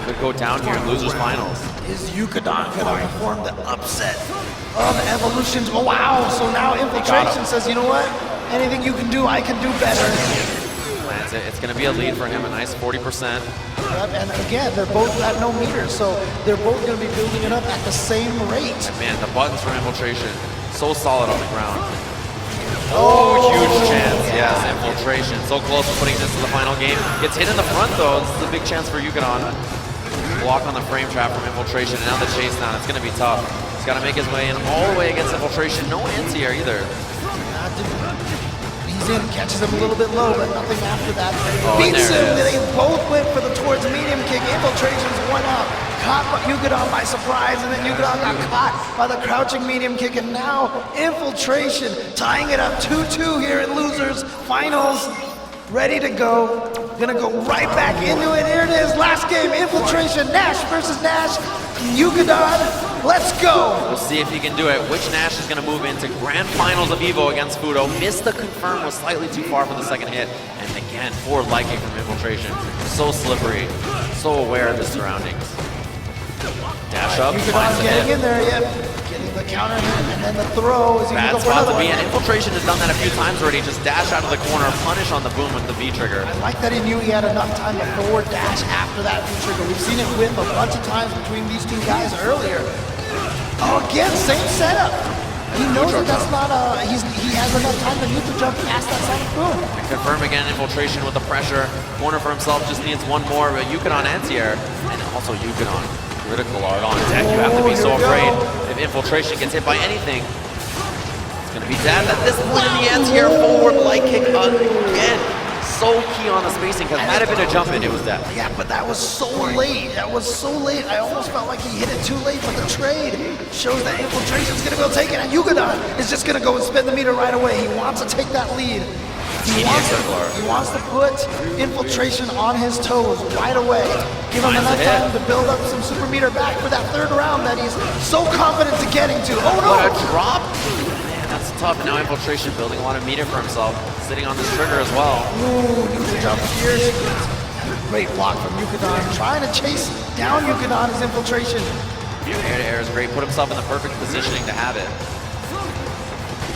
Could go down here in losers finals. Is Yukonon going to perform the upset of Evolutions? Oh, wow. So now Infiltration says, you know what? Anything you can do, I can do better. Lands it. It's going to be a lead for him, a nice 40%. Yep, and again, they're both at no meters, so they're both going to be building it up at the same rate. Man, the buttons for Infiltration, so solid on the ground. Oh, huge chance. Yes, Infiltration. So close to putting this in the final game. Gets hit in the front, though. This is a big chance for Yukonon. Block on the frame trap from Infiltration, and now the chase down. It's going to be tough. He's got to make his way in all the way against Infiltration. No anti-air either. He's in, catches him a little bit low, but nothing after that. Oh, Beats him. there it is. They both went for the towards medium kick. Infiltration's one out. Caught by Yukonon by surprise, and then Yukonon got caught by the crouching medium kick, and now Infiltration tying it up 2-2 here in losers finals. Ready to go. Gonna go right back into it. Here it is. Last game. Infiltration. Nash versus Nash. Yukonon. Let's go. We'll see if he can do it. Which Nash is going to move into grand finals of Evo against Fudo. Missed the confirm, was slightly too far for the second hit. And again, poor liking from Infiltration. So slippery, so aware of his surroundings. Dash up, finds Yukonon the getting hit. in there. Yep. Getting the counter hit, and then the throw. Is he Bad gonna go for spot another to be one? in. Infiltration has done that a few times already. Just dash out of the corner, punish on the boom with the V-trigger. I like that he knew he had enough time to forward dash after that V-trigger. We've seen it whip a bunch of times between these two guys earlier. Oh, again, same setup. He knows that that's not he has enough time to neutral jump past that sonic boom. And confirm again, Infiltration with the pressure. Corner for himself, just needs one more. But Yukonon anti-air, and also Yukonon critical art on deck. You have to be so afraid. If Infiltration gets hit by anything, it's going to be dead. At this point in the anti-air, forward light kick again. So key on the spacing, because might have been a jump in, it was death. Yeah, but that was so late. That was so late. I almost felt like he hit it too late, but the trade shows that Infiltration's gonna go take it, and Yukonon is just gonna go and spin the meter right away. He wants to take that lead. He wants to put Infiltration on his toes right away. Give him enough time to build up some super meter back for that third round that he's so confident to getting to. Oh no! What a drop! Man, that's tough. And now Infiltration building a lot of meter for himself, sitting on this trigger as well. Ooh, neutral jump here. Great block from Yukadon, trying to chase down Yukadon as infiltration. Air to air is great. Put himself in the perfect positioning to have it.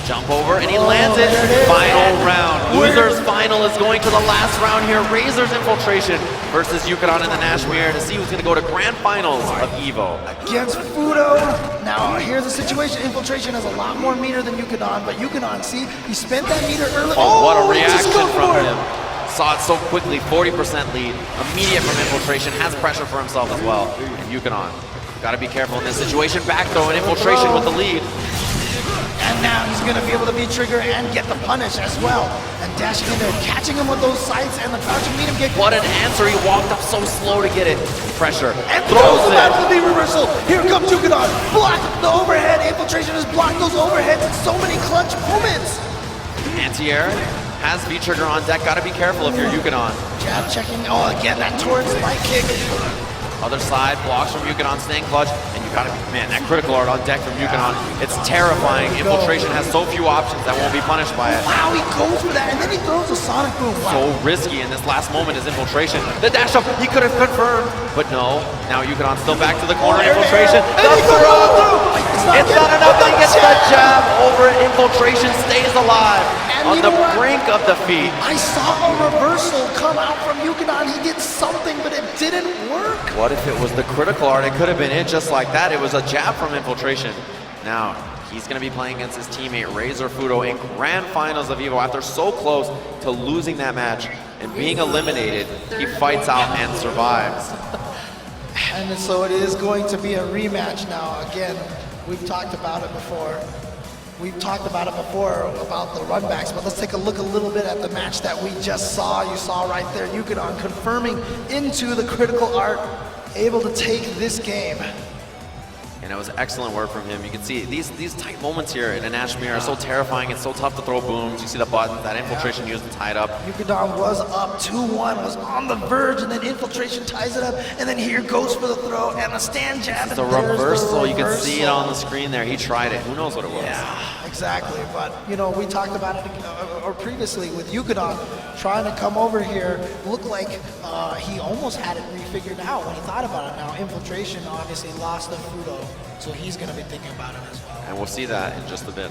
Jump over, and he lands it. Final round. Losers final is going to the last round here. Razor's infiltration versus Yukadon in the Nash Mirror to see who's going to go to grand finals of EVO. Against Fudo. Now, here's the situation. Infiltration has a lot more meter than Yukadon, but Yukadon, see, he spent that meter early. Oh, what a he just reaction goes from for it. him. Saw it so quickly, 40% lead. Immediate from infiltration, has pressure for himself as well. And Yukadon, got to be careful in this situation. Back throw and infiltration with the lead. And now he's going to be able to be trigger and get the punish as well. And dashing in there, catching him with those sights and the crouching medium kick. What an answer. He walked up so slow to get it. Pressure. And Throws throws him it. out of the reversal. Here comes Yukadon. Block the overhead. Infiltration has blocked those overheads in so many clutch moments. Anti-air has V-trigger on deck. Got to be careful if you're Yukadon. Jab checking. Oh, again, that towards light kick. Other side, blocks from Yukadon, staying clutch, and you gotta be, man, that critical art on deck from Yukadon, it's terrifying. Infiltration has so few options that won't be punished by it. Wow, he goes for that, and then he throws a Sonic Boom. So Wow. risky in this last moment is infiltration. The dash up, he could have confirmed, but no. Now Yukadon still back to the corner, infiltration. The throw! It's not enough, he gets the jab over it. Infiltration stays alive on the brink of defeat. I saw a reversal come out from Yukadon. He did something, but it didn't work. What if it was the critical art? It could have been it just like that. It was a jab from infiltration. Now, he's going to be playing against his teammate Razor Fudo in grand finals of EVO. After so close to losing that match and being eliminated, he fights out and survives. And so it is going to be a rematch now. Again, we've talked about it before. We've talked about it before about the runbacks, but let's take a look a little bit at the match that we just saw. You saw right there, Yukadon confirming into the critical art, able to take this game. And it was excellent work from him. You can see these tight moments here in a Nash Mirror are so terrifying. It's so tough to throw booms. You see the buttons, that infiltration used to tie it up. Yukadon was up 2-1, was on the verge, and then infiltration ties it up, and then here goes for the throw and a stand jab. The reversal, you can see it on the screen there. He tried it. Who knows what it was? Yeah, exactly. But, you know, we talked about it or previously with Yukadon trying to come over here. Looked like he almost had it refigured out when he thought about it now. Infiltration obviously lost the Fudo, so he's going to be thinking about it as well. And we'll see that in just a bit.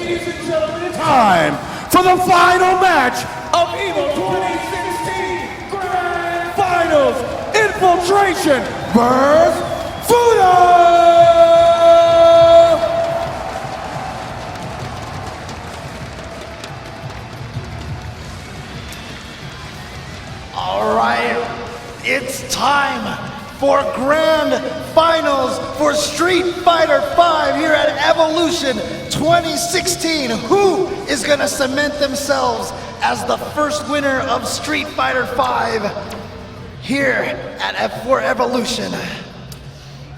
Ladies and gentlemen, it's time for the final match of EVO 2016 Grand Finals. Infiltration vs. Fudo! All right, it's time for Grand Finals for Street Fighter V here at Evolution 2016. Who is going to cement themselves as the first winner of Street Fighter V here at F4 Evolution?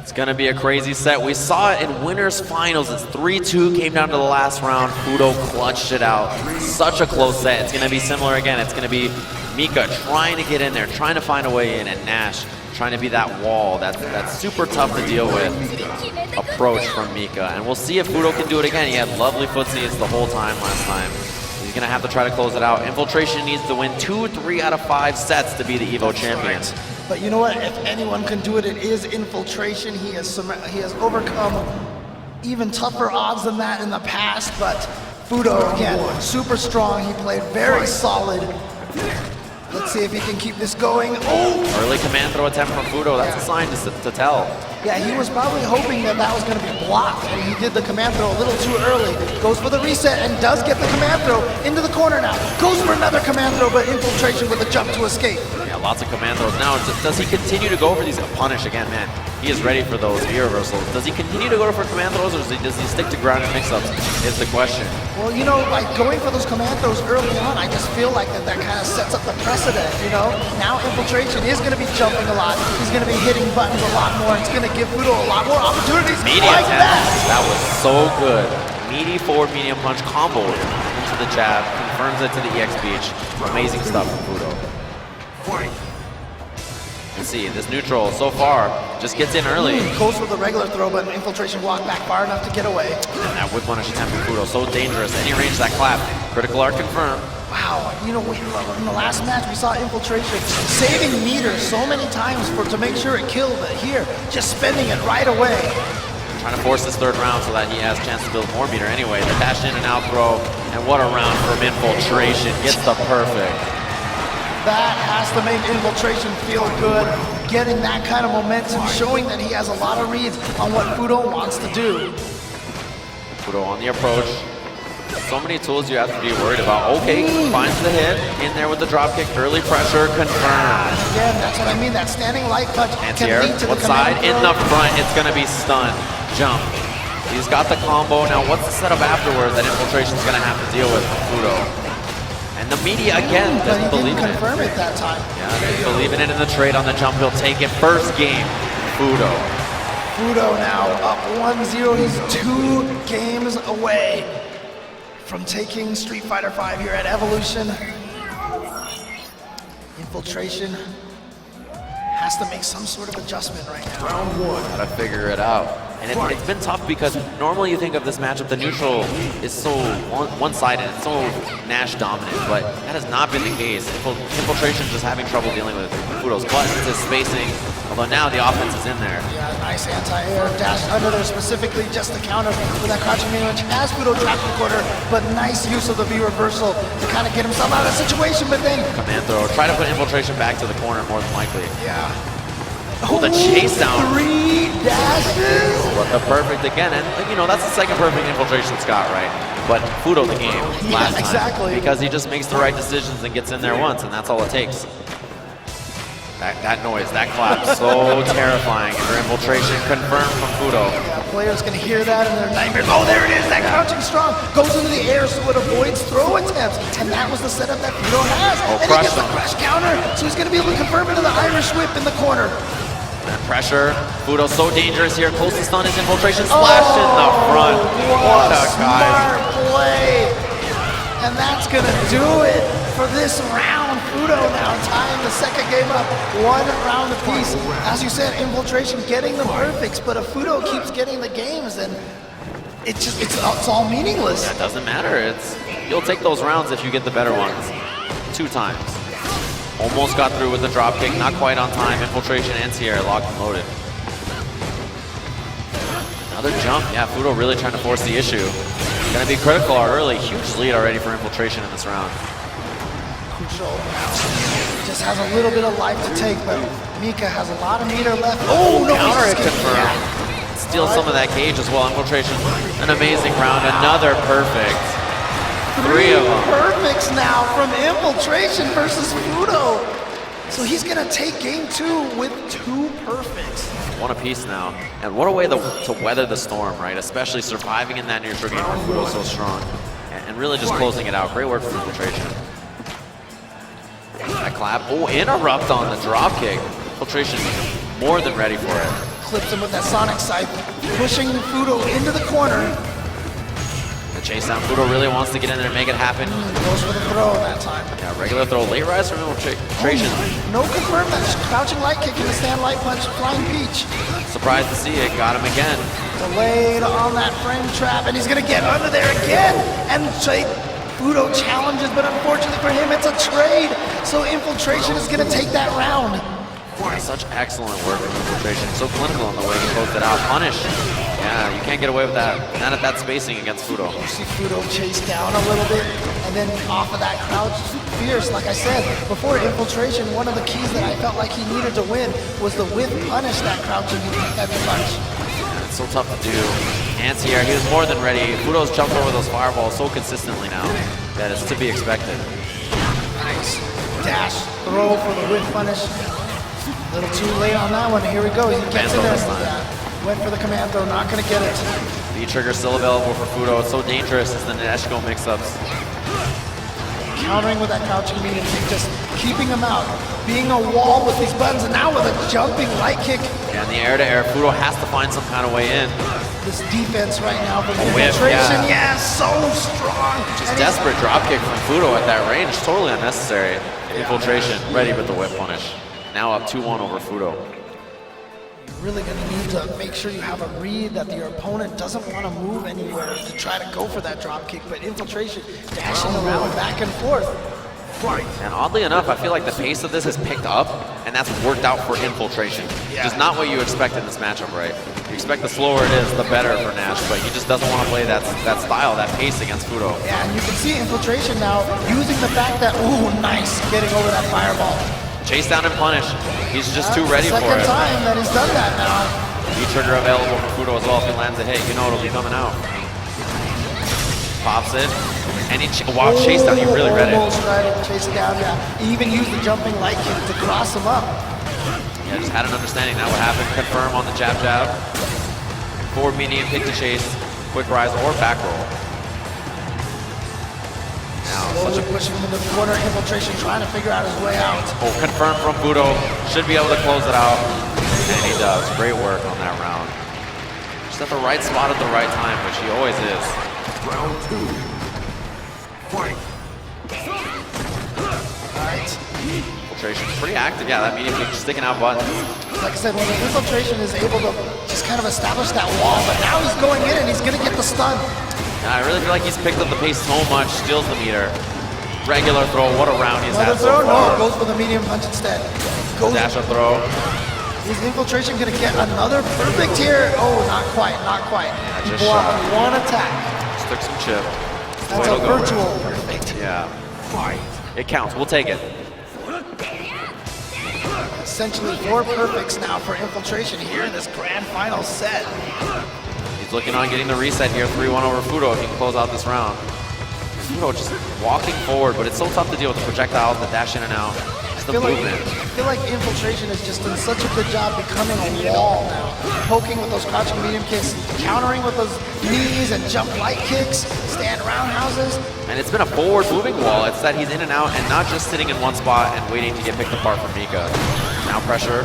It's gonna be a crazy set. We saw it in winners finals. It's 3-2, came down to the last round. Fudo clutched it out. Such a close set. It's gonna be similar again. It's gonna be Mika trying to get in there, trying to find a way in, and Nash trying to be that wall. That's super tough to deal with approach from Mika. And we'll see if Fudo can do it again. He had lovely footsies the whole time last time. He's gonna have to try to close it out. Infiltration needs to win 2-3 out of 5 sets to be the EVO champion. But you know what? If anyone can do it, it is Infiltration. He has overcome even tougher odds than that in the past. But Fudo, again, super strong. He played very solid. Let's see if he can keep this going. Oh! Early command throw attempt from Fudo. That's a sign to tell. Yeah, he was probably hoping that that was going to be blocked, and he did the command throw a little too early. Goes for the reset and does get the command throw into the corner now. Goes for another command throw, but Infiltration with a jump to escape. Yeah, lots of command throws. Now, does he continue to go for these? Punish again, man. He is ready for those V reversals. Does he continue to go for command throws, or does he stick to ground and mix-ups? Is the question. Well, you know, like going for those command throws early on, I just feel like that kind of sets up the precedent, you know? Now Infiltration is going to be jumping a lot. He's going to be hitting buttons a lot more. It's going to give Fudo a lot more opportunities like that. That was so good. Meaty forward medium punch combo into the jab. Confirms it to the EX Beach. Amazing stuff from Fudo. Let's see, this neutral so far just gets in early. Goes for the regular throw, but Infiltration walked back far enough to get away. And that whip punish attempt from Fudo, so dangerous. Any range that clap. Critical art confirmed. Wow, you know, in the last match we saw Infiltration saving meters so many times to make sure it killed, but here, just spending it right away. Trying to force this third round so that he has a chance to build more meter anyway. The dash in and out throw, and what a round from Infiltration. Gets the perfect. That has to make Infiltration feel good, getting that kind of momentum, showing that he has a lot of reads on what Fudo wants to do. Fudo on the approach. So many tools you have to be worried about. Okay, finds the hit, in there with the drop kick, early pressure, confirmed. Again, that's what I mean, that standing light punch can lead to the what side? command In the front, it's gonna be stun. Jump. He's got the combo. Now what's the setup afterwards that Infiltration's gonna have to deal with Fudo? And the media again doesn't believe in it. Confirm it that time. Yeah, they believe in it in the trade on the jump. He'll take it. First game, Fudo. Fudo now up 1-0. He's 2 games away from taking Street Fighter V here at Evolution. Infiltration has to make some sort of adjustment right now. Round 1. Gotta figure it out. And it's been tough because normally you think of this matchup, the neutral is so one-sided, it's so Nash dominant, but that has not been the case. Infiltration just having trouble dealing with Fudo's buttons, his spacing, although now the offense is in there. Yeah, nice anti-air dash under there specifically just to counter with that crouching mid range. Has Fudo trapped in the corner, but nice use of the V reversal to kind of get himself out of the situation, but then... Command throw, try to put Infiltration back to the corner more than likely. Yeah. Oh, the chase down. 3 dashes. But the perfect again, and you know, that's the second perfect Infiltration Scott, right? But Fudo the game last time. Exactly. Because he just makes the right decisions and gets in there once, and that's all it takes. That noise, that clap, so terrifying. And their Infiltration confirmed from Fudo. Yeah, players can hear that in their nightmares. Oh, there it is, that crouching strong. Goes into the air so it avoids throw attempts. And that was the setup that Fudo has. Oh, and he gets the crush counter, so he's going to be able to confirm into the Irish whip in the corner. That pressure, Fudo's so dangerous here. Closest stun is Infiltration slash in the front. What a guy. Smart play. And that's going to do it for this round. Fudo now tying the second game up, 1 round apiece. As you said, Infiltration getting the perfects, but if Fudo keeps getting the games, then it's all meaningless. Yeah, it doesn't matter. You'll take those rounds if you get the better ones. 2 times. Almost got through with the drop kick, not quite on time. Infiltration and Sierra locked and loaded. Another jump. Yeah, Fudo really trying to force the issue. Gonna be critical early. Huge lead already for Infiltration in this round. Crucial. Just has a little bit of life to take, but Mika has a lot of meter left. Oh, no, Counter he's it skipping. confirmed. Yeah. Steal some of that gauge as well. Infiltration, an amazing round. Another perfect. Three of them. Perfects now from Infiltration versus Fudo. So he's gonna take game 2 with 2 perfects. One apiece now. And what a way to weather the storm, right? Especially surviving in that neutral game where Fudo's so strong. And really just closing it out. Great work from Infiltration. That clap. Oh, interrupt on the drop kick. Infiltration more than ready for it. Clips him with that Sonic Scythe, pushing Fudo into the corner. The chase down. Fudo really wants to get in there and make it happen. Goes for the throw that time. Yeah, regular throw. Late rise from Infiltration. No confirm that crouching light kick in the stand light punch, Flying Peach. Surprised to see it. Got him again. Delayed on that frame trap, and he's gonna get under there again. And Fudo challenges, but unfortunately for him, it's a trade. So Infiltration is gonna take that round. Such excellent work from Infiltration. So clinical in the way he closed it out. Punish. Yeah, you can't get away with that. Not at that spacing against Fudo. You see Fudo chase down a little bit, and then off of that crouch, fierce. Like I said, before Infiltration, one of the keys that I felt like he needed to win was the whip punish that crouching heavy punch. It's so tough to do. Anti-air, he was more than ready. Fudo's jumped over those fireballs so consistently now that it's to be expected. Nice dash throw for the whip punish. A little too late on that one. Here we go. He gets in there. Yeah. Went for the command throw, not gonna get it. V-trigger still available for Fudo. It's so dangerous as the Neshko mix-ups. Countering with that crouching medium kick, just keeping him out. Being a wall with these buttons, and now with a jumping light kick. Yeah, in the air-to-air, Fudo has to find some kind of way in. This defense right now from whip, Infiltration, yeah. so strong. Just desperate dropkick from Fudo at that range. Totally unnecessary. Infiltration, ready with the whip punish. Now up 2-1 over Fudo. You're really gonna need to make sure you have a read that your opponent doesn't want to move anywhere to try to go for that drop kick, but Infiltration dashing around back and forth. And oddly enough, I feel like the pace of this has picked up, and that's worked out for Infiltration. Just not what you expect in this matchup, right? You expect the slower it is, the better for Nash, but he just doesn't want to play that style, that pace against Fudo. Yeah, and you can see Infiltration now using the fact that, ooh, nice, getting over that fireball. Chase down and punish. He's just too ready for it. Second time that he's done that now. V-trigger available for Fudo as well. If he lands a hit, you know it'll be coming out. Pops it. And he wow, chase down. He really read it. Almost tried to chase it down, yeah. He even used the jumping light kick to cross him up. Yeah, just had an understanding that would happen. Confirm on the jab. Forward medium, pick to chase, quick rise, or back roll. Slowly pushing him into the corner, Infiltration trying to figure out his way out. Oh, confirmed from Fudo. Should be able to close it out. And he does. Great work on that round. Just at the right spot at the right time, which he always is. Round 2. Fight. Alright. Infiltration, pretty active. Yeah, that medium kick sticking out buttons. Like I said, when the Infiltration is able to just kind of establish that wall, but now he's going in and he's going to get the stun. I really feel like he's picked up the pace so much, steals the meter. Regular throw, what a round he's had so far. No, goes for the medium punch instead. Goes Dash a throw. Is Infiltration going to get another perfect here? Oh, not quite. Yeah, He just blocked shy. one attack. Stick some chip. That's a virtual perfect. Yeah. It counts, we'll take it. Essentially 4 perfects now for Infiltration here in this grand final set. He's looking on getting the reset here, 3-1 over Fudo if he can close out this round. Fudo just walking forward, but it's so tough to deal with the projectiles, the dash in and out. Just the movement. I feel like Infiltration has just done such a good job becoming a wall now. Poking with those crouching medium kicks, countering with those knees and jump light kicks, stand roundhouses. And it's been a forward moving wall. It's that he's in and out and not just sitting in one spot and waiting to get picked apart from Mika. Now pressure.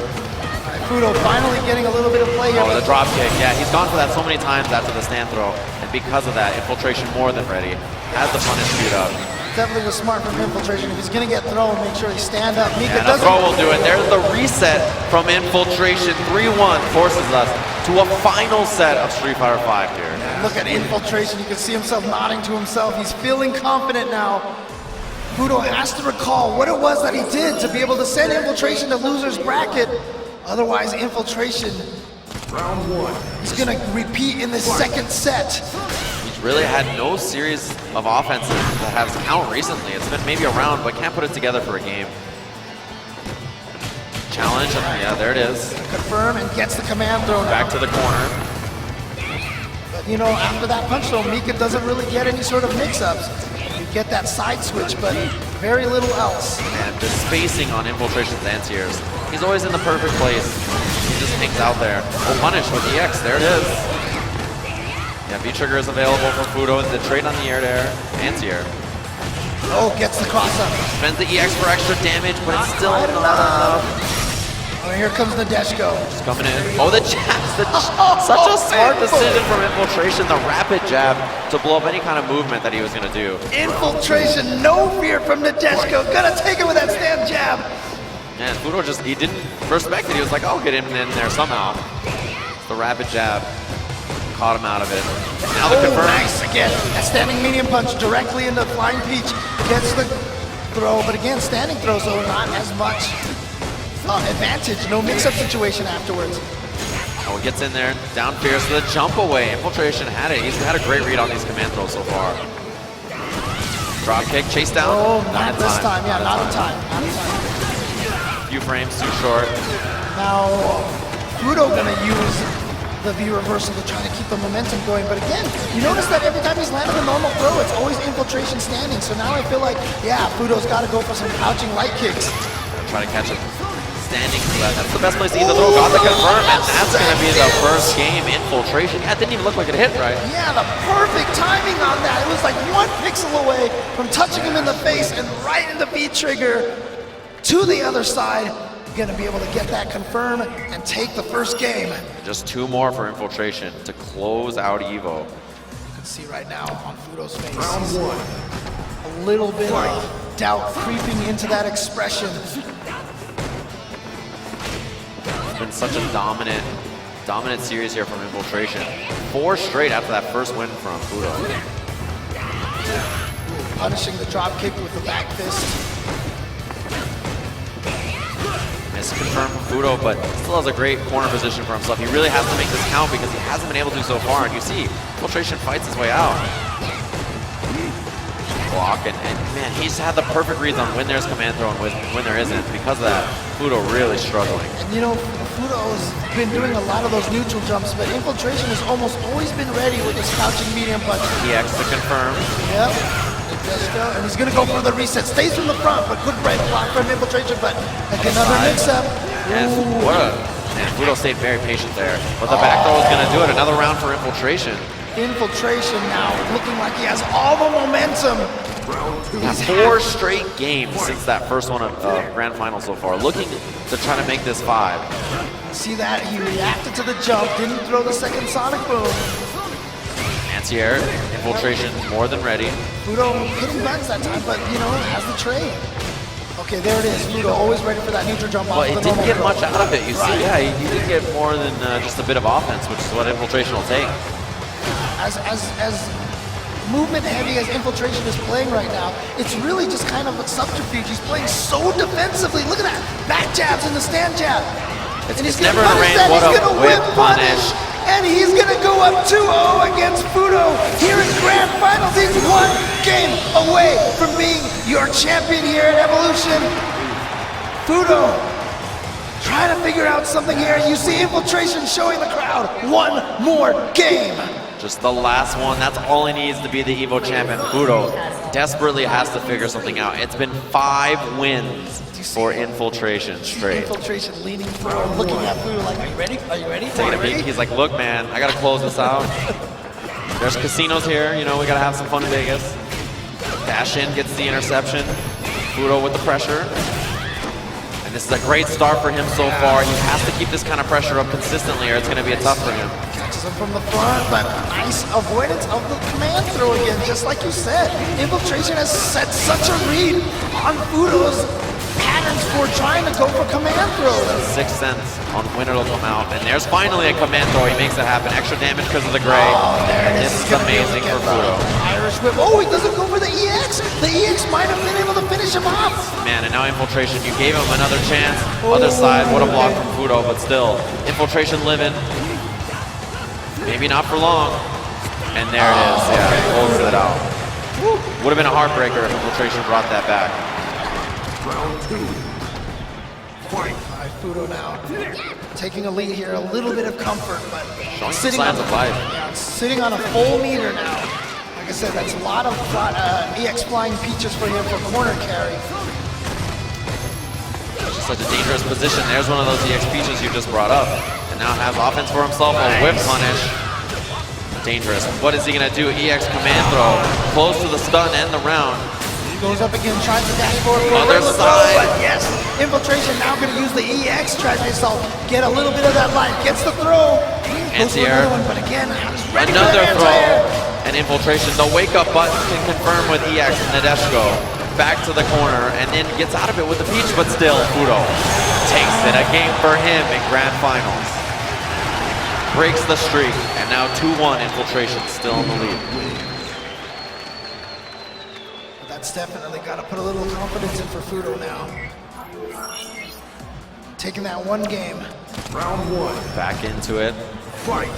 Fudo finally getting a little bit of play here. Oh, the drop kick. Yeah, he's gone for that so many times after the stand throw. And because of that, Infiltration more than ready. Has the punish queued up. Definitely was smart from Infiltration. If he's going to get thrown, make sure he stand up. Mika And a doesn't. throw will do it. There's the reset from Infiltration. 3-1 forces us to a final set of Street Fighter V here. Look at Infiltration. You can see himself nodding to himself. He's feeling confident now. Fudo has to recall what it was that he did to be able to send Infiltration to loser's bracket. Otherwise, Infiltration Round 1. is going to repeat in the second set. He's really had no series of offenses that has count recently. It's been maybe a round, but can't put it together for a game. Challenge, yeah, there it is. Confirm and gets the command throw. Back to the corner. But you know, after that punch throw, Mika doesn't really get any sort of mix-ups. You get that side switch, but very little else. And the spacing on Infiltration's anti-airs. He's always in the perfect place. He just hangs out there. Oh, punish with EX, there it is. Yeah, V-trigger is available for Fudo. The trade on the air-to-air, anti-air. Oh, gets the cross-up. Spends the EX for extra damage, but it's still not enough. Oh, here comes Nadeshko. Just coming in. Oh, the jabs. Such a smart decision from Infiltration. The rapid jab to blow up any kind of movement that he was going to do. Infiltration, no fear from Nadeshko. Gonna take it with that stand jab. Man, Fudo just, he didn't respect it. He was like, I'll get him in there somehow. The rapid jab caught him out of it. Now the confirm. Nice again. That standing medium punch directly into Flying Peach. Gets the throw, but again, standing throw, so not as much advantage. No mix-up situation afterwards. Oh, he gets in there, down fierce, the jump away. Infiltration had it. He's had a great read on these command throws so far. Drop kick, chase down. Oh, not this time. Yeah, not in time. Few frames too short. Now, Fudo gonna use the V reversal to try to keep the momentum going. But again, you notice that every time he's landing a normal throw, it's always Infiltration standing. So now I feel like, yeah, Fudo's got to go for some crouching light kicks. Try to catch him standing. That's the best place to either throw. Got the confirm, and that's going to be the first game. Infiltration. Yeah, it didn't even look like it hit right. Yeah, the perfect timing on that. It was like one pixel away from touching him in the face and right into V-trigger to the other side. Going to be able to get that confirm and take the first game. Just two more for Infiltration to close out EVO. You can see right now on Fudo's face. Round one. A little bit of doubt creeping into that expression. It's been such a dominant series here from Infiltration. 4 straight after that first win from Fudo. Punishing the drop kick with the back fist. Confirmed from Fudo, but still has a great corner position for himself. He really has to make this count because he hasn't been able to so far. And you see, Infiltration fights his way out. Block, and man, he's had the perfect reads on when there's command throw and when there isn't. Because of that, Fudo really struggling. And you know, Fudo's been doing a lot of those neutral jumps, but Infiltration has almost always been ready with his crouching medium punch. EX to confirm. Yep. And he's going to go for the reset. Stays from the front, but good right block from Infiltration, but like another mix-up. And Fudo stayed very patient there. But the back throw is going to do it. Another round for Infiltration. Infiltration now looking like he has all the momentum. He's 4 straight games since that first one of Grand Final so far. Looking to try to make this 5. See that? He reacted to the jump, didn't throw the second Sonic Boom. Anti-air, Infiltration more than ready. Fudo hitting buttons that time, but you know, has the trade. Okay, there it is. Fudo always ready for that neutral jump off. Well, it didn't get much out of it. You see, yeah, he did get more than just a bit of offense, which is what Infiltration will take. As movement heavy as Infiltration is playing right now, it's really just kind of a subterfuge. He's playing so defensively. Look at that. Back jabs and the stand jab. It's never in the rain. What a whip punish. And he's going to go up 2-0 against Fudo here in Grand Finals. He's 1 game away from being your champion here at Evolution. Fudo trying to figure out something here. You see Infiltration showing the crowd 1 more game. Just the last one. That's all he needs to be the EVO champion. Fudo desperately has to figure something out. It's been 5 wins for Infiltration straight. Infiltration leaning forward, looking at Fudo like, are you ready? Are you ready? Taking a peek. He's like, look, man, I got to close this out. There's casinos here. You know, we got to have some fun in Vegas. Dash in, gets the interception. Fudo with the pressure. And this is a great start for him so far. He has to keep this kind of pressure up consistently or it's going to be a tough for him. Catches him from the front, but nice avoidance of the command throw again, just like you said. Infiltration has set such a read on Fudo's patterns for trying to go for command throws. 6 cents on when it'll come out. And there's finally a command throw. He makes it happen. Extra damage because of the gray. Oh, there it is. This is amazing for Fudo. Irish whip. Oh, he doesn't go for the EX. The EX might have been able to finish him off. Man, and now Infiltration. You gave him another chance. Other side, what a block from Fudo, but still. Infiltration living. Maybe not for long. And there it is, yeah, closes it out. Would have been a heartbreaker if Infiltration brought that back. Round 2. Fight. All right, Fudo now taking a lead here, a little bit of comfort, but Showing some signs of life. Yeah, sitting on a full meter now. Like I said, that's a lot of EX flying peaches for him for corner carry. Just such a dangerous position. There's one of those EX peaches you just brought up. And now has offense for himself, a whip punish. Dangerous. What is he gonna do? EX command throw, close to the stun and the round. Goes up again, tries to dash forward for a Other regular side. throw, but yes, Infiltration now gonna use the EX, tries to get a little bit of that life, gets the throw. Goes for Anti-air. another one, but again, ready for Another that throw. anti-air. And Infiltration. The wake-up button can confirm with EX and Nadeshko. Back to the corner and then gets out of it with the peach, but still Fudo takes it. A game for him in Grand Finals. Breaks the streak, and now 2-1 Infiltration still in the lead. That's definitely got to put a little confidence in for Fudo now. Taking that one game. Round 1. Back into it. Fight.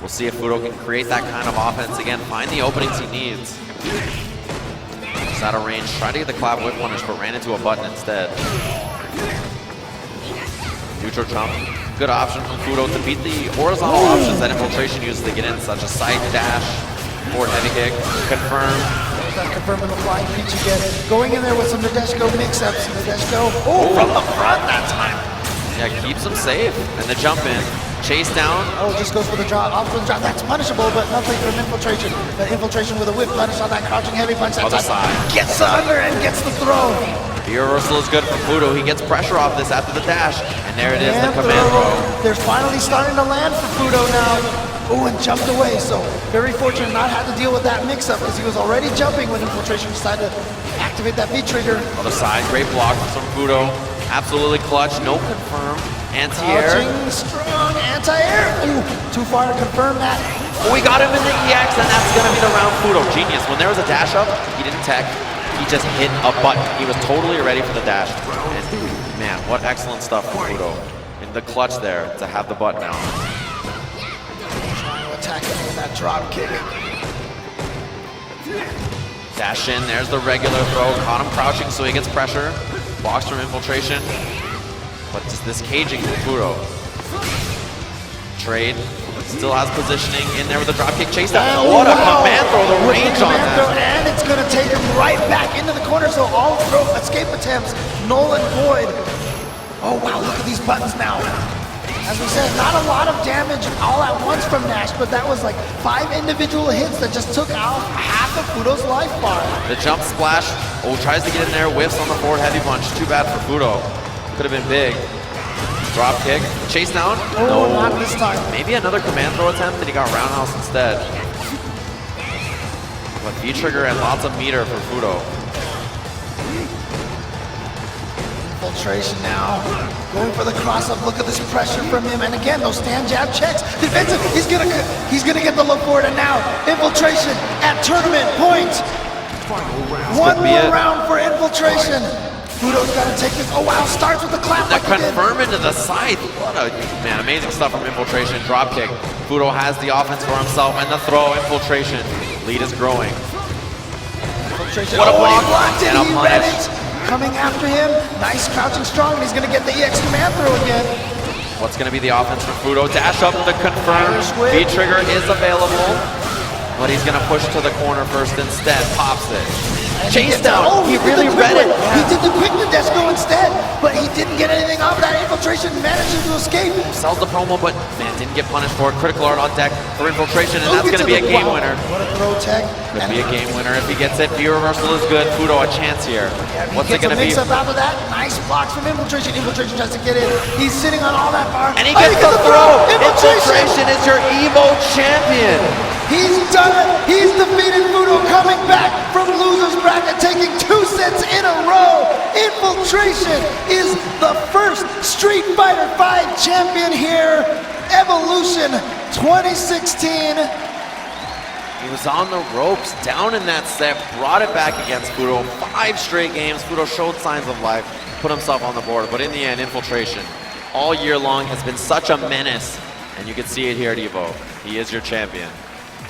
We'll see if Fudo can create that kind of offense again, find the openings he needs. He's out of range, tried to get the clap whip punish, but ran into a button instead. Neutral jump, good option from Fudo to beat the horizontal options that Infiltration uses to get in, such a side dash, forward heavy kick, confirm. That confirming the flying peach again. Going in there with some Nadeshko mix-ups. Nadeshko, from the front that time. Yeah, keeps him safe. And the jump in, chase down. Oh, just goes for the drop, off for the drop. That's punishable, but nothing from Infiltration. But Infiltration with a whip punish on that crouching heavy punch. That Other time. side. Gets the under and gets the throw. The reversal is good for Fudo. He gets pressure off this after the dash. And there it is, the And command throw. They're finally starting to land for Fudo now. Oh, and jumped away. So very fortunate not had to deal with that mix-up because he was already jumping when Infiltration decided to activate that V-trigger. Other side, great block from Fudo. Absolutely clutch, no confirm. Anti-air. Crouching, strong, anti-air. Ooh, too far to confirm that. Oh, we got him in the EX, and that's gonna be the round. Fudo, genius. When there was a dash up, he didn't tech. He just hit a button. He was totally ready for the dash. And man, what excellent stuff from Fudo. In the clutch there to have the button out. Trying to attack him with that drop kick. Dash in, there's the regular throw. Caught him crouching, so he gets pressure. Blocks from Infiltration. But just this caging from Fudo. Trade. Still has positioning in there with a drop kick chase down. What a command throw, the With range the on command throw, that. and it's going to take him right back into the corner, so all throw escape attempts, null and void. Oh wow, look at these buttons now. As we said, not a lot of damage all at once from Nash, but that was like 5 individual hits that just took out half of Fudo's life bar. The jump splash. Oh, tries to get in there, whiffs on the forward heavy punch. Too bad for Fudo. Could have been big. Drop kick, chase down. Oh, not this time. Maybe another command throw attempt, and he got roundhouse instead. But V-trigger and lots of meter for Fudo. Infiltration now, going for the cross-up. Look at this pressure from him, and again, those stand jab checks. Defensive, he's gonna get the look for it, and now Infiltration at tournament point. One more round for Infiltration. Fudo's got to take this. Oh wow, starts with the clap. The like he did. confirm into the side. What a, man, amazing stuff from Infiltration. Drop kick. Fudo has the offense for himself, and the throw, Infiltration. Lead is growing. Infiltration. What a block, He blocked it, and a he read punish. it. Coming after him, nice crouching strong, and he's gonna get the EX command throw again. What's going to be the offense for Fudo? Dash up the confirm. Irish whip. V-trigger is available, but he's going to push to the corner first instead. Pops it. And Chase gets down. out. Oh, He did really the quick read it. one. He did the quick Nadeshko instead, but he didn't get anything off that. Infiltration manages to escape. Sells the promo, but man, didn't get punished for it. Critical art on deck for Infiltration, and Look that's going to into be a the- game wow, winner. What a throw tech. Could be a game winner if he gets it. V-reversal is good. Fudo a chance here. What's it going to be? Mix up after that. Nice blocks from Infiltration. Infiltration tries to get in. He's sitting on all that bar. And he Oh, gets the throw. Infiltration. Infiltration is your Evo champion. He's done it. He's defeated Fudo, coming back from loser's bracket, taking 2 sets in a row. Infiltration is the first Street Fighter V champion here. Evolution 2016. He was on the ropes, down in that set, brought it back against Fudo. 5 straight games. Fudo showed signs of life, put himself on the board, but in the end, Infiltration all year long has been such a menace, and you can see it here at Evo. He is your champion.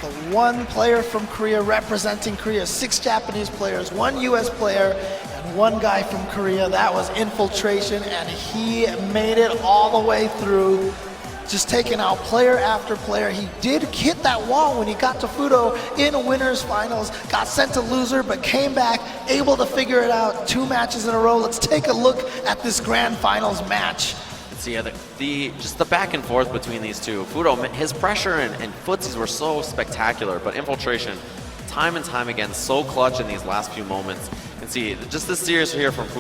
the one player from Korea representing Korea, 6 Japanese players, 1 US player, and 1 guy from Korea. That was Infiltration, and he made it all the way through, just taking out player after player. He did hit that wall when he got to Fudo in winners finals, got sent to loser, but came back, able to figure it out 2 matches in a row. Let's take a look at this grand finals match. So yeah, just the back and forth between these two. Fudo, his pressure and footsies were so spectacular, but Infiltration, time and time again, so clutch in these last few moments. You can see just this series here from Fudo.